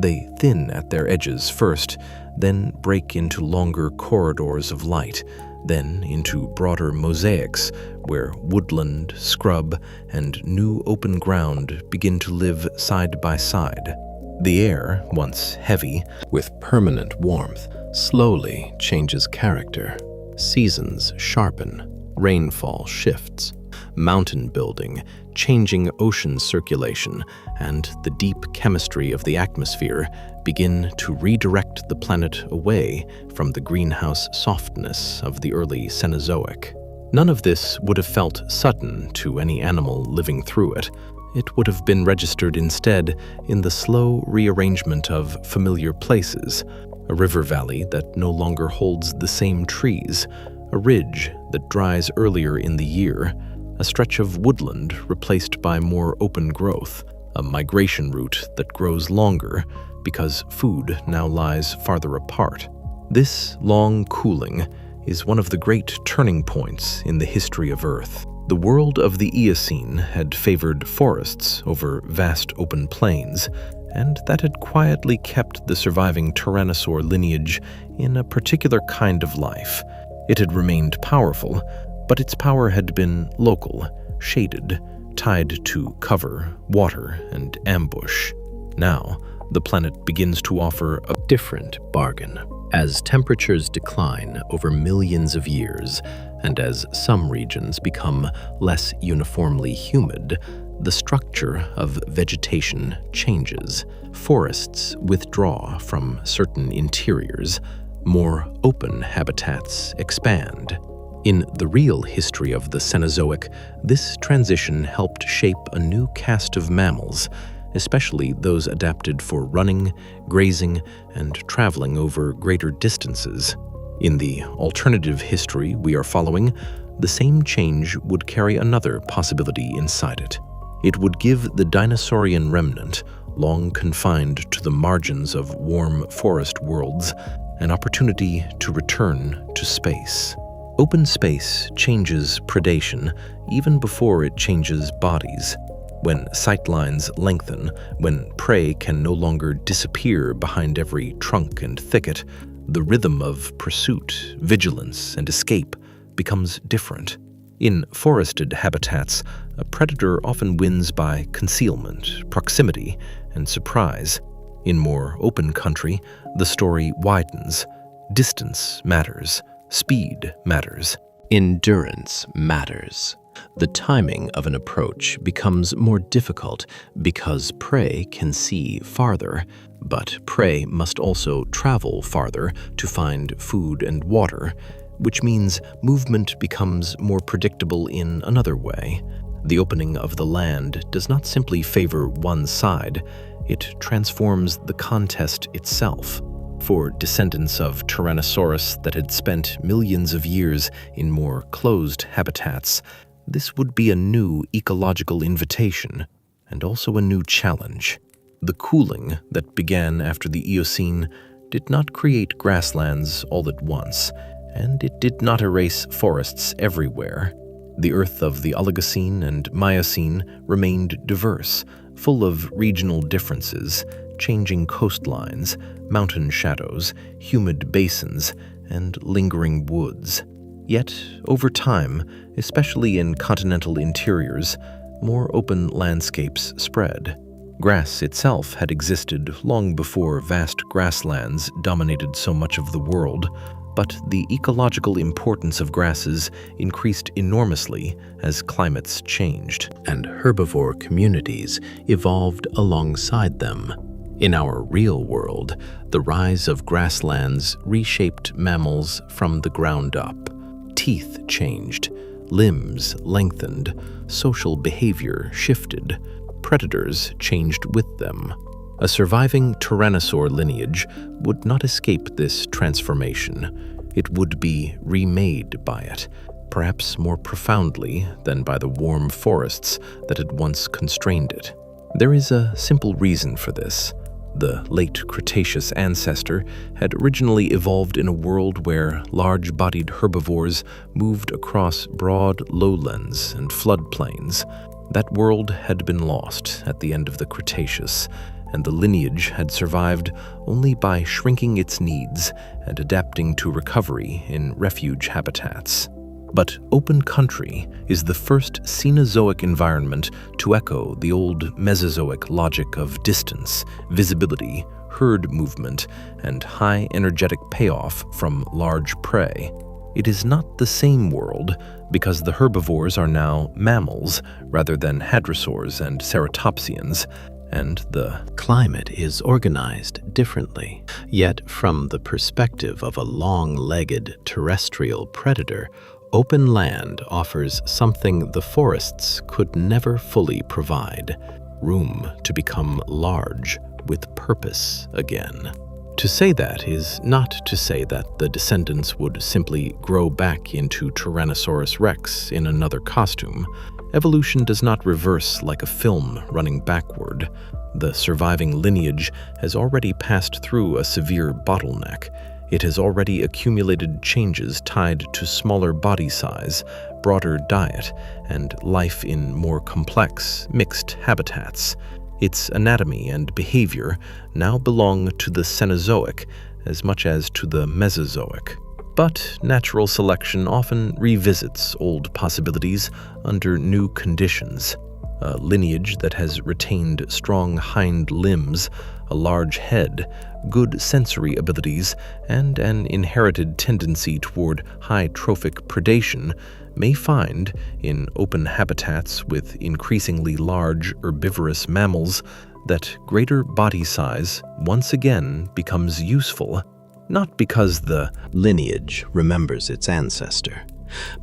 They thin at their edges first, then break into longer corridors of light, then into broader mosaics where woodland, scrub, and new open ground begin to live side by side. The air, once heavy, with permanent warmth, slowly changes character. Seasons sharpen, rainfall shifts, mountain building, changing ocean circulation, and the deep chemistry of the atmosphere begin to redirect the planet away from the greenhouse softness of the early Cenozoic. None of this would have felt sudden to any animal living through it. It would have been registered instead in the slow rearrangement of familiar places, a river valley that no longer holds the same trees, a ridge that dries earlier in the year, a stretch of woodland replaced by more open growth, a migration route that grows longer because food now lies farther apart. This long cooling is one of the great turning points in the history of Earth. The world of the Eocene had favored forests over vast open plains, and that had quietly kept the surviving tyrannosaur lineage in a particular kind of life. It had remained powerful, but its power had been local, shaded, tied to cover, water, and ambush. Now, the planet begins to offer a different bargain. As temperatures decline over millions of years, and as some regions become less uniformly humid, the structure of vegetation changes. Forests withdraw from certain interiors. More open habitats expand. In the real history of the Cenozoic, this transition helped shape a new caste of mammals, especially those adapted for running, grazing, and traveling over greater distances. In the alternative history we are following, the same change would carry another possibility inside it. It would give the dinosaurian remnant, long confined to the margins of warm forest worlds, an opportunity to return to space. Open space changes predation even before it changes bodies. When sightlines lengthen, when prey can no longer disappear behind every trunk and thicket, the rhythm of pursuit, vigilance, and escape becomes different. In forested habitats, a predator often wins by concealment, proximity, and surprise. In more open country, the story widens. Distance matters. Speed matters. Endurance matters. The timing of an approach becomes more difficult because prey can see farther, but prey must also travel farther to find food and water, which means movement becomes more predictable in another way. The opening of the land does not simply favor one side, it transforms the contest itself. For descendants of Tyrannosaurus that had spent millions of years in more closed habitats, this would be a new ecological invitation, and also a new challenge. The cooling that began after the Eocene did not create grasslands all at once, and it did not erase forests everywhere. The Earth of the Oligocene and Miocene remained diverse, full of regional differences, changing coastlines, mountain shadows, humid basins, and lingering woods. Yet, over time, especially in continental interiors, more open landscapes spread. Grass itself had existed long before vast grasslands dominated so much of the world, but the ecological importance of grasses increased enormously as climates changed, and herbivore communities evolved alongside them. In our real world, the rise of grasslands reshaped mammals from the ground up. Teeth changed, limbs lengthened, social behavior shifted, predators changed with them. A surviving tyrannosaur lineage would not escape this transformation. It would be remade by it, perhaps more profoundly than by the warm forests that had once constrained it. There is a simple reason for this. The late Cretaceous ancestor had originally evolved in a world where large-bodied herbivores moved across broad lowlands and floodplains. That world had been lost at the end of the Cretaceous, and the lineage had survived only by shrinking its needs and adapting to recovery in refuge habitats. But open country is the first Cenozoic environment to echo the old Mesozoic logic of distance, visibility, herd movement, and high energetic payoff from large prey. It is not the same world because the herbivores are now mammals rather than hadrosaurs and ceratopsians, and the climate is organized differently. Yet from the perspective of a long-legged terrestrial predator, open land offers something the forests could never fully provide: room to become large with purpose again. To say that is not to say that the descendants would simply grow back into Tyrannosaurus rex in another costume. Evolution does not reverse like a film running backward. The surviving lineage has already passed through a severe bottleneck. It has already accumulated changes tied to smaller body size, broader diet, and life in more complex, mixed habitats. Its anatomy and behavior now belong to the Cenozoic as much as to the Mesozoic. But natural selection often revisits old possibilities under new conditions. A lineage that has retained strong hind limbs, a large head, good sensory abilities, and an inherited tendency toward high trophic predation may find, in open habitats with increasingly large herbivorous mammals, that greater body size once again becomes useful, not because the lineage remembers its ancestor,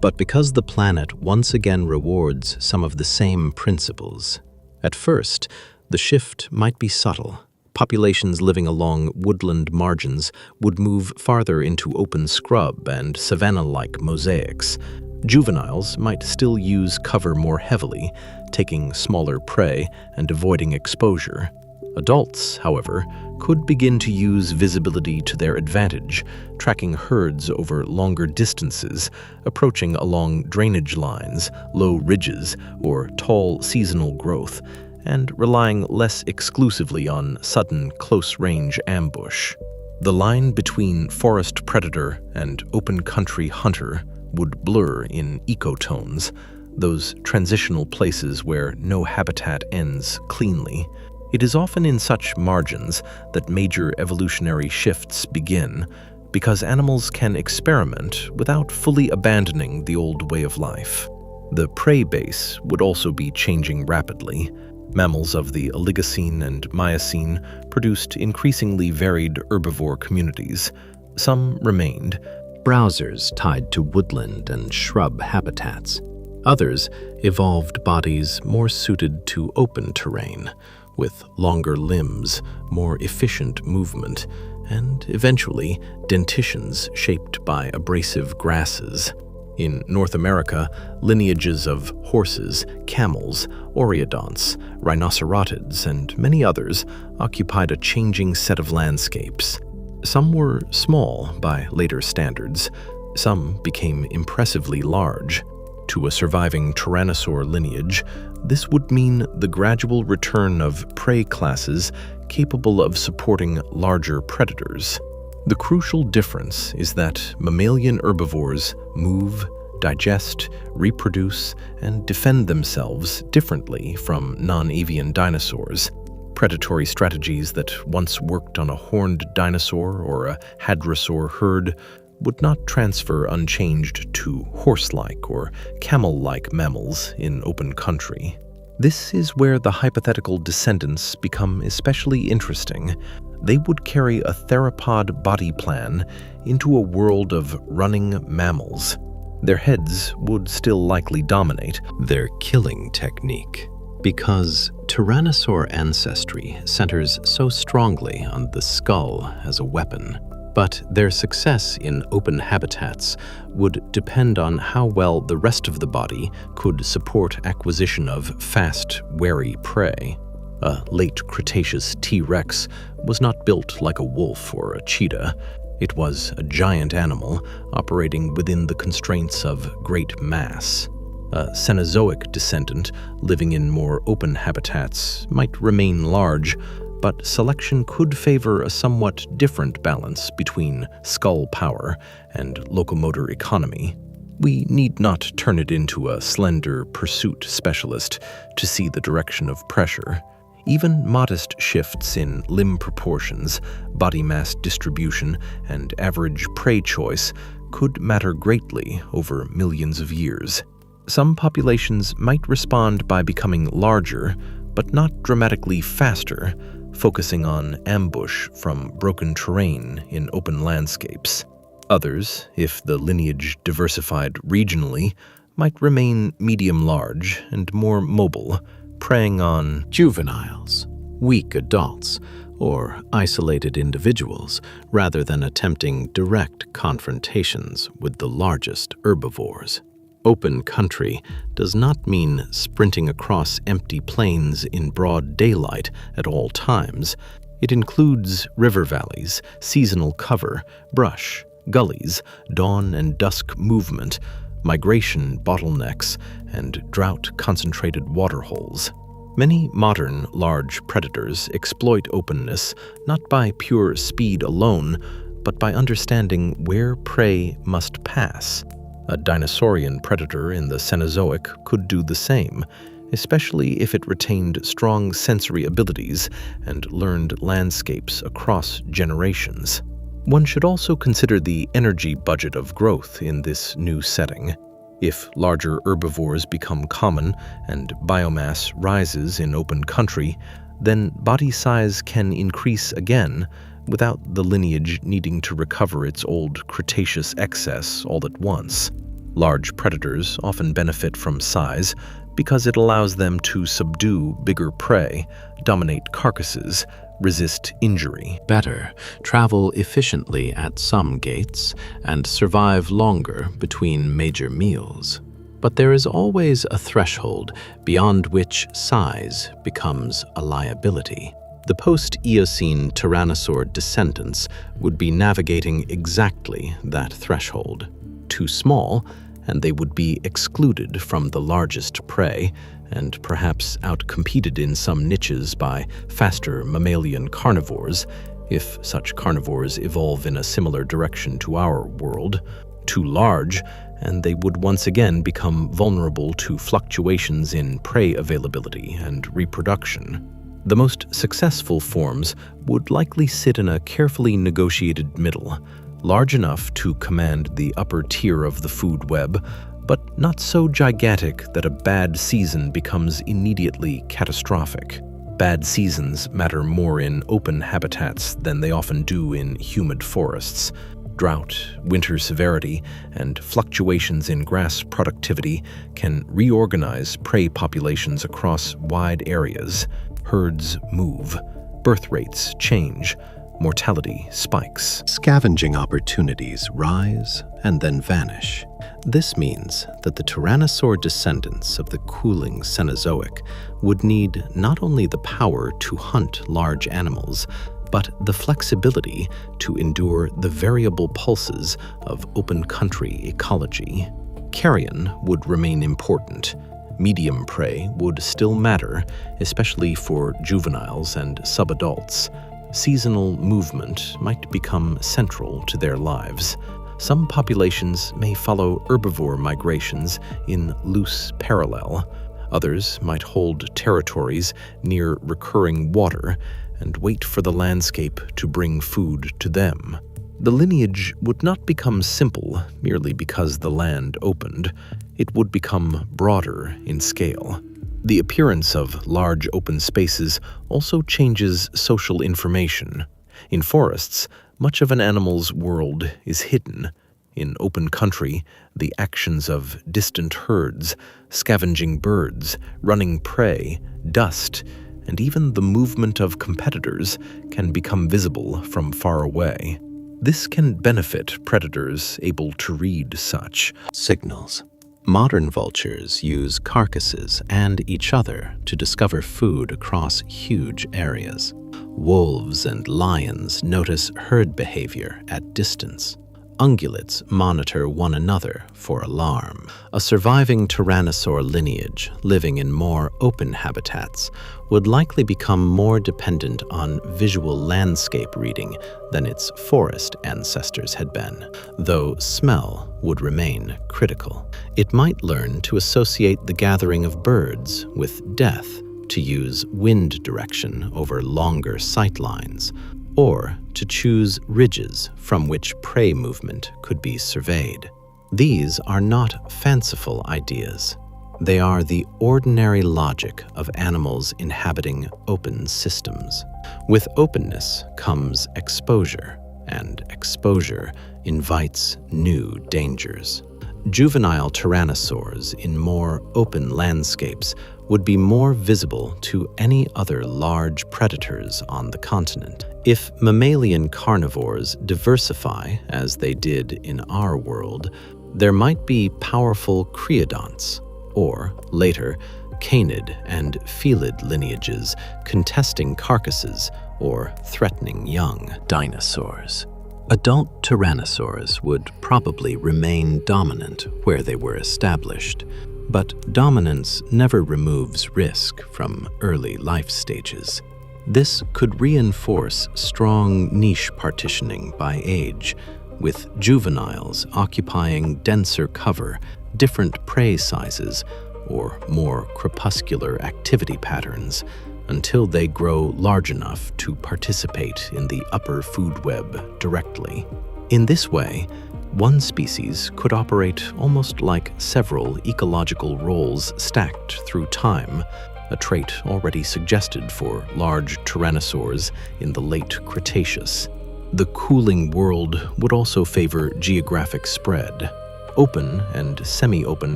but because the planet once again rewards some of the same principles. At first, the shift might be subtle. Populations living along woodland margins would move farther into open scrub and savanna-like mosaics. Juveniles might still use cover more heavily, taking smaller prey and avoiding exposure. Adults, however, could begin to use visibility to their advantage, tracking herds over longer distances, approaching along drainage lines, low ridges, or tall seasonal growth, and relying less exclusively on sudden close-range ambush. The line between forest predator and open country hunter would blur in ecotones, those transitional places where no habitat ends cleanly. It is often in such margins that major evolutionary shifts begin, because animals can experiment without fully abandoning the old way of life. The prey base would also be changing rapidly. Mammals of the Oligocene and Miocene produced increasingly varied herbivore communities. Some remained. Browsers tied to woodland and shrub habitats. Others evolved bodies more suited to open terrain, with longer limbs, more efficient movement, and eventually dentitions shaped by abrasive grasses. In North America, lineages of horses, camels, oreodonts, rhinocerotids, and many others occupied a changing set of landscapes. Some were small by later standards. Some became impressively large. To a surviving tyrannosaur lineage, this would mean the gradual return of prey classes capable of supporting larger predators. The crucial difference is that mammalian herbivores move, digest, reproduce, and defend themselves differently from non-avian dinosaurs. Predatory strategies that once worked on a horned dinosaur or a hadrosaur herd would not transfer unchanged to horse-like or camel-like mammals in open country. This is where the hypothetical descendants become especially interesting. They would carry a theropod body plan into a world of running mammals. Their heads would still likely dominate their killing technique, because tyrannosaur ancestry centers so strongly on the skull as a weapon. But their success in open habitats would depend on how well the rest of the body could support acquisition of fast, wary prey. A late Cretaceous T-Rex was not built like a wolf or a cheetah. It was a giant animal operating within the constraints of great mass. A Cenozoic descendant living in more open habitats might remain large, but selection could favor a somewhat different balance between skull power and locomotor economy. We need not turn it into a slender pursuit specialist to see the direction of pressure. Even modest shifts in limb proportions, body mass distribution, and average prey choice could matter greatly over millions of years. Some populations might respond by becoming larger, but not dramatically faster, focusing on ambush from broken terrain in open landscapes. Others, if the lineage diversified regionally, might remain medium-large and more mobile, preying on juveniles, weak adults, or isolated individuals, rather than attempting direct confrontations with the largest herbivores. Open country does not mean sprinting across empty plains in broad daylight at all times. It includes river valleys, seasonal cover, brush, gullies, dawn and dusk movement, migration bottlenecks, and drought-concentrated waterholes. Many modern large predators exploit openness not by pure speed alone, but by understanding where prey must pass. A dinosaurian predator in the Cenozoic could do the same, especially if it retained strong sensory abilities and learned landscapes across generations. One should also consider the energy budget of growth in this new setting. If larger herbivores become common and biomass rises in open country, then body size can increase again without the lineage needing to recover its old Cretaceous excess all at once. Large predators often benefit from size because it allows them to subdue bigger prey, dominate carcasses, resist injury. Better, travel efficiently at some gates, and survive longer between major meals. But there is always a threshold beyond which size becomes a liability. The post-Eocene Tyrannosaur descendants would be navigating exactly that threshold. Too small, and they would be excluded from the largest prey, and perhaps outcompeted in some niches by faster mammalian carnivores, if such carnivores evolve in a similar direction to our world. Too large, and they would once again become vulnerable to fluctuations in prey availability and reproduction. The most successful forms would likely sit in a carefully negotiated middle, large enough to command the upper tier of the food web, but not so gigantic that a bad season becomes immediately catastrophic. Bad seasons matter more in open habitats than they often do in humid forests. Drought, winter severity, and fluctuations in grass productivity can reorganize prey populations across wide areas. Herds move, birth rates change, mortality spikes. Scavenging opportunities rise and then vanish. This means that the tyrannosaur descendants of the cooling Cenozoic would need not only the power to hunt large animals, but the flexibility to endure the variable pulses of open country ecology. Carrion would remain important. Medium prey would still matter, especially for juveniles and subadults. Seasonal movement might become central to their lives. Some populations may follow herbivore migrations in loose parallel. Others might hold territories near recurring water and wait for the landscape to bring food to them. The lineage would not become simple merely because the land opened. It would become broader in scale. The appearance of large open spaces also changes social information. In forests, much of an animal's world is hidden. In open country, the actions of distant herds, scavenging birds, running prey, dust, and even the movement of competitors can become visible from far away. This can benefit predators able to read such signals. Modern vultures use carcasses and each other to discover food across huge areas. Wolves and lions notice herd behavior at distance. Ungulates monitor one another for alarm. A surviving tyrannosaur lineage living in more open habitats would likely become more dependent on visual landscape reading than its forest ancestors had been, though smell would remain critical. It might learn to associate the gathering of birds with death, to use wind direction over longer sight lines, or to choose ridges from which prey movement could be surveyed. These are not fanciful ideas. They are the ordinary logic of animals inhabiting open systems. With openness comes exposure, and exposure invites new dangers. Juvenile tyrannosaurs in more open landscapes would be more visible to any other large predators on the continent. If mammalian carnivores diversify as they did in our world, there might be powerful creodonts, or later, canid and felid lineages contesting carcasses or threatening young dinosaurs. Adult tyrannosaurs would probably remain dominant where they were established, but dominance never removes risk from early life stages. This could reinforce strong niche partitioning by age, with juveniles occupying denser cover, different prey sizes, or more crepuscular activity patterns, until they grow large enough to participate in the upper food web directly. In this way, one species could operate almost like several ecological roles stacked through time, a trait already suggested for large tyrannosaurs in the late Cretaceous. The cooling world would also favor geographic spread. Open and semi-open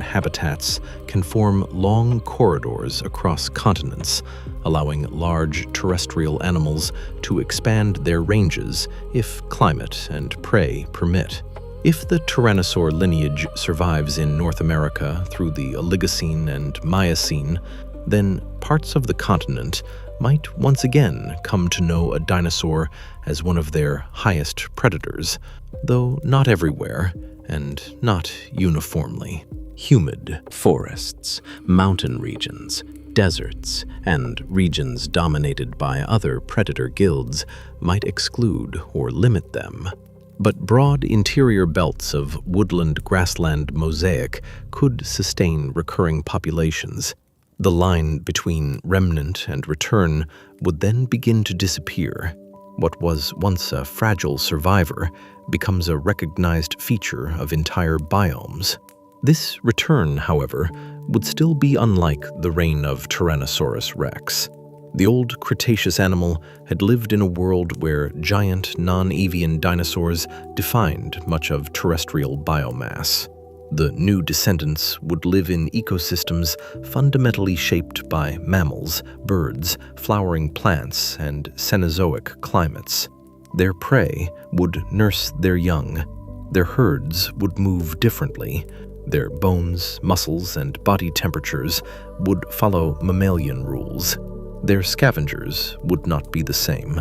habitats can form long corridors across continents, allowing large terrestrial animals to expand their ranges if climate and prey permit. If the tyrannosaur lineage survives in North America through the Oligocene and Miocene, then parts of the continent might once again come to know a dinosaur as one of their highest predators, though not everywhere and not uniformly. Humid forests, mountain regions, deserts, and regions dominated by other predator guilds might exclude or limit them. But broad interior belts of woodland-grassland mosaic could sustain recurring populations. The line between remnant and return would then begin to disappear. What was once a fragile survivor becomes a recognized feature of entire biomes. This return, however, would still be unlike the reign of Tyrannosaurus rex. The old Cretaceous animal had lived in a world where giant non-avian dinosaurs defined much of terrestrial biomass. The new descendants would live in ecosystems fundamentally shaped by mammals, birds, flowering plants, and Cenozoic climates. Their prey would nurse their young. Their herds would move differently. Their bones, muscles, and body temperatures would follow mammalian rules. Their scavengers would not be the same.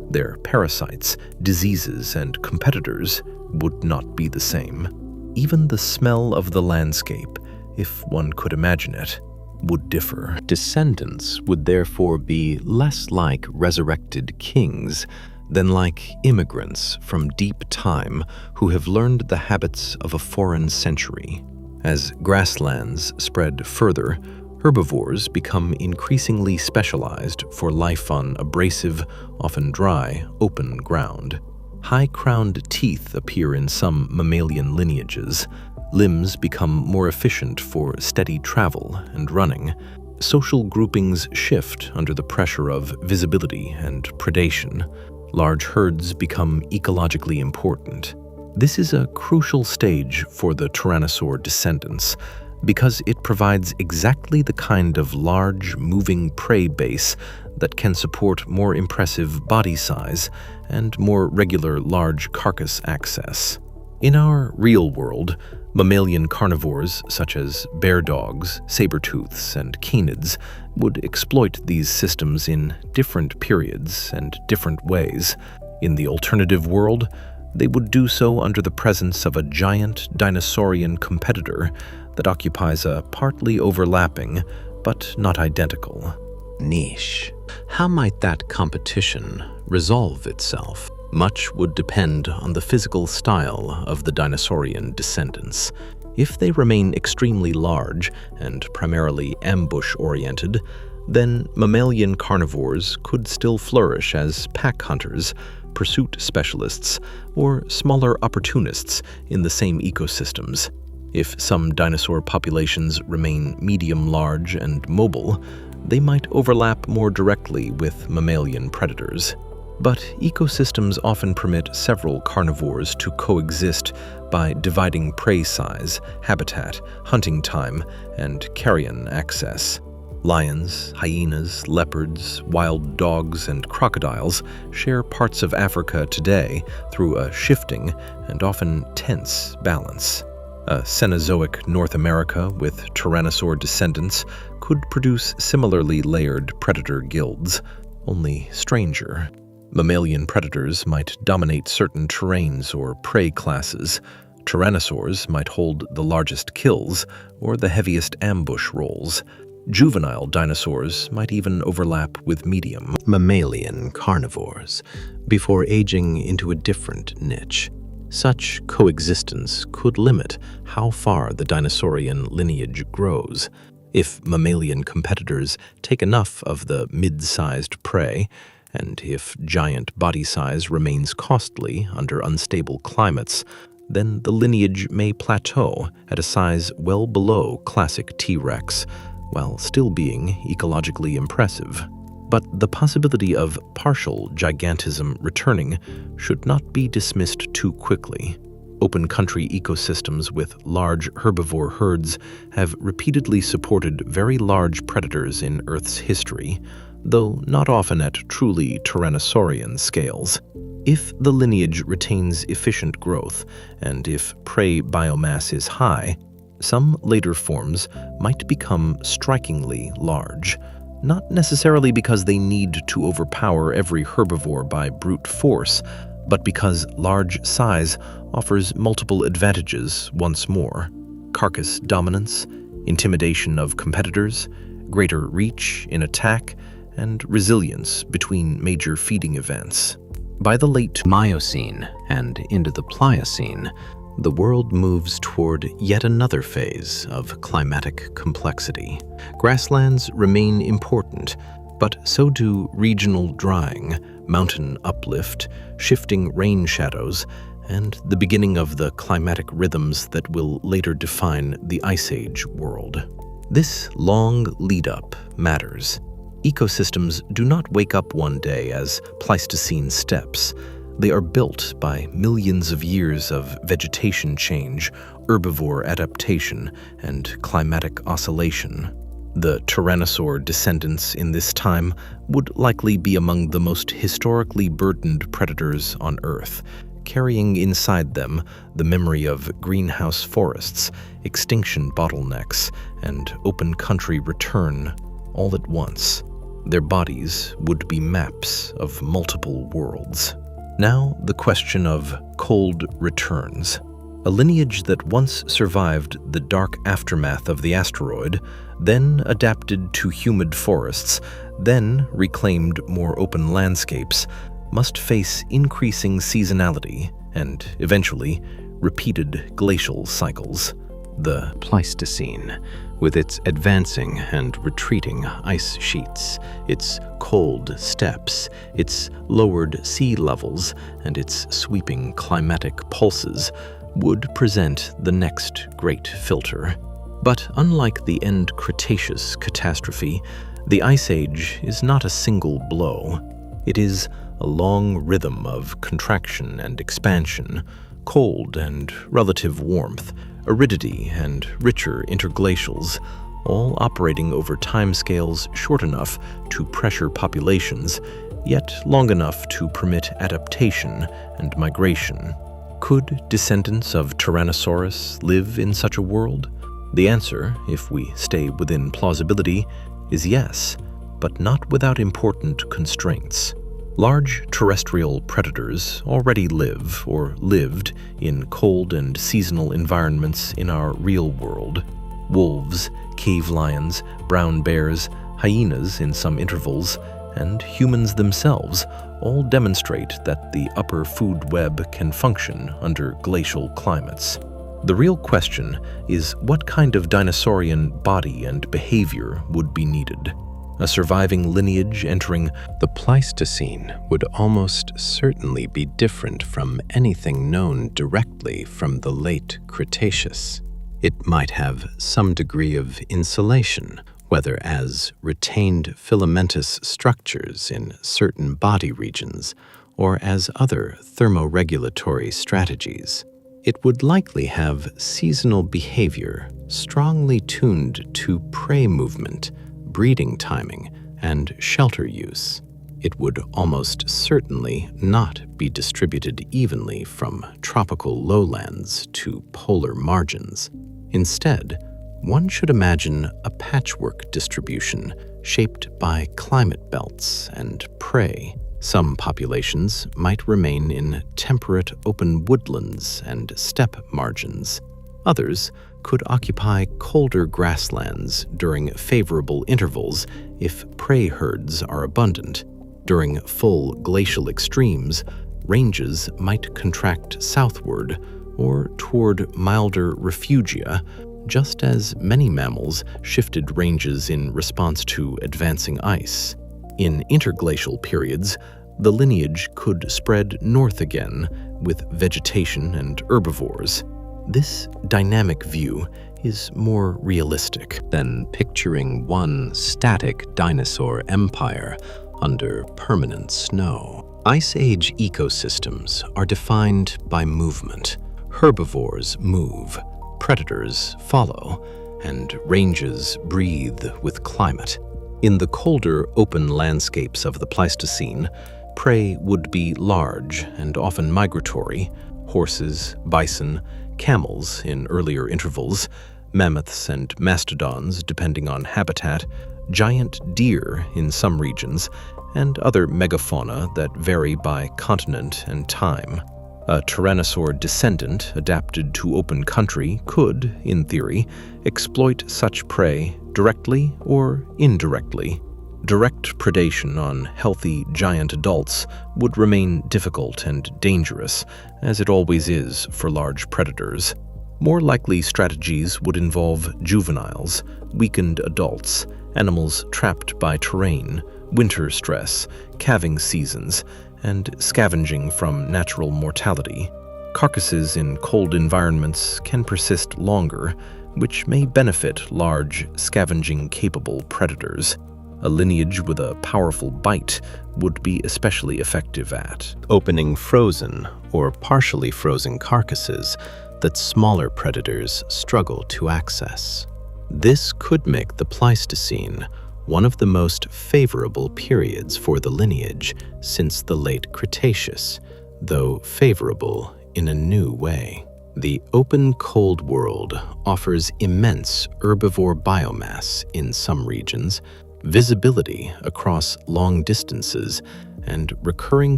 Their parasites, diseases, and competitors would not be the same. Even the smell of the landscape, if one could imagine it, would differ. Descendants would therefore be less like resurrected kings than like immigrants from deep time who have learned the habits of a foreign century. As grasslands spread further, herbivores become increasingly specialized for life on abrasive, often dry, open ground. High-crowned teeth appear in some mammalian lineages. Limbs become more efficient for steady travel and running. Social groupings shift under the pressure of visibility and predation. Large herds become ecologically important. This is a crucial stage for the tyrannosaur descendants because it provides exactly the kind of large, moving prey base that can support more impressive body size and more regular large carcass access. In our real world, mammalian carnivores such as bear dogs, saber-tooths, and canids would exploit these systems in different periods and different ways. In the alternative world, they would do so under the presence of a giant dinosaurian competitor that occupies a partly overlapping, but not identical, niche. How might that competition resolve itself? Much would depend on the physical style of the dinosaurian descendants. If they remain extremely large and primarily ambush-oriented, then mammalian carnivores could still flourish as pack hunters, pursuit specialists, or smaller opportunists in the same ecosystems. If some dinosaur populations remain medium-large and mobile, they might overlap more directly with mammalian predators. But ecosystems often permit several carnivores to coexist by dividing prey size, habitat, hunting time, and carrion access. Lions, hyenas, leopards, wild dogs, and crocodiles share parts of Africa today through a shifting and often tense balance. A Cenozoic North America with tyrannosaur descendants could produce similarly layered predator guilds, only stranger. Mammalian predators might dominate certain terrains or prey classes. Tyrannosaurs might hold the largest kills or the heaviest ambush roles. Juvenile dinosaurs might even overlap with medium mammalian carnivores before aging into a different niche. Such coexistence could limit how far the dinosaurian lineage grows. If mammalian competitors take enough of the mid-sized prey, and if giant body size remains costly under unstable climates, then the lineage may plateau at a size well below classic T-Rex, while still being ecologically impressive. But the possibility of partial gigantism returning should not be dismissed too quickly. Open country ecosystems with large herbivore herds have repeatedly supported very large predators in Earth's history, though not often at truly tyrannosaurian scales. If the lineage retains efficient growth, and if prey biomass is high, some later forms might become strikingly large, not necessarily because they need to overpower every herbivore by brute force, but because large size offers multiple advantages once more: carcass dominance, intimidation of competitors, greater reach in attack, and resilience between major feeding events. By the late Miocene and into the Pliocene, the world moves toward yet another phase of climatic complexity. Grasslands remain important, but so do regional drying, mountain uplift, shifting rain shadows, and the beginning of the climatic rhythms that will later define the Ice Age world. This long lead-up matters. Ecosystems do not wake up one day as Pleistocene steppes. They are built by millions of years of vegetation change, herbivore adaptation, and climatic oscillation. The tyrannosaur descendants in this time would likely be among the most historically burdened predators on Earth, carrying inside them the memory of greenhouse forests, extinction bottlenecks, and open country return all at once. Their bodies would be maps of multiple worlds. Now the question of cold returns. A lineage that once survived the dark aftermath of the asteroid, then adapted to humid forests, then reclaimed more open landscapes, must face increasing seasonality and, eventually, repeated glacial cycles. The Pleistocene, with its advancing and retreating ice sheets, its cold steppes, its lowered sea levels, and its sweeping climatic pulses, would present the next great filter. But unlike the end Cretaceous catastrophe, the Ice Age is not a single blow. It is a long rhythm of contraction and expansion, cold and relative warmth, aridity and richer interglacials, all operating over timescales short enough to pressure populations, yet long enough to permit adaptation and migration. Could descendants of Tyrannosaurus live in such a world? The answer, if we stay within plausibility, is yes, but not without important constraints. Large terrestrial predators already live or lived in cold and seasonal environments in our real world. Wolves, cave lions, brown bears, hyenas in some intervals, and humans themselves all demonstrate that the upper food web can function under glacial climates. The real question is what kind of dinosaurian body and behavior would be needed. A surviving lineage entering The Pleistocene would almost certainly be different from anything known directly from the late Cretaceous. It might have some degree of insulation, whether as retained filamentous structures in certain body regions or as other thermoregulatory strategies. It would likely have seasonal behavior strongly tuned to prey movement, breeding timing, and shelter use. It would almost certainly not be distributed evenly from tropical lowlands to polar margins. Instead, one should imagine a patchwork distribution shaped by climate belts and prey. Some populations might remain in temperate open woodlands and steppe margins. Others could occupy colder grasslands during favorable intervals if prey herds are abundant. During full glacial extremes, ranges might contract southward or toward milder refugia, just as many mammals shifted ranges in response to advancing ice. In interglacial periods, the lineage could spread north again with vegetation and herbivores. This dynamic view is more realistic than picturing one static dinosaur empire under permanent snow. Ice Age ecosystems are defined by movement. Herbivores move, predators follow, and ranges breathe with climate. In the colder open landscapes of the Pleistocene, prey would be large and often migratory: horses, bison, camels in earlier intervals, mammoths and mastodons depending on habitat, giant deer in some regions, and other megafauna that vary by continent and time. A tyrannosaur descendant adapted to open country could, in theory, exploit such prey directly or indirectly. Direct predation on healthy giant adults would remain difficult and dangerous, as it always is for large predators. More likely strategies would involve juveniles, weakened adults, animals trapped by terrain, winter stress, calving seasons, and scavenging from natural mortality. Carcasses in cold environments can persist longer, which may benefit large, scavenging-capable predators. A lineage with a powerful bite would be especially effective at opening frozen or partially frozen carcasses that smaller predators struggle to access. This could make the Pleistocene one of the most favorable periods for the lineage since the late Cretaceous, though favorable in a new way. The open cold world offers immense herbivore biomass in some regions, visibility across long distances, and recurring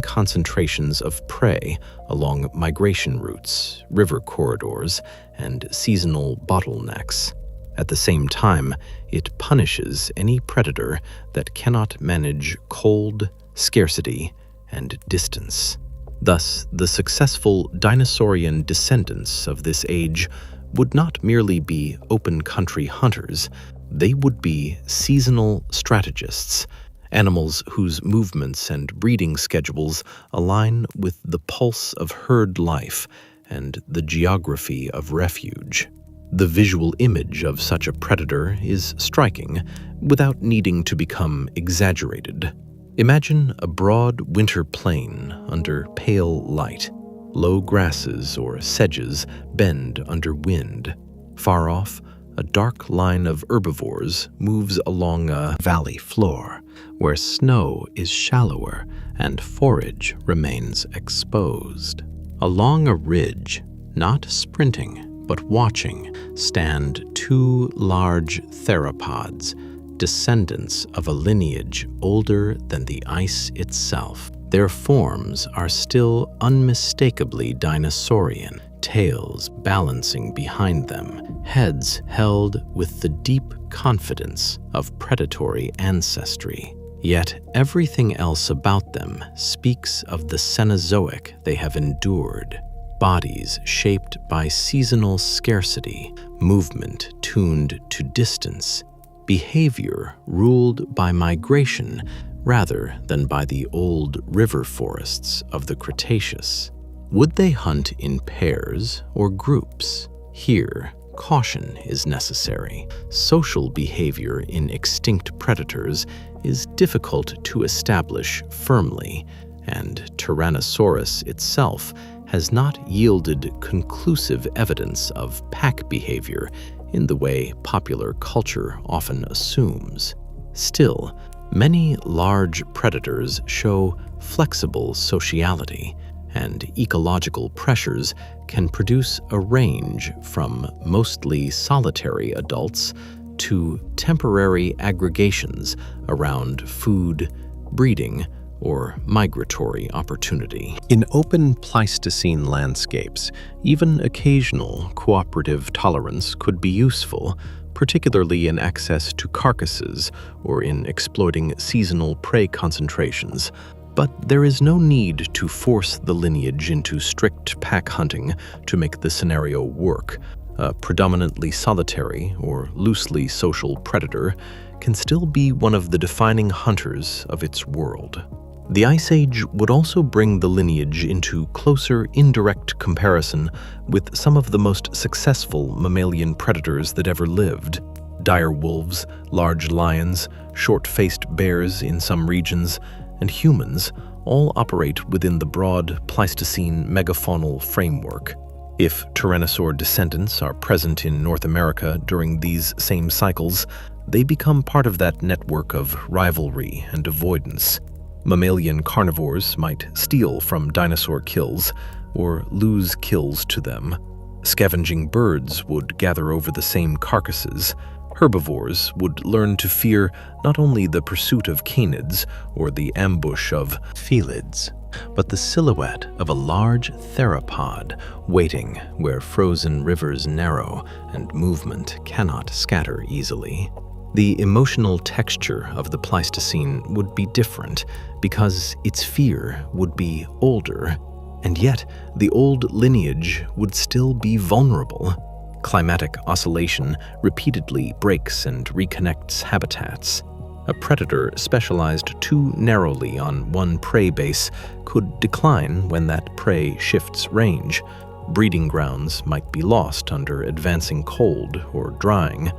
concentrations of prey along migration routes, river corridors, and seasonal bottlenecks. At the same time, it punishes any predator that cannot manage cold, scarcity, and distance. Thus, the successful dinosaurian descendants of this age would not merely be open country hunters, they would be seasonal strategists, animals whose movements and breeding schedules align with the pulse of herd life and the geography of refuge. The visual image of such a predator is striking without needing to become exaggerated. Imagine a broad winter plain under pale light. Low grasses or sedges bend under wind. Far off, a dark line of herbivores moves along a valley floor where snow is shallower and forage remains exposed. Along a ridge, not sprinting but watching, stand two large theropods, descendants of a lineage older than the ice itself. Their forms are still unmistakably dinosaurian, tails balancing behind them, heads held with the deep confidence of predatory ancestry. Yet everything else about them speaks of the Cenozoic they have endured. Bodies shaped by seasonal scarcity, movement tuned to distance, behavior ruled by migration rather than by the old river forests of the Cretaceous. Would they hunt in pairs or groups? Here, caution is necessary. Social behavior in extinct predators is difficult to establish firmly, and Tyrannosaurus itself has not yielded conclusive evidence of pack behavior in the way popular culture often assumes. Still, many large predators show flexible sociality, and ecological pressures can produce a range from mostly solitary adults to temporary aggregations around food, breeding, or migratory opportunity. In open Pleistocene landscapes, even occasional cooperative tolerance could be useful, particularly in access to carcasses or in exploiting seasonal prey concentrations. But there is no need to force the lineage into strict pack hunting to make the scenario work. A predominantly solitary or loosely social predator can still be one of the defining hunters of its world. The Ice Age would also bring the lineage into closer indirect comparison with some of the most successful mammalian predators that ever lived. Dire wolves, large lions, short-faced bears in some regions, and humans all operate within the broad Pleistocene megafaunal framework. If Tyrannosaur descendants are present in North America during these same cycles, they become part of that network of rivalry and avoidance. Mammalian carnivores might steal from dinosaur kills or lose kills to them. Scavenging birds would gather over the same carcasses. Herbivores would learn to fear not only the pursuit of canids or the ambush of felids, but the silhouette of a large theropod waiting where frozen rivers narrow and movement cannot scatter easily. The emotional texture of the Pleistocene would be different because its fear would be older, and yet the old lineage would still be vulnerable. Climatic oscillation repeatedly breaks and reconnects habitats. A predator specialized too narrowly on one prey base could decline when that prey shifts range. Breeding grounds might be lost under advancing cold or drying.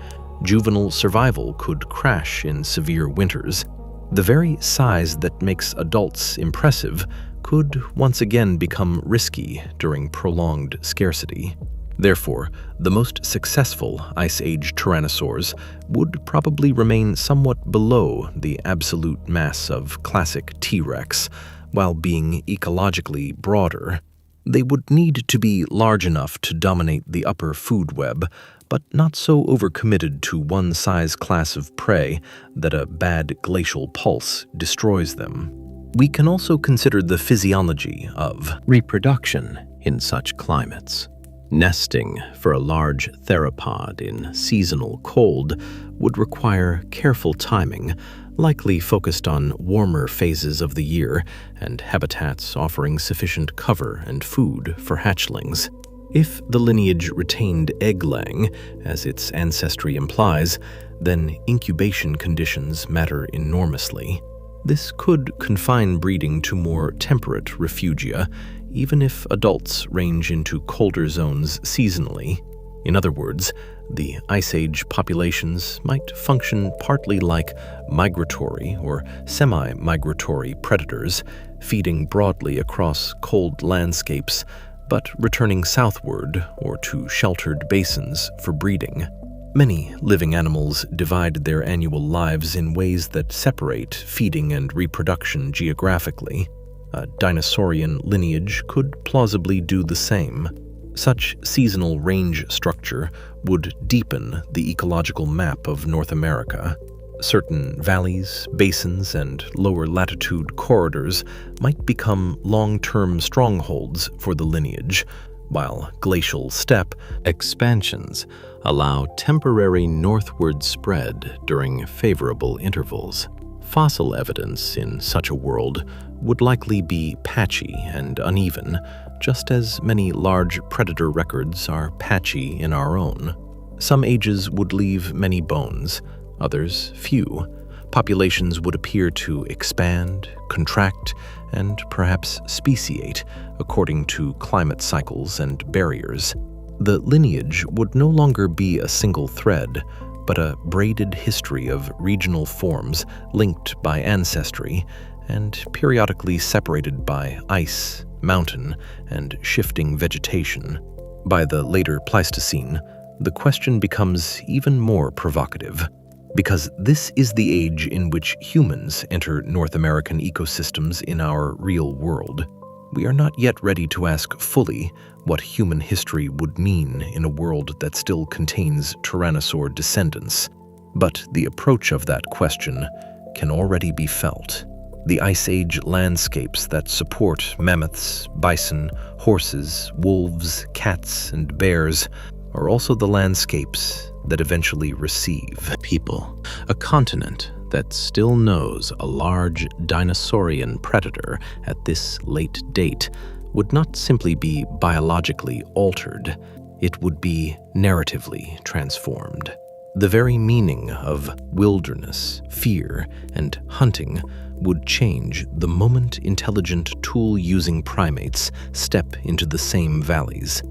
Juvenile survival could crash in severe winters. The very size that makes adults impressive could once again become risky during prolonged scarcity. Therefore, the most successful Ice Age tyrannosaurs would probably remain somewhat below the absolute mass of classic T-Rex, while being ecologically broader. They would need to be large enough to dominate the upper food web, but not so overcommitted to one size class of prey that a bad glacial pulse destroys them. We can also consider the physiology of reproduction in such climates. Nesting for a large theropod in seasonal cold would require careful timing, likely focused on warmer phases of the year and habitats offering sufficient cover and food for hatchlings. If the lineage retained egg-laying, as its ancestry implies, then incubation conditions matter enormously. This could confine breeding to more temperate refugia, even if adults range into colder zones seasonally. In other words, the Ice Age populations might function partly like migratory or semi-migratory predators, feeding broadly across cold landscapes, but returning southward or to sheltered basins for breeding. Many living animals divide their annual lives in ways that separate feeding and reproduction geographically. A dinosaurian lineage could plausibly do the same. Such seasonal range structure would deepen the ecological map of North America. Certain valleys, basins, and lower latitude corridors might become long-term strongholds for the lineage, while glacial steppe expansions allow temporary northward spread during favorable intervals. Fossil evidence in such a world would likely be patchy and uneven, just as many large predator records are patchy in our own. Some ages would leave many bones, others few. Populations would appear to expand, contract, and perhaps speciate according to climate cycles and barriers. The lineage would no longer be a single thread, but a braided history of regional forms linked by ancestry and periodically separated by ice, mountain, and shifting vegetation. By the later Pleistocene, the question becomes even more provocative, because this is the age in which humans enter North American ecosystems in our real world. We are not yet ready to ask fully what human history would mean in a world that still contains tyrannosaur descendants, but the approach of that question can already be felt. The Ice Age landscapes that support mammoths, bison, horses, wolves, cats, and bears are also the landscapes that eventually receive people. A continent that still knows a large dinosaurian predator at this late date would not simply be biologically altered, it would be narratively transformed. The very meaning of wilderness, fear, and hunting would change the moment intelligent tool-using primates step into the same valleys.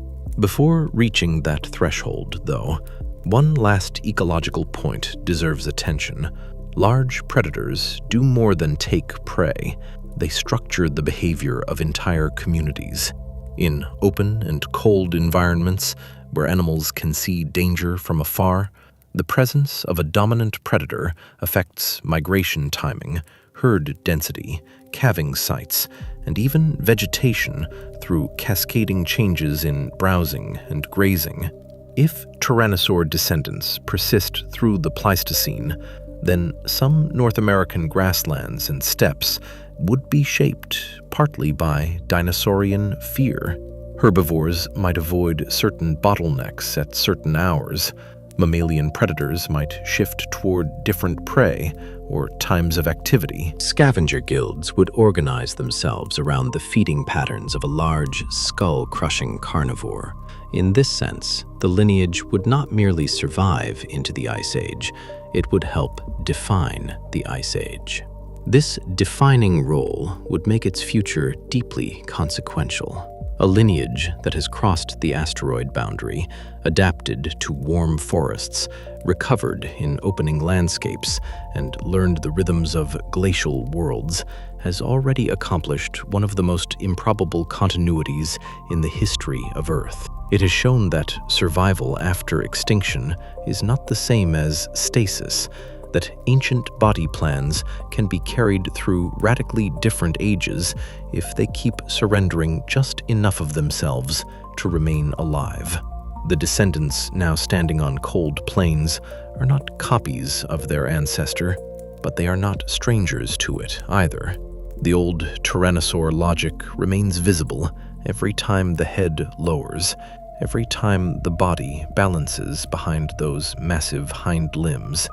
Before reaching that threshold, though, one last ecological point deserves attention. Large predators do more than take prey. They structure the behavior of entire communities. In open and cold environments where animals can see danger from afar, the presence of a dominant predator affects migration timing, herd density, calving sites, and even vegetation through cascading changes in browsing and grazing. If tyrannosaur descendants persist through the Pleistocene, then some North American grasslands and steppes would be shaped partly by dinosaurian fear. Herbivores might avoid certain bottlenecks at certain hours. Mammalian predators might shift toward different prey or times of activity. Scavenger guilds would organize themselves around the feeding patterns of a large, skull-crushing carnivore. In this sense, the lineage would not merely survive into the Ice Age, it would help define the Ice Age. This defining role would make its future deeply consequential. A lineage that has crossed the asteroid boundary, adapted to warm forests, recovered in opening landscapes, and learned the rhythms of glacial worlds, has already accomplished one of the most improbable continuities in the history of Earth. It has shown that survival after extinction is not the same as stasis, that ancient body plans can be carried through radically different ages if they keep surrendering just enough of themselves to remain alive. The descendants now standing on cold plains are not copies of their ancestor, but they are not strangers to it either. The old tyrannosaur logic remains visible every time the head lowers, every time the body balances behind those massive hind limbs,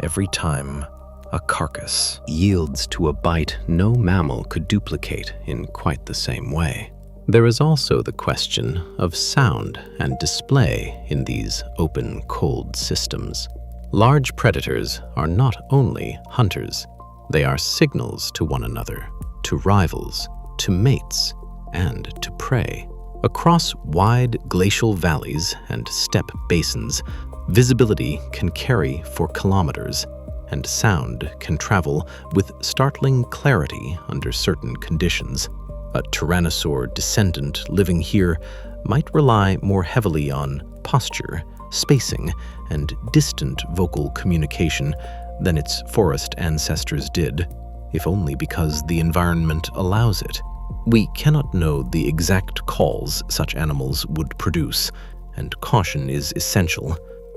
every time a carcass yields to a bite no mammal could duplicate in quite the same way. There is also the question of sound and display in these open, cold systems. Large predators are not only hunters, they are signals to one another, to rivals, to mates, and to prey. Across wide glacial valleys and steppe basins, visibility can carry for kilometers, and sound can travel with startling clarity under certain conditions. A tyrannosaur descendant living here might rely more heavily on posture, spacing, and distant vocal communication than its forest ancestors did, if only because the environment allows it. We cannot know the exact calls such animals would produce, and caution is essential.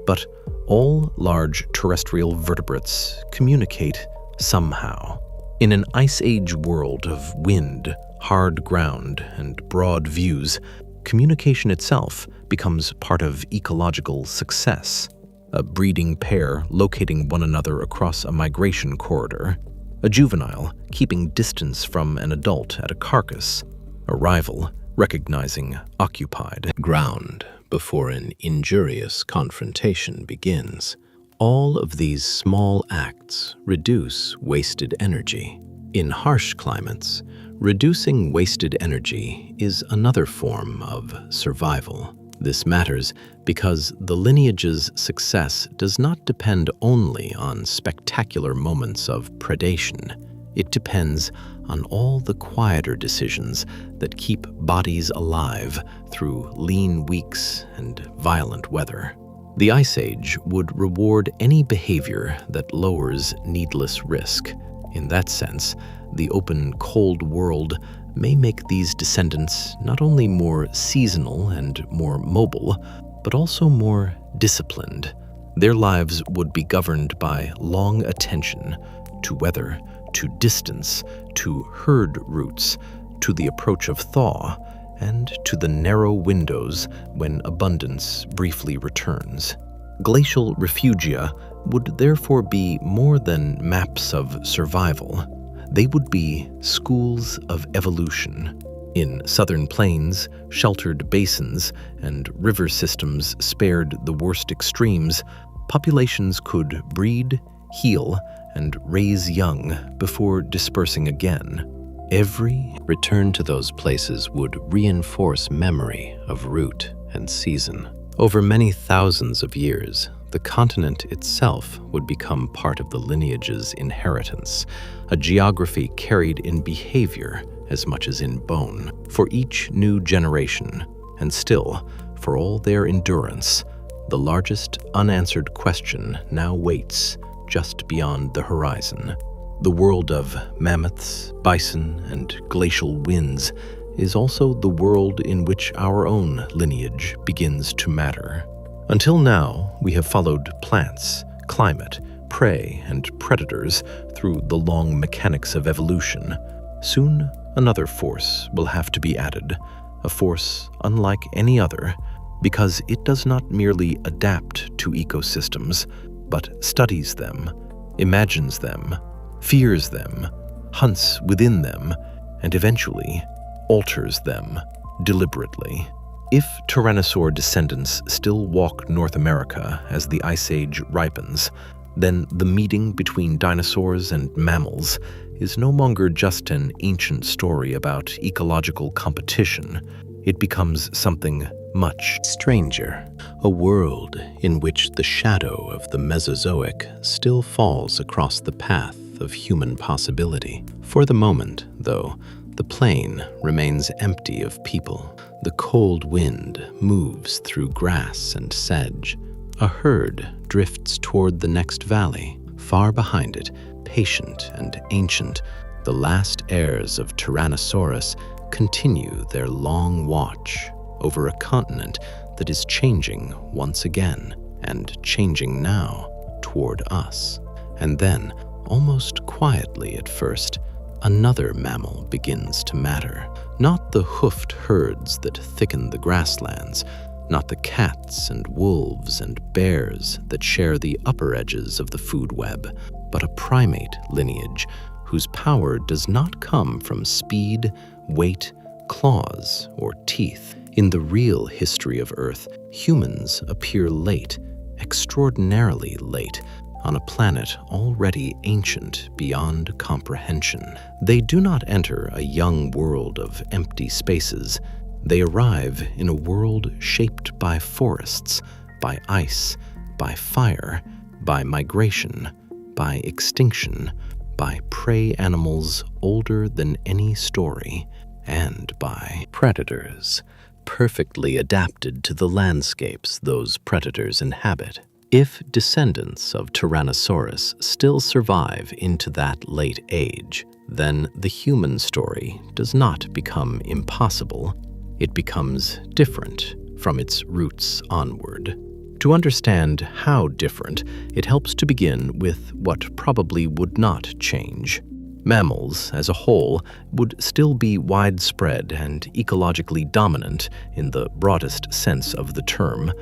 But all large terrestrial vertebrates communicate somehow. In an Ice Age world of wind, hard ground, and broad views, communication itself becomes part of ecological success. A breeding pair locating one another across a migration corridor, a juvenile keeping distance from an adult at a carcass, a rival recognizing occupied ground before an injurious confrontation begins. All of these small acts reduce wasted energy. In harsh climates, reducing wasted energy is another form of survival. This matters because the lineage's success does not depend only on spectacular moments of predation. It depends on all the quieter decisions that keep bodies alive through lean weeks and violent weather. The Ice Age would reward any behavior that lowers needless risk. In that sense, the open, cold world may make these descendants not only more seasonal and more mobile, but also more disciplined. Their lives would be governed by long attention to weather, to distance, to herd routes, to the approach of thaw, and to the narrow windows when abundance briefly returns. Glacial refugia would therefore be more than maps of survival. They would be schools of evolution. In southern plains, sheltered basins, and river systems spared the worst extremes, populations could breed, heal, and raise young before dispersing again. Every return to those places would reinforce memory of route and season. Over many thousands of years, the continent itself would become part of the lineage's inheritance, a geography carried in behavior as much as in bone. For each new generation, and still, for all their endurance, the largest unanswered question now waits just beyond the horizon. The world of mammoths, bison, and glacial winds is also the world in which our own lineage begins to matter. Until now, we have followed plants, climate, prey, and predators through the long mechanics of evolution. Soon, another force will have to be added, a force unlike any other, because it does not merely adapt to ecosystems, but studies them, imagines them, fears them, hunts within them, and eventually alters them deliberately. If tyrannosaur descendants still walk North America as the Ice Age ripens, then the meeting between dinosaurs and mammals is no longer just an ancient story about ecological competition. It becomes something much stranger, a world in which the shadow of the Mesozoic still falls across the path of human possibility. For the moment, though, the plain remains empty of people. The cold wind moves through grass and sedge. A herd drifts toward the next valley. Far behind it, patient and ancient, the last heirs of Tyrannosaurus continue their long watch over a continent that is changing once again, and changing now toward us. And then, almost quietly at first, another mammal begins to matter. Not the hoofed herds that thicken the grasslands, not the cats and wolves and bears that share the upper edges of the food web, but a primate lineage whose power does not come from speed, weight, claws, or teeth. In the real history of Earth, humans appear late, extraordinarily late, on a planet already ancient beyond comprehension. They do not enter a young world of empty spaces. They arrive in a world shaped by forests, by ice, by fire, by migration, by extinction, by prey animals older than any story, and by predators, perfectly adapted to the landscapes those predators inhabit. If descendants of Tyrannosaurus still survive into that late age, then the human story does not become impossible. It becomes different from its roots onward. To understand how different, it helps to begin with what probably would not change. Mammals, as a whole, would still be widespread and ecologically dominant in the broadest sense of the term.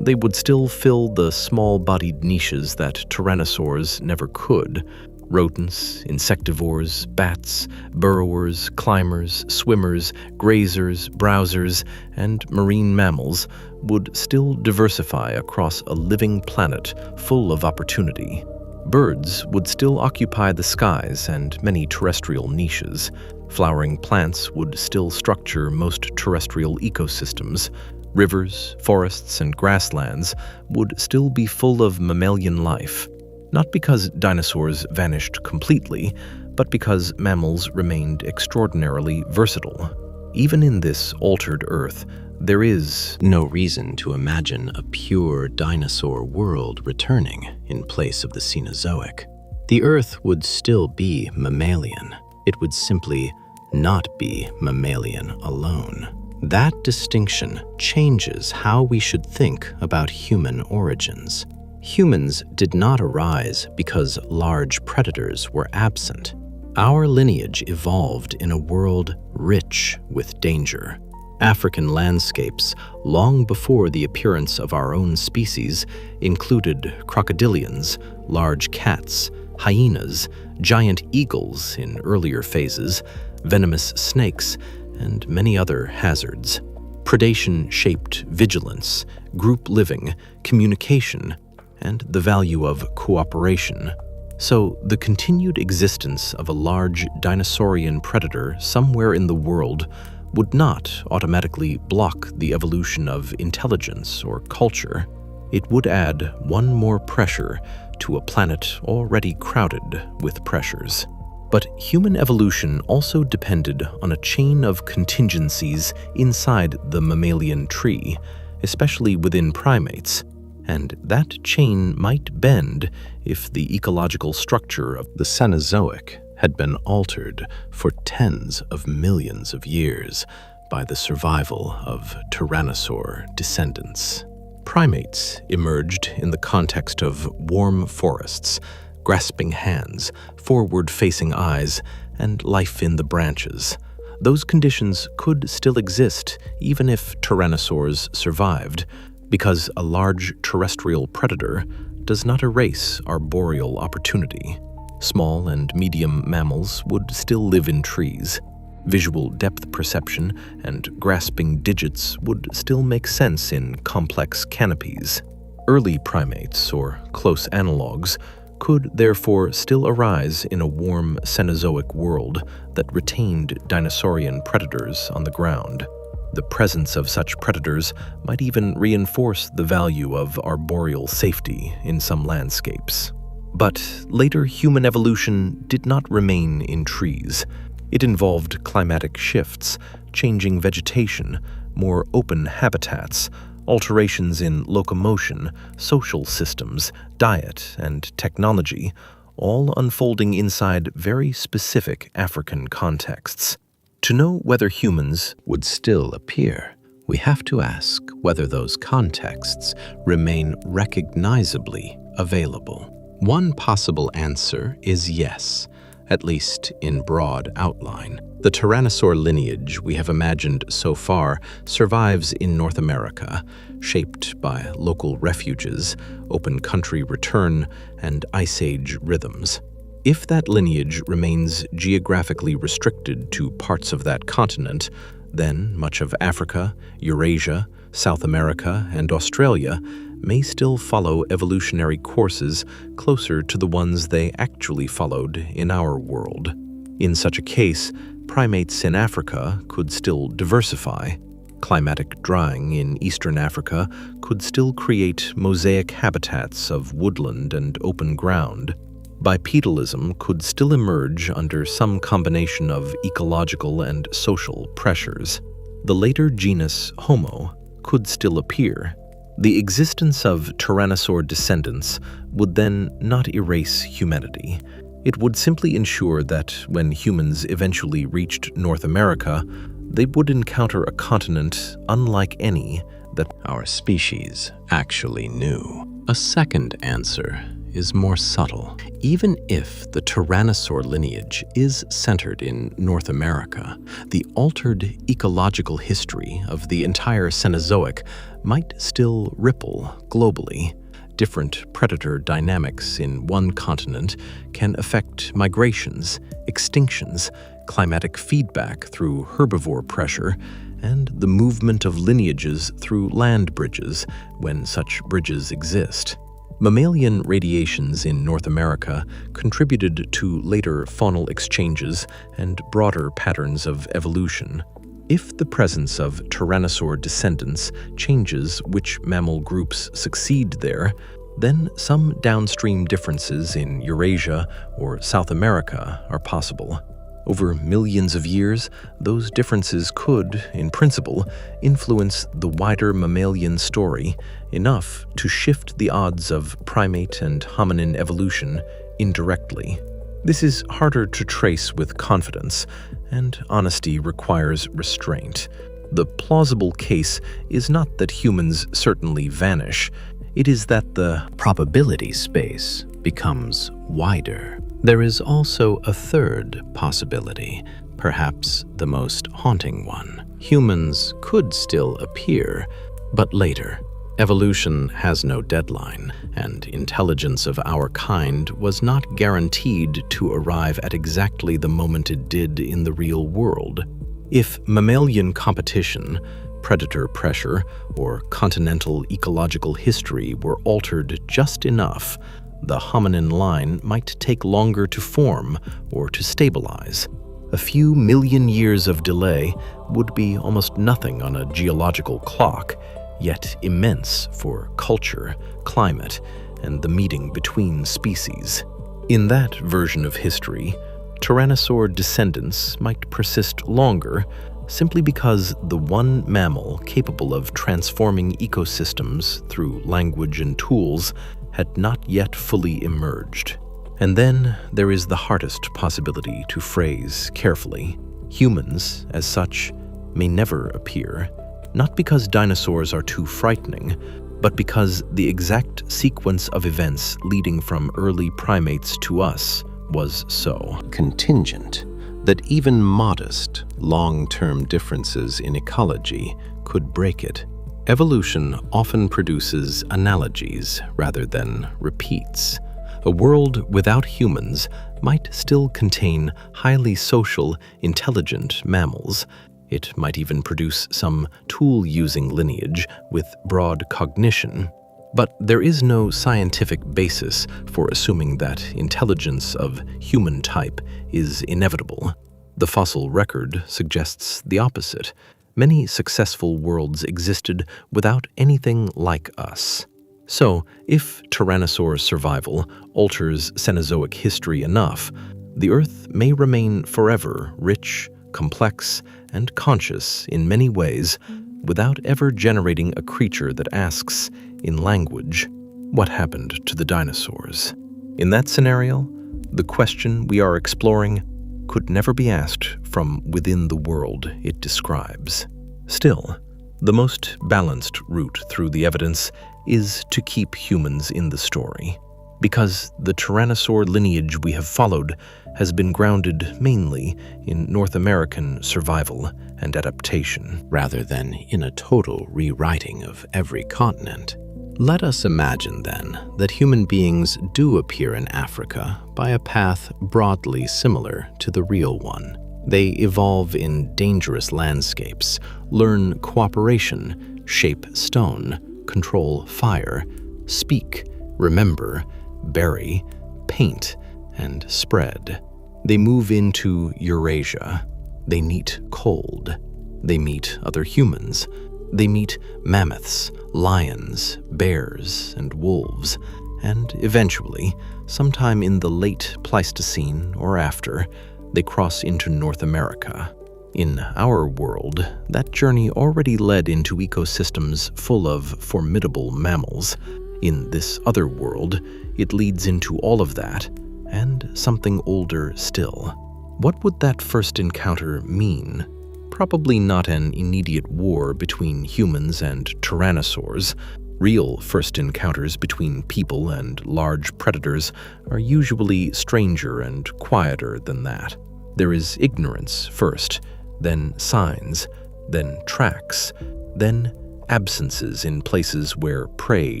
They would still fill the small-bodied niches that tyrannosaurs never could. Rodents, insectivores, bats, burrowers, climbers, swimmers, grazers, browsers, and marine mammals would still diversify across a living planet full of opportunity. Birds would still occupy the skies and many terrestrial niches. Flowering plants would still structure most terrestrial ecosystems. Rivers, forests, and grasslands would still be full of mammalian life, not because dinosaurs vanished completely, but because mammals remained extraordinarily versatile. Even in this altered Earth, there is no reason to imagine a pure dinosaur world returning in place of the Cenozoic. The Earth would still be mammalian. It would simply not be mammalian alone. That distinction changes how we should think about human origins. Humans did not arise because large predators were absent. Our lineage evolved in a world rich with danger. African landscapes, long before the appearance of our own species, included crocodilians, large cats, hyenas, giant eagles in earlier phases, venomous snakes, and many other hazards. Predation shaped vigilance, group living, communication, and the value of cooperation. So the continued existence of a large dinosaurian predator somewhere in the world would not automatically block the evolution of intelligence or culture. It would add one more pressure to a planet already crowded with pressures. But human evolution also depended on a chain of contingencies inside the mammalian tree, especially within primates, and that chain might bend if the ecological structure of the Cenozoic had been altered for tens of millions of years by the survival of tyrannosaur descendants. Primates emerged in the context of warm forests, grasping hands, forward-facing eyes, and life in the branches. those conditions could still exist even if tyrannosaurs survived, because a large terrestrial predator does not erase arboreal opportunity. Small and medium mammals would still live in trees. Visual depth perception and grasping digits would still make sense in complex canopies. Early primates, or close analogs, could therefore still arise in a warm Cenozoic world that retained dinosaurian predators on the ground. The presence of such predators might even reinforce the value of arboreal safety in some landscapes. But later human evolution did not remain in trees. It involved climatic shifts, changing vegetation, more open habitats, alterations in locomotion, social systems, diet, and technology, all unfolding inside very specific African contexts. To know whether humans would still appear, we have to ask whether those contexts remain recognizably available. One possible answer is yes, at least in broad outline. The tyrannosaur lineage we have imagined so far survives in North America, shaped by local refuges, open country return, and ice age rhythms. If that lineage remains geographically restricted to parts of that continent, then much of Africa, Eurasia, South America, and Australia may still follow evolutionary courses closer to the ones they actually followed in our world. In such a case, primates in Africa could still diversify. Climatic drying in eastern Africa could still create mosaic habitats of woodland and open ground. Bipedalism could still emerge under some combination of ecological and social pressures. The later genus Homo could still appear. The existence of tyrannosaur descendants would then not erase humanity. It would simply ensure that when humans eventually reached North America, they would encounter a continent unlike any that our species actually knew. A second answer is more subtle. Even if the tyrannosaur lineage is centered in North America, the altered ecological history of the entire Cenozoic might still ripple globally. Different predator dynamics in one continent can affect migrations, extinctions, climatic feedback through herbivore pressure, and the movement of lineages through land bridges when such bridges exist. Mammalian radiations in North America contributed to later faunal exchanges and broader patterns of evolution. If the presence of tyrannosaur descendants changes which mammal groups succeed there, then some downstream differences in Eurasia or South America are possible. Over millions of years, those differences could, in principle, influence the wider mammalian story enough to shift the odds of primate and hominin evolution indirectly. This is harder to trace with confidence, and honesty requires restraint. The plausible case is not that humans certainly vanish, it is that the probability space becomes wider. There is also a third possibility, perhaps the most haunting one. Humans could still appear, but later. Evolution has no deadline, and intelligence of our kind was not guaranteed to arrive at exactly the moment it did in the real world. If mammalian competition, predator pressure, or continental ecological history were altered just enough, the hominin line might take longer to form or to stabilize. A few million years of delay would be almost nothing on a geological clock, yet immense for culture, climate, and the meeting between species. In that version of history, tyrannosaur descendants might persist longer simply because the one mammal capable of transforming ecosystems through language and tools had not yet fully emerged. And then there is the hardest possibility to phrase carefully. Humans, as such, may never appear, not because dinosaurs are too frightening, but because the exact sequence of events leading from early primates to us was so contingent that even modest, long-term differences in ecology could break it. Evolution often produces analogies rather than repeats. A world without humans might still contain highly social, intelligent mammals. It might even produce some tool-using lineage with broad cognition. But there is no scientific basis for assuming that intelligence of human type is inevitable. The fossil record suggests the opposite. Many successful worlds existed without anything like us. So, if Tyrannosaur survival alters Cenozoic history enough, the Earth may remain forever rich, complex, and conscious in many ways without ever generating a creature that asks, in language, what happened to the dinosaurs? In that scenario, the question we are exploring could never be asked from within the world it describes. Still, the most balanced route through the evidence is to keep humans in the story, because the Tyrannosaur lineage we have followed has been grounded mainly in North American survival and adaptation, rather than in a total rewriting of every continent. Let us imagine, then, that human beings do appear in Africa by a path broadly similar to the real one. They evolve in dangerous landscapes, learn cooperation, shape stone, control fire, speak, remember, bury, paint, and spread. They move into Eurasia. They meet cold. They meet other humans. They meet mammoths, lions, bears, and wolves, and eventually, sometime in the late Pleistocene or after, they cross into North America. In our world, that journey already led into ecosystems full of formidable mammals. In this other world, it leads into all of that, and something older still. What would that first encounter mean? Probably not an immediate war between humans and tyrannosaurs. Real first encounters between people and large predators are usually stranger and quieter than that. There is ignorance first, then signs, then tracks, then absences in places where prey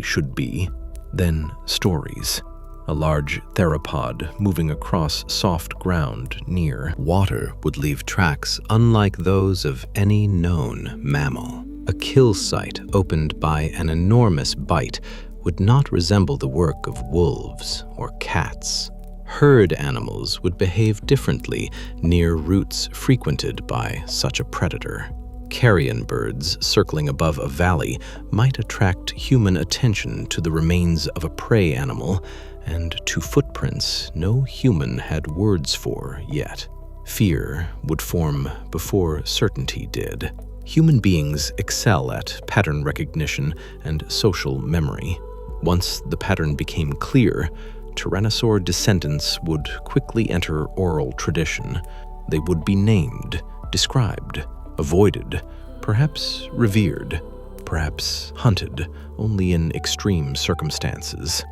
should be, then stories. A large theropod moving across soft ground near. Water would leave tracks unlike those of any known mammal. A kill site opened by an enormous bite would not resemble the work of wolves or cats. Herd animals would behave differently near routes frequented by such a predator. Carrion birds circling above a valley might attract human attention to the remains of a prey animal and to footprints no human had words for yet. Fear would form before certainty did. Human beings excel at pattern recognition and social memory. Once the pattern became clear, Tyrannosaur descendants would quickly enter oral tradition. They would be named, described, avoided, perhaps revered, perhaps hunted only in extreme circumstances.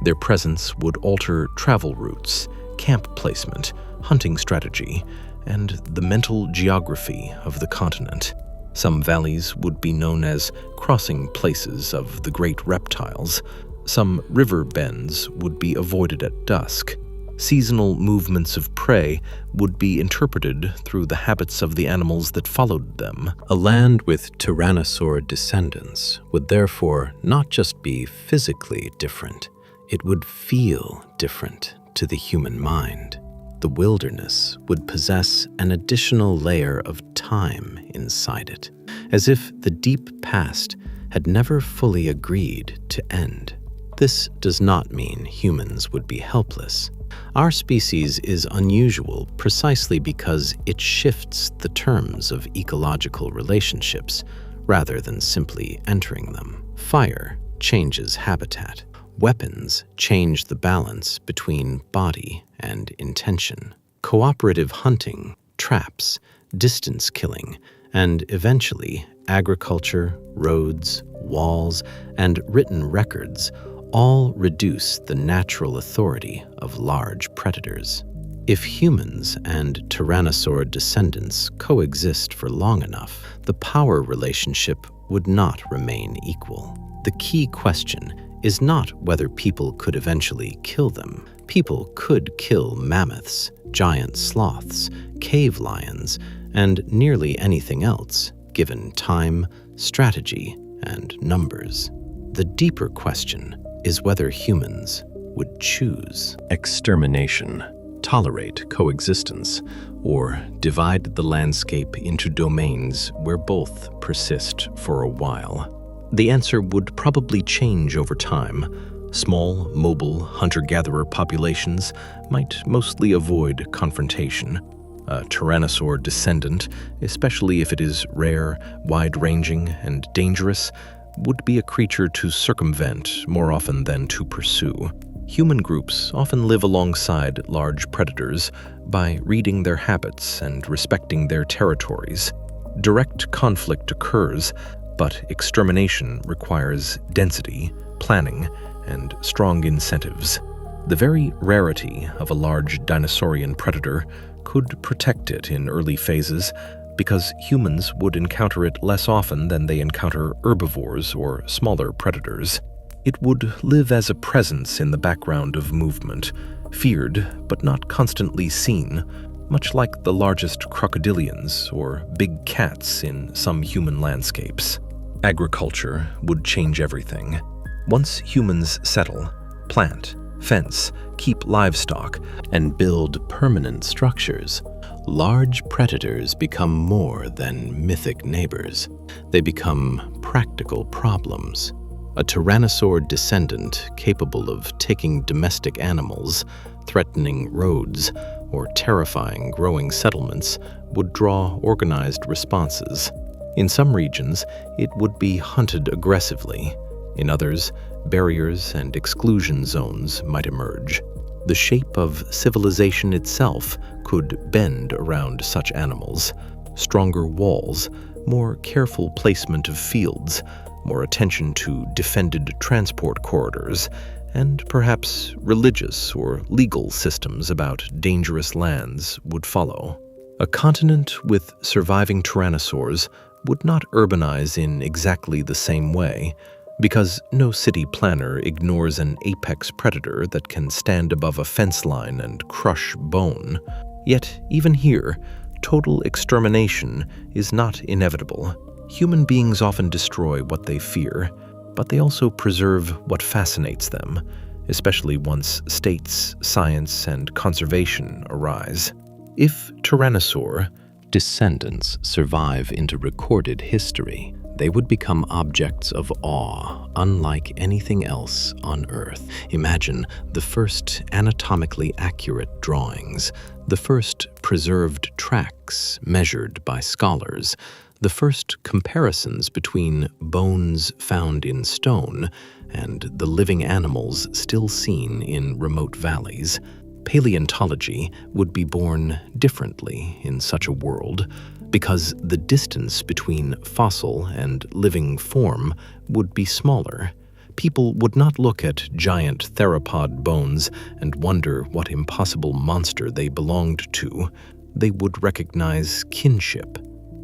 Their presence would alter travel routes, camp placement, hunting strategy, and the mental geography of the continent. Some valleys would be known as crossing places of the great reptiles. Some river bends would be avoided at dusk. Seasonal movements of prey would be interpreted through the habits of the animals that followed them. A land with tyrannosaur descendants would therefore not just be physically different, it would feel different to the human mind. The wilderness would possess an additional layer of time inside it, as if the deep past had never fully agreed to end. This does not mean humans would be helpless. Our species is unusual precisely because it shifts the terms of ecological relationships rather than simply entering them. Fire changes habitat. Weapons change the balance between body and intention. Cooperative hunting, traps, distance killing, and eventually agriculture, roads, walls, and written records all reduce the natural authority of large predators. If humans and tyrannosaur descendants coexist for long enough, the power relationship would not remain equal. The key question is not whether people could eventually kill them. People could kill mammoths, giant sloths, cave lions, and nearly anything else, given time, strategy, and numbers. The deeper question is whether humans would choose Extermination, tolerate coexistence, or divide the landscape into domains where both persist for a while. The answer would probably change over time. Small, mobile, hunter-gatherer populations might mostly avoid confrontation. A tyrannosaur descendant, especially if it is rare, wide-ranging, and dangerous, would be a creature to circumvent more often than to pursue. Human groups often live alongside large predators by reading their habits and respecting their territories. Direct conflict occurs, but extermination requires density, planning, and strong incentives. The very rarity of a large dinosaurian predator could protect it in early phases because humans would encounter it less often than they encounter herbivores or smaller predators. It would live as a presence in the background of movement, feared but not constantly seen, much like the largest crocodilians or big cats in some human landscapes. Agriculture would change everything. Once humans settle, plant, fence, keep livestock, and build permanent structures, large predators become more than mythic neighbors. They become practical problems. A tyrannosaur descendant capable of taking domestic animals, threatening roads, or terrifying growing settlements would draw organized responses. In some regions, it would be hunted aggressively. In others, barriers and exclusion zones might emerge. The shape of civilization itself could bend around such animals. Stronger walls, more careful placement of fields, more attention to defended transport corridors, and perhaps religious or legal systems about dangerous lands would follow. A continent with surviving tyrannosaurs would not urbanize in exactly the same way, because no city planner ignores an apex predator that can stand above a fence line and crush bone. Yet, even here, total extermination is not inevitable. Human beings often destroy what they fear, but they also preserve what fascinates them, especially once states, science, and conservation arise. If tyrannosaur descendants survive into recorded history, they would become objects of awe, unlike anything else on Earth. Imagine the first anatomically accurate drawings, the first preserved tracks measured by scholars, the first comparisons between bones found in stone and the living animals still seen in remote valleys. Paleontology would be born differently in such a world, because the distance between fossil and living form would be smaller. People would not look at giant theropod bones and wonder what impossible monster they belonged to. They would recognize kinship.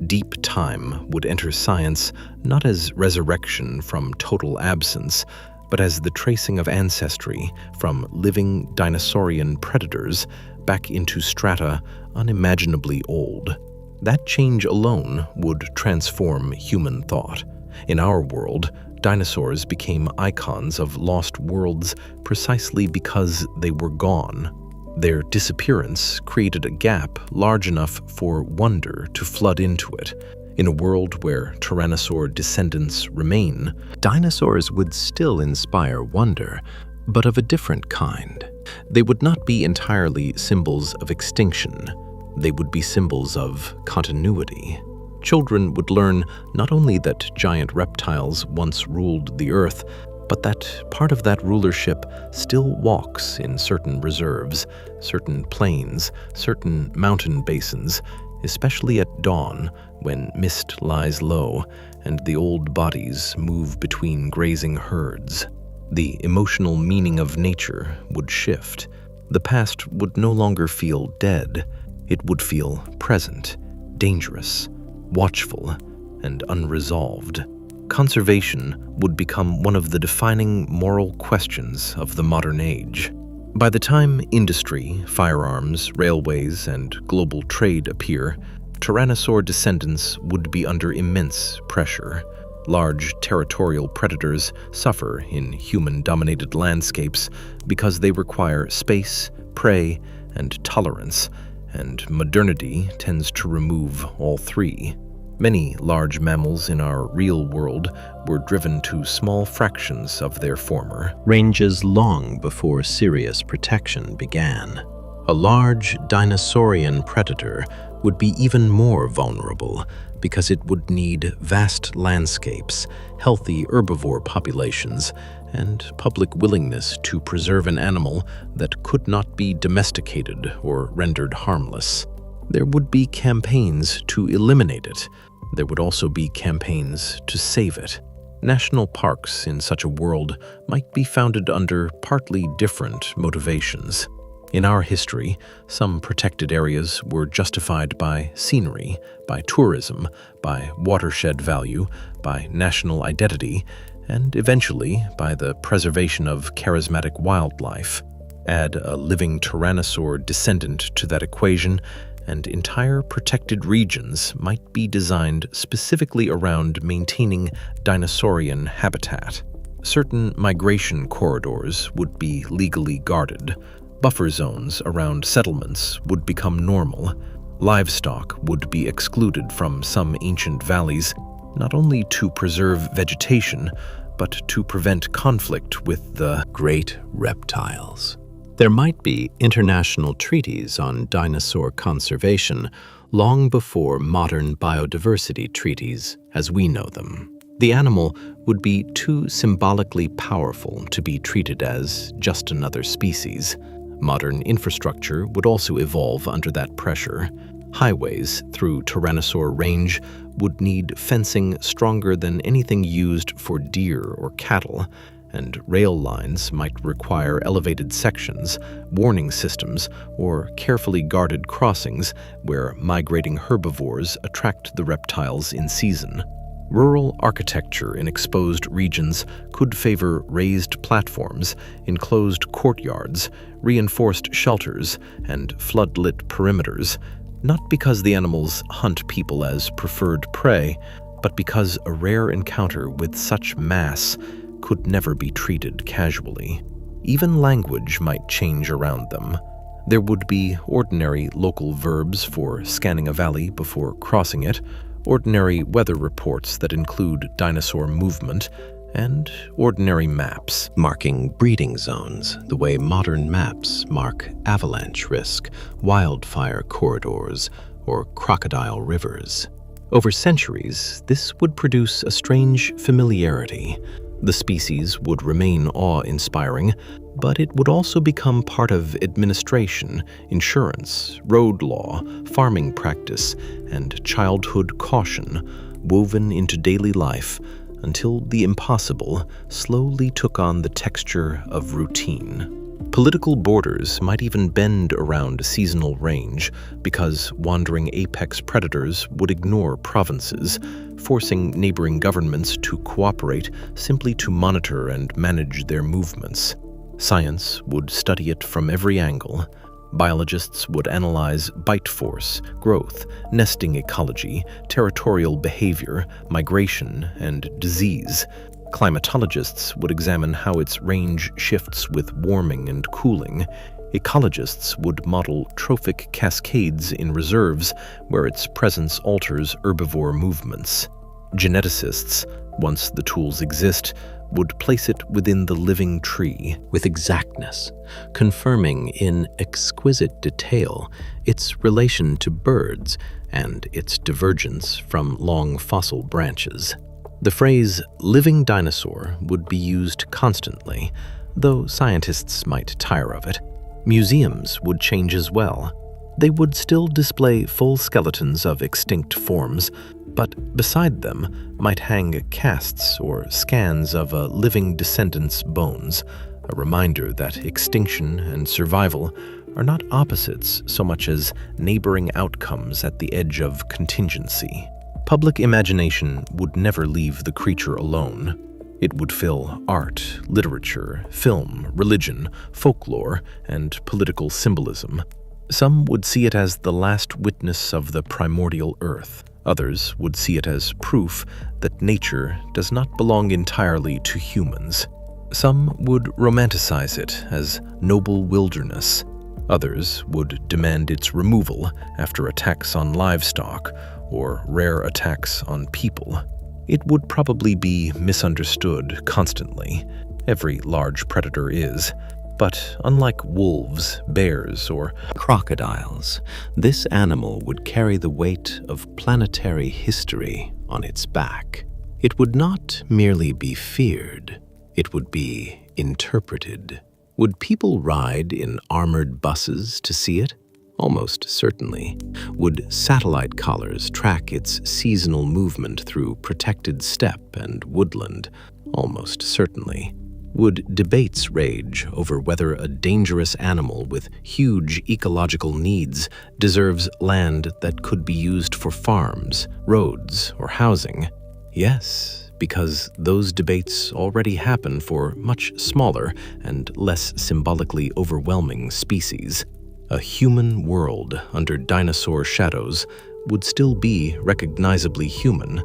Deep time would enter science not as resurrection from total absence, but as the tracing of ancestry from living dinosaurian predators back into strata unimaginably old. That change alone would transform human thought. In our world, dinosaurs became icons of lost worlds precisely because they were gone. Their disappearance created a gap large enough for wonder to flood into it. In a world where tyrannosaur descendants remain, dinosaurs would still inspire wonder, but of a different kind. They would not be entirely symbols of extinction. They would be symbols of continuity. Children would learn not only that giant reptiles once ruled the Earth, but that part of that rulership still walks in certain reserves, certain plains, certain mountain basins, especially at dawn when mist lies low and the old bodies move between grazing herds. The emotional meaning of nature would shift. The past would no longer feel dead. It would feel present, dangerous, watchful, and unresolved. Conservation would become one of the defining moral questions of the modern age. By the time industry, firearms, railways, and global trade appear, tyrannosaur descendants would be under immense pressure. Large territorial predators suffer in human-dominated landscapes because they require space, prey, and tolerance, and modernity tends to remove all three. Many large mammals in our real world were driven to small fractions of their former ranges long before serious protection began. A large dinosaurian predator would be even more vulnerable because it would need vast landscapes, healthy herbivore populations, and public willingness to preserve an animal that could not be domesticated or rendered harmless. There would be campaigns to eliminate it. There would also be campaigns to save it. National parks in such a world might be founded under partly different motivations. In our history, some protected areas were justified by scenery, by tourism, by watershed value, by national identity, and eventually by the preservation of charismatic wildlife. Add a living tyrannosaur descendant to that equation, and entire protected regions might be designed specifically around maintaining dinosaurian habitat. Certain migration corridors would be legally guarded. Buffer zones around settlements would become normal. Livestock would be excluded from some ancient valleys, not only to preserve vegetation, but to prevent conflict with the great reptiles. There might be international treaties on dinosaur conservation long before modern biodiversity treaties as we know them. The animal would be too symbolically powerful to be treated as just another species. Modern infrastructure would also evolve under that pressure. Highways through Tyrannosaur Range would need fencing stronger than anything used for deer or cattle, and rail lines might require elevated sections, warning systems, or carefully guarded crossings where migrating herbivores attract the reptiles in season. Rural architecture in exposed regions could favor raised platforms, enclosed courtyards, reinforced shelters, and flood-lit perimeters, not because the animals hunt people as preferred prey, but because a rare encounter with such mass could never be treated casually. Even language might change around them. There would be ordinary local verbs for scanning a valley before crossing it, ordinary weather reports that include dinosaur movement, and ordinary maps marking breeding zones the way modern maps mark avalanche risk, wildfire corridors, or crocodile rivers. Over centuries, this would produce a strange familiarity. The species would remain awe-inspiring, but it would also become part of administration, insurance, road law, farming practice, and childhood caution, woven into daily life until the impossible slowly took on the texture of routine. Political borders might even bend around seasonal range because wandering apex predators would ignore provinces, forcing neighboring governments to cooperate simply to monitor and manage their movements. Science would study it from every angle. Biologists would analyze bite force, growth, nesting ecology, territorial behavior, migration, and disease. Climatologists would examine how its range shifts with warming and cooling. Ecologists would model trophic cascades in reserves where its presence alters herbivore movements. Geneticists, once the tools exist, would place it within the living tree with exactness, confirming in exquisite detail its relation to birds and its divergence from long fossil branches. The phrase living dinosaur would be used constantly, though scientists might tire of it. Museums would change as well. They would still display full skeletons of extinct forms, but beside them might hang casts or scans of a living descendant's bones, a reminder that extinction and survival are not opposites so much as neighboring outcomes at the edge of contingency. Public imagination would never leave the creature alone. It would fill art, literature, film, religion, folklore, and political symbolism. Some would see it as the last witness of the primordial earth. Others would see it as proof that nature does not belong entirely to humans. Some would romanticize it as noble wilderness. Others would demand its removal after attacks on livestock or rare attacks on people. It would probably be misunderstood constantly. Every large predator is. But unlike wolves, bears, or crocodiles, this animal would carry the weight of planetary history on its back. It would not merely be feared, it would be interpreted. Would people ride in armored buses to see it? Almost certainly. Would satellite collars track its seasonal movement through protected steppe and woodland? Almost certainly. Would debates rage over whether a dangerous animal with huge ecological needs deserves land that could be used for farms, roads, or housing? Yes, because those debates already happen for much smaller and less symbolically overwhelming species. A human world under dinosaur shadows would still be recognizably human,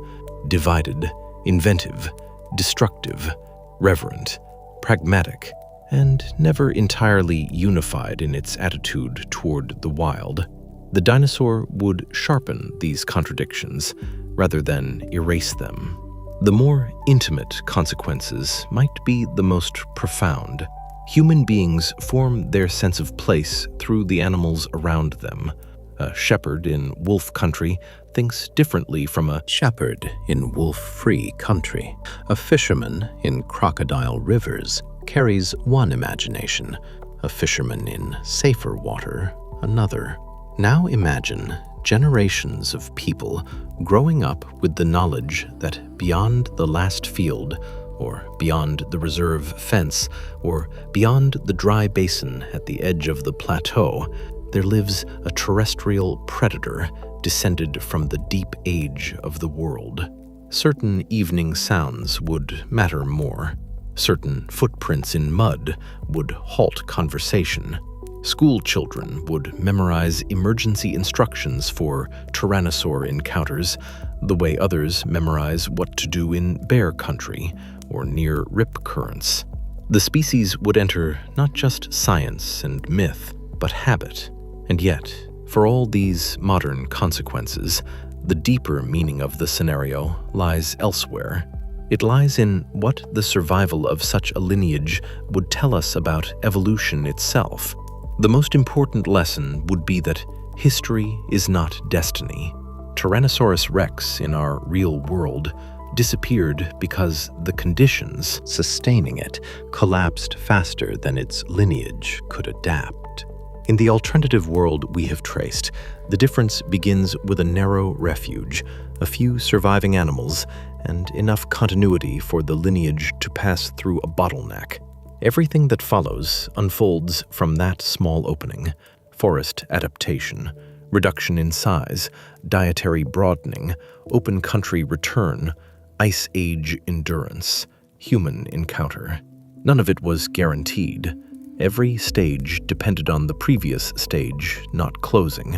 divided, inventive, destructive, reverent, pragmatic, and never entirely unified in its attitude toward the wild. The dinosaur would sharpen these contradictions rather than erase them. The more intimate consequences might be the most profound. Human beings form their sense of place through the animals around them. A shepherd in wolf country thinks differently from a shepherd in wolf-free country. A fisherman in crocodile rivers carries one imagination, a fisherman in safer water another. Now imagine generations of people growing up with the knowledge that beyond the last field, or beyond the reserve fence, or beyond the dry basin at the edge of the plateau, there lives a terrestrial predator descended from the deep age of the world. Certain evening sounds would matter more. Certain footprints in mud would halt conversation. School children would memorize emergency instructions for tyrannosaur encounters, the way others memorize what to do in bear country or near rip currents. The species would enter not just science and myth, but habit. And yet, for all these modern consequences, the deeper meaning of the scenario lies elsewhere. It lies in what the survival of such a lineage would tell us about evolution itself. The most important lesson would be that history is not destiny. Tyrannosaurus rex in our real world disappeared because the conditions sustaining it collapsed faster than its lineage could adapt. In the alternative world we have traced, the difference begins with a narrow refuge, a few surviving animals, and enough continuity for the lineage to pass through a bottleneck. Everything that follows unfolds from that small opening: forest adaptation, reduction in size, dietary broadening, open country return, ice age endurance, human encounter. None of it was guaranteed. Every stage depended on the previous stage not closing.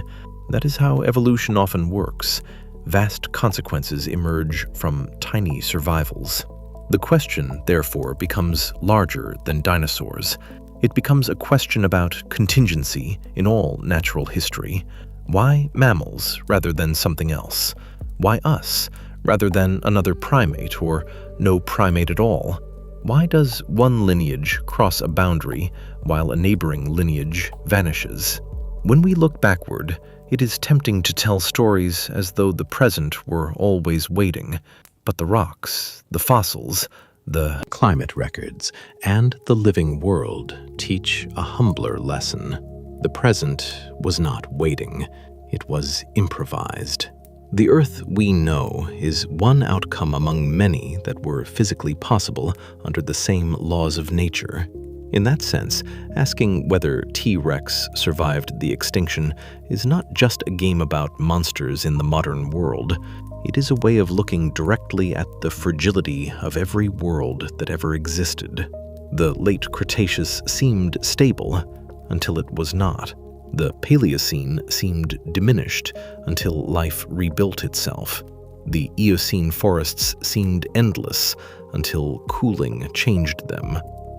That is how evolution often works. Vast consequences emerge from tiny survivals. The question, therefore, becomes larger than dinosaurs. It becomes a question about contingency in all natural history. Why mammals rather than something else? Why us rather than another primate or no primate at all? Why does one lineage cross a boundary while a neighboring lineage vanishes? When we look backward, it is tempting to tell stories as though the present were always waiting. But the rocks, the fossils, the climate records, and the living world teach a humbler lesson. The present was not waiting, it was improvised. The Earth we know is one outcome among many that were physically possible under the same laws of nature. In that sense, asking whether T-Rex survived the extinction is not just a game about monsters in the modern world. It is a way of looking directly at the fragility of every world that ever existed. The late Cretaceous seemed stable until it was not. The Paleocene seemed diminished until life rebuilt itself. The Eocene forests seemed endless until cooling changed them.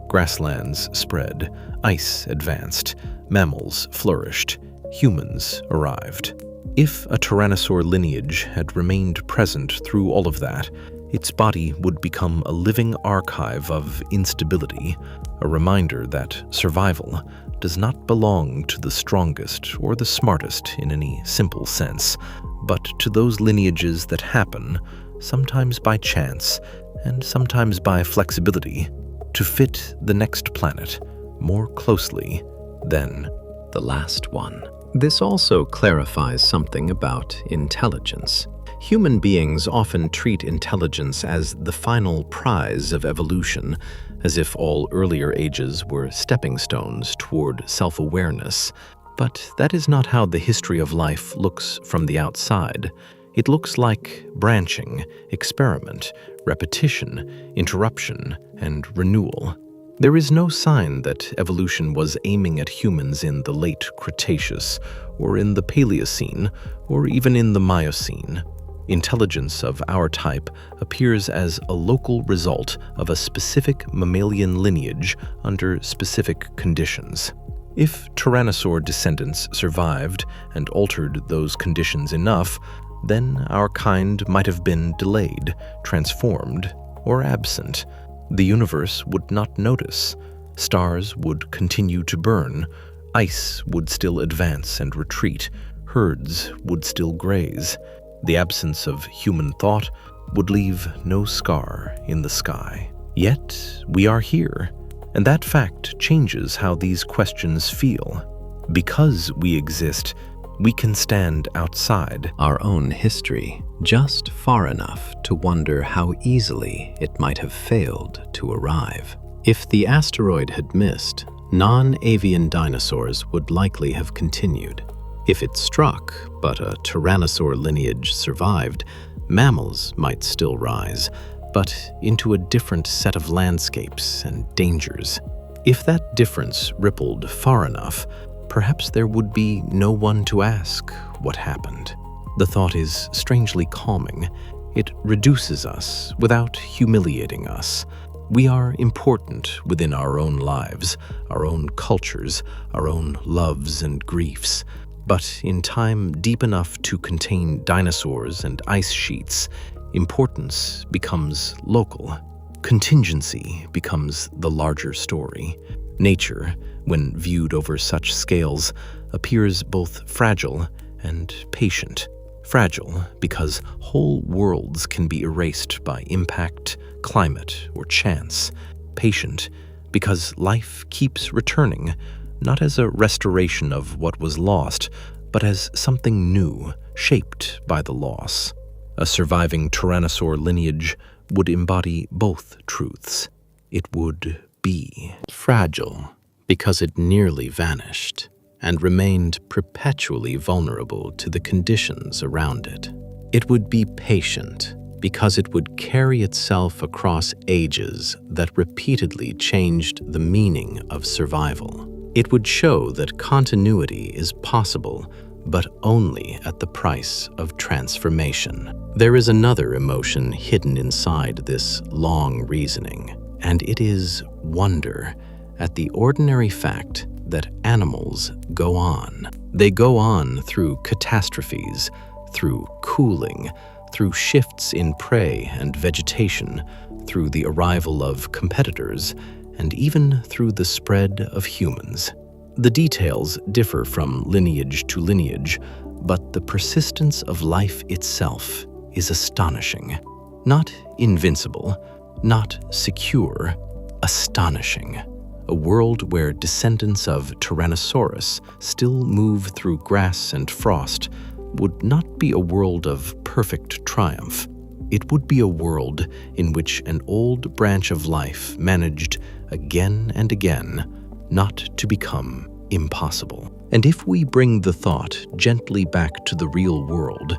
Grasslands spread, ice advanced, mammals flourished, humans arrived. If a tyrannosaur lineage had remained present through all of that, its body would become a living archive of instability, a reminder that survival does not belong to the strongest or the smartest in any simple sense, but to those lineages that happen, sometimes by chance and sometimes by flexibility, to fit the next planet more closely than the last one. This also clarifies something about intelligence. Human beings often treat intelligence as the final prize of evolution, as if all earlier ages were stepping stones toward self-awareness. But that is not how the history of life looks from the outside. It looks like branching, experiment, repetition, interruption, and renewal. There is no sign that evolution was aiming at humans in the late Cretaceous, or in the Paleocene, or even in the Miocene. Intelligence of our type appears as a local result of a specific mammalian lineage under specific conditions. If tyrannosaur descendants survived and altered those conditions enough, then our kind might have been delayed, transformed, or absent. The universe would not notice. Stars would continue to burn. Ice would still advance and retreat. Herds would still graze. The absence of human thought would leave no scar in the sky. Yet we are here, and that fact changes how these questions feel. Because we exist, we can stand outside our own history, just far enough to wonder how easily it might have failed to arrive. If the asteroid had missed, non-avian dinosaurs would likely have continued. If it struck, but a tyrannosaur lineage survived, mammals might still rise, but into a different set of landscapes and dangers. If that difference rippled far enough, perhaps there would be no one to ask what happened. The thought is strangely calming. It reduces us without humiliating us. We are important within our own lives, our own cultures, our own loves and griefs. But in time deep enough to contain dinosaurs and ice sheets, importance becomes local. Contingency becomes the larger story. Nature, when viewed over such scales, appears both fragile and patient. Fragile because whole worlds can be erased by impact, climate, or chance. Patient because life keeps returning, not as a restoration of what was lost, but as something new, shaped by the loss. A surviving tyrannosaur lineage would embody both truths. It would be fragile because it nearly vanished and remained perpetually vulnerable to the conditions around it. It would be patient because it would carry itself across ages that repeatedly changed the meaning of survival. It would show that continuity is possible, but only at the price of transformation. There is another emotion hidden inside this long reasoning, and it is wonder at the ordinary fact that animals go on. They go on through catastrophes, through cooling, through shifts in prey and vegetation, through the arrival of competitors, and even through the spread of humans. The details differ from lineage to lineage, but the persistence of life itself is astonishing. Not invincible, not secure, astonishing. A world where descendants of Tyrannosaurus still move through grass and frost would not be a world of perfect triumph. It would be a world in which an old branch of life managed again and again, not to become impossible. And if we bring the thought gently back to the real world,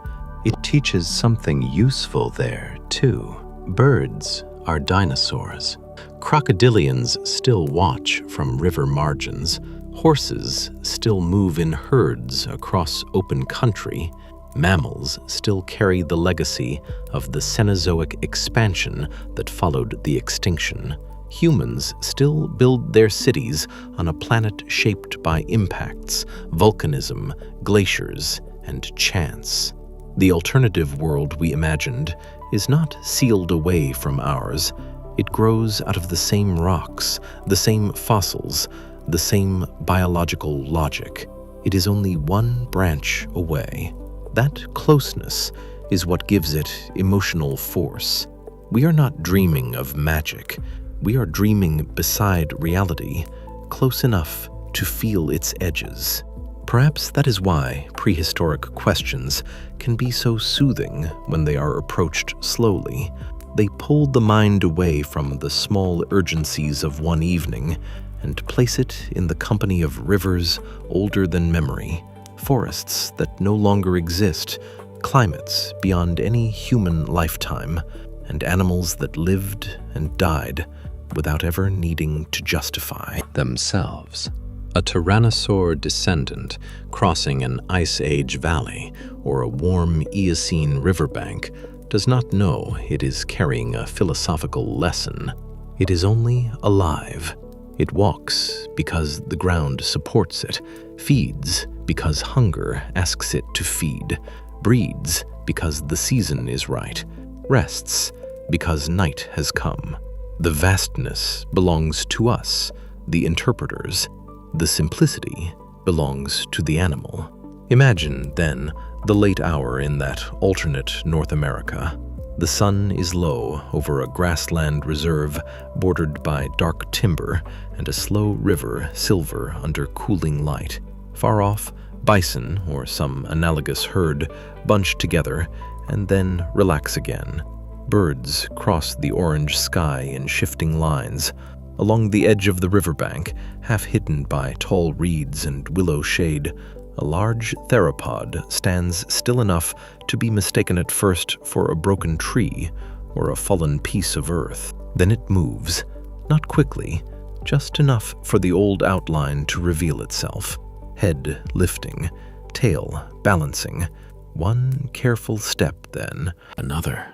It teaches something useful there, too. Birds are dinosaurs. Crocodilians still watch from river margins. Horses still move in herds across open country. Mammals still carry the legacy of the Cenozoic expansion that followed the extinction. Humans still build their cities on a planet shaped by impacts, volcanism, glaciers, and chance. The alternative world we imagined is not sealed away from ours. It grows out of the same rocks, the same fossils, the same biological logic. It is only one branch away. That closeness is what gives it emotional force. We are not dreaming of magic. We are dreaming beside reality, close enough to feel its edges. Perhaps that is why prehistoric questions can be so soothing when they are approached slowly. They pull the mind away from the small urgencies of one evening and place it in the company of rivers older than memory, forests that no longer exist, climates beyond any human lifetime, and animals that lived and died without ever needing to justify themselves. A tyrannosaur descendant crossing an Ice Age valley or a warm Eocene riverbank does not know it is carrying a philosophical lesson. It is only alive. It walks because the ground supports it, feeds because hunger asks it to feed, breeds because the season is right, rests because night has come. The vastness belongs to us, the interpreters. The simplicity belongs to the animal. Imagine, then, the late hour in that alternate North America. The sun is low over a grassland reserve bordered by dark timber and a slow river silver under cooling light. Far off, bison or some analogous herd bunch together and then relax again. Birds cross the orange sky in shifting lines. Along the edge of the riverbank, half hidden by tall reeds and willow shade, a large theropod stands still enough to be mistaken at first for a broken tree or a fallen piece of earth. Then it moves, not quickly, just enough for the old outline to reveal itself. Head lifting, tail balancing. One careful step, then another.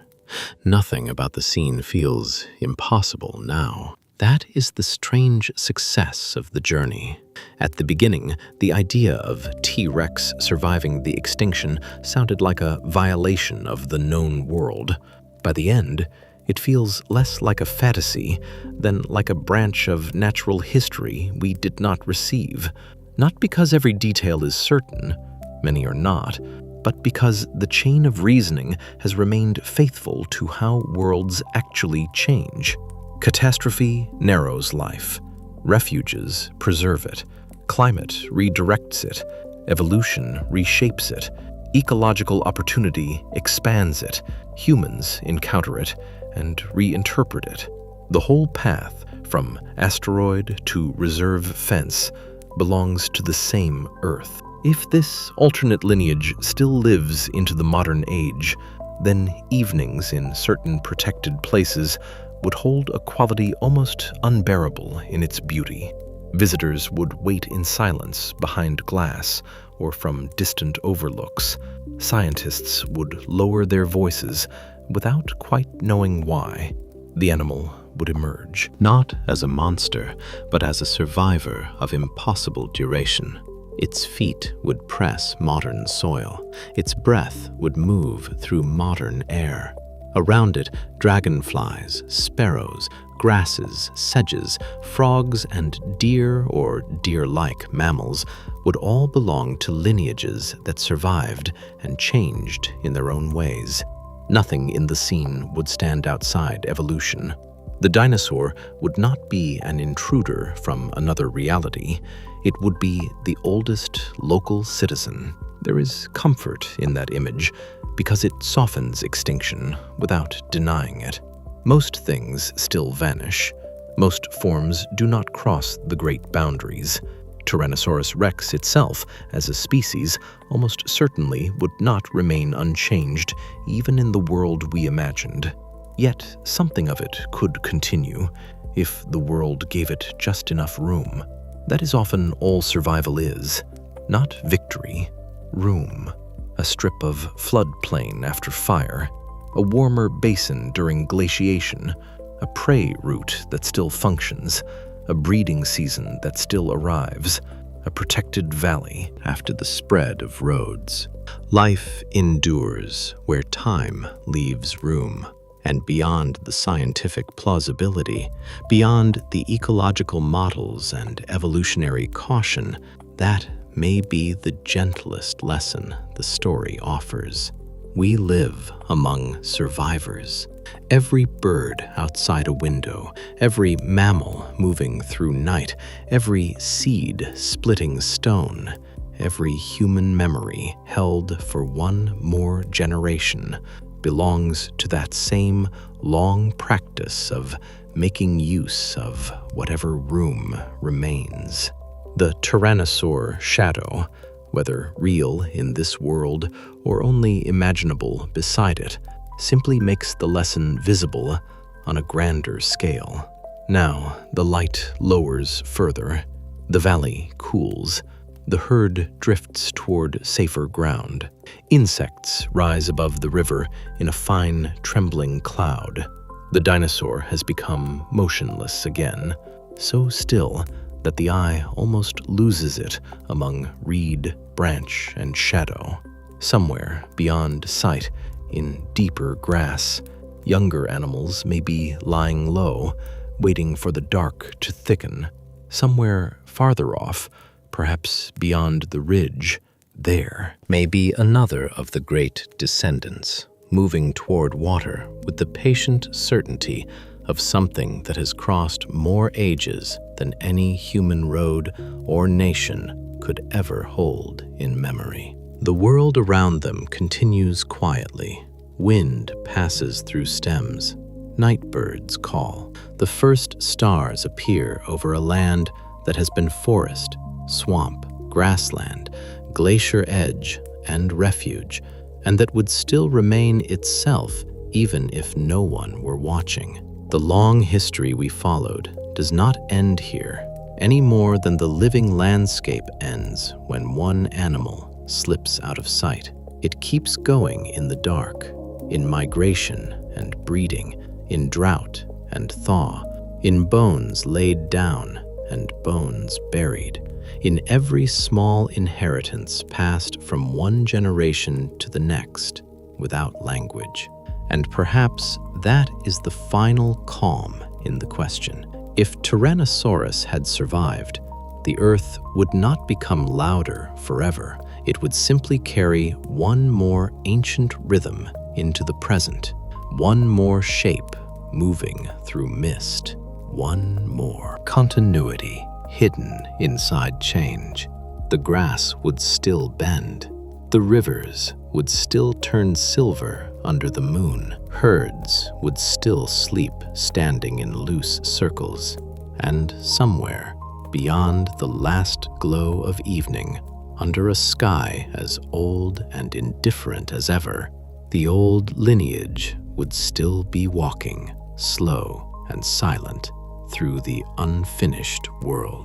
Nothing about the scene feels impossible now. That is the strange success of the journey. At the beginning, the idea of T-Rex surviving the extinction sounded like a violation of the known world. By the end, it feels less like a fantasy than like a branch of natural history we did not receive. Not because every detail is certain, many are not, but because the chain of reasoning has remained faithful to how worlds actually change. Catastrophe narrows life. Refuges preserve it. Climate redirects it. Evolution reshapes it. Ecological opportunity expands it. Humans encounter it and reinterpret it. The whole path, from asteroid to reserve fence, belongs to the same Earth. If this alternate lineage still lives into the modern age, then evenings in certain protected places would hold a quality almost unbearable in its beauty. Visitors would wait in silence behind glass or from distant overlooks. Scientists would lower their voices without quite knowing why. The animal would emerge, not as a monster, but as a survivor of impossible duration. Its feet would press modern soil. Its breath would move through modern air. Around it, dragonflies, sparrows, grasses, sedges, frogs, and deer or deer-like mammals would all belong to lineages that survived and changed in their own ways. Nothing in the scene would stand outside evolution. The dinosaur would not be an intruder from another reality. It would be the oldest local citizen. There is comfort in that image because it softens extinction without denying it. Most things still vanish. Most forms do not cross the great boundaries. Tyrannosaurus rex itself, as a species, almost certainly would not remain unchanged, even in the world we imagined. Yet something of it could continue, if the world gave it just enough room. That is often all survival is. Not victory, room. A strip of floodplain after fire, a warmer basin during glaciation, a prey route that still functions, a breeding season that still arrives, a protected valley After the spread of roads, life endures where time leaves room. And beyond the scientific plausibility, beyond the ecological models and evolutionary caution, that may be the gentlest lesson the story offers. We live among survivors. Every bird outside a window, every mammal moving through night, every seed splitting stone, every human memory held for one more generation belongs to that same long practice of making use of whatever room remains. The tyrannosaur shadow, whether real in this world or only imaginable beside it, simply makes the lesson visible on a grander scale. Now the light lowers further, the valley cools, the herd drifts toward safer ground. Insects rise above the river in a fine, trembling cloud. The dinosaur has become motionless again, so still that the eye almost loses it among reed, branch, and shadow. Somewhere beyond sight, in deeper grass, younger animals may be lying low, waiting for the dark to thicken. Somewhere farther off, perhaps beyond the ridge, there May be another of the great descendants, moving toward water with the patient certainty of something that has crossed more ages than any human road or nation could ever hold in memory. The world around them continues quietly. Wind passes through stems. Night birds call. The first stars appear over a land that has been forest, swamp, grassland, glacier edge, and refuge, and that would still remain itself even if no one were watching. The long history we followed does not end here, any more than the living landscape ends when one animal slips out of sight. It keeps going in the dark, in migration and breeding, in drought and thaw, in bones laid down and bones buried, in every small inheritance passed from one generation to the next without language. And perhaps that is the final calm in the question. If Tyrannosaurus had survived, the Earth would not become louder forever. It would simply carry one more ancient rhythm into the present, one more shape moving through mist, one more continuity hidden inside change. The grass would still bend. The rivers would still turn silver under the moon. Herds would still sleep standing in loose circles. And somewhere, beyond the last glow of evening, under a sky as old and indifferent as ever, the old lineage would still be walking, slow and silent, through the unfinished world.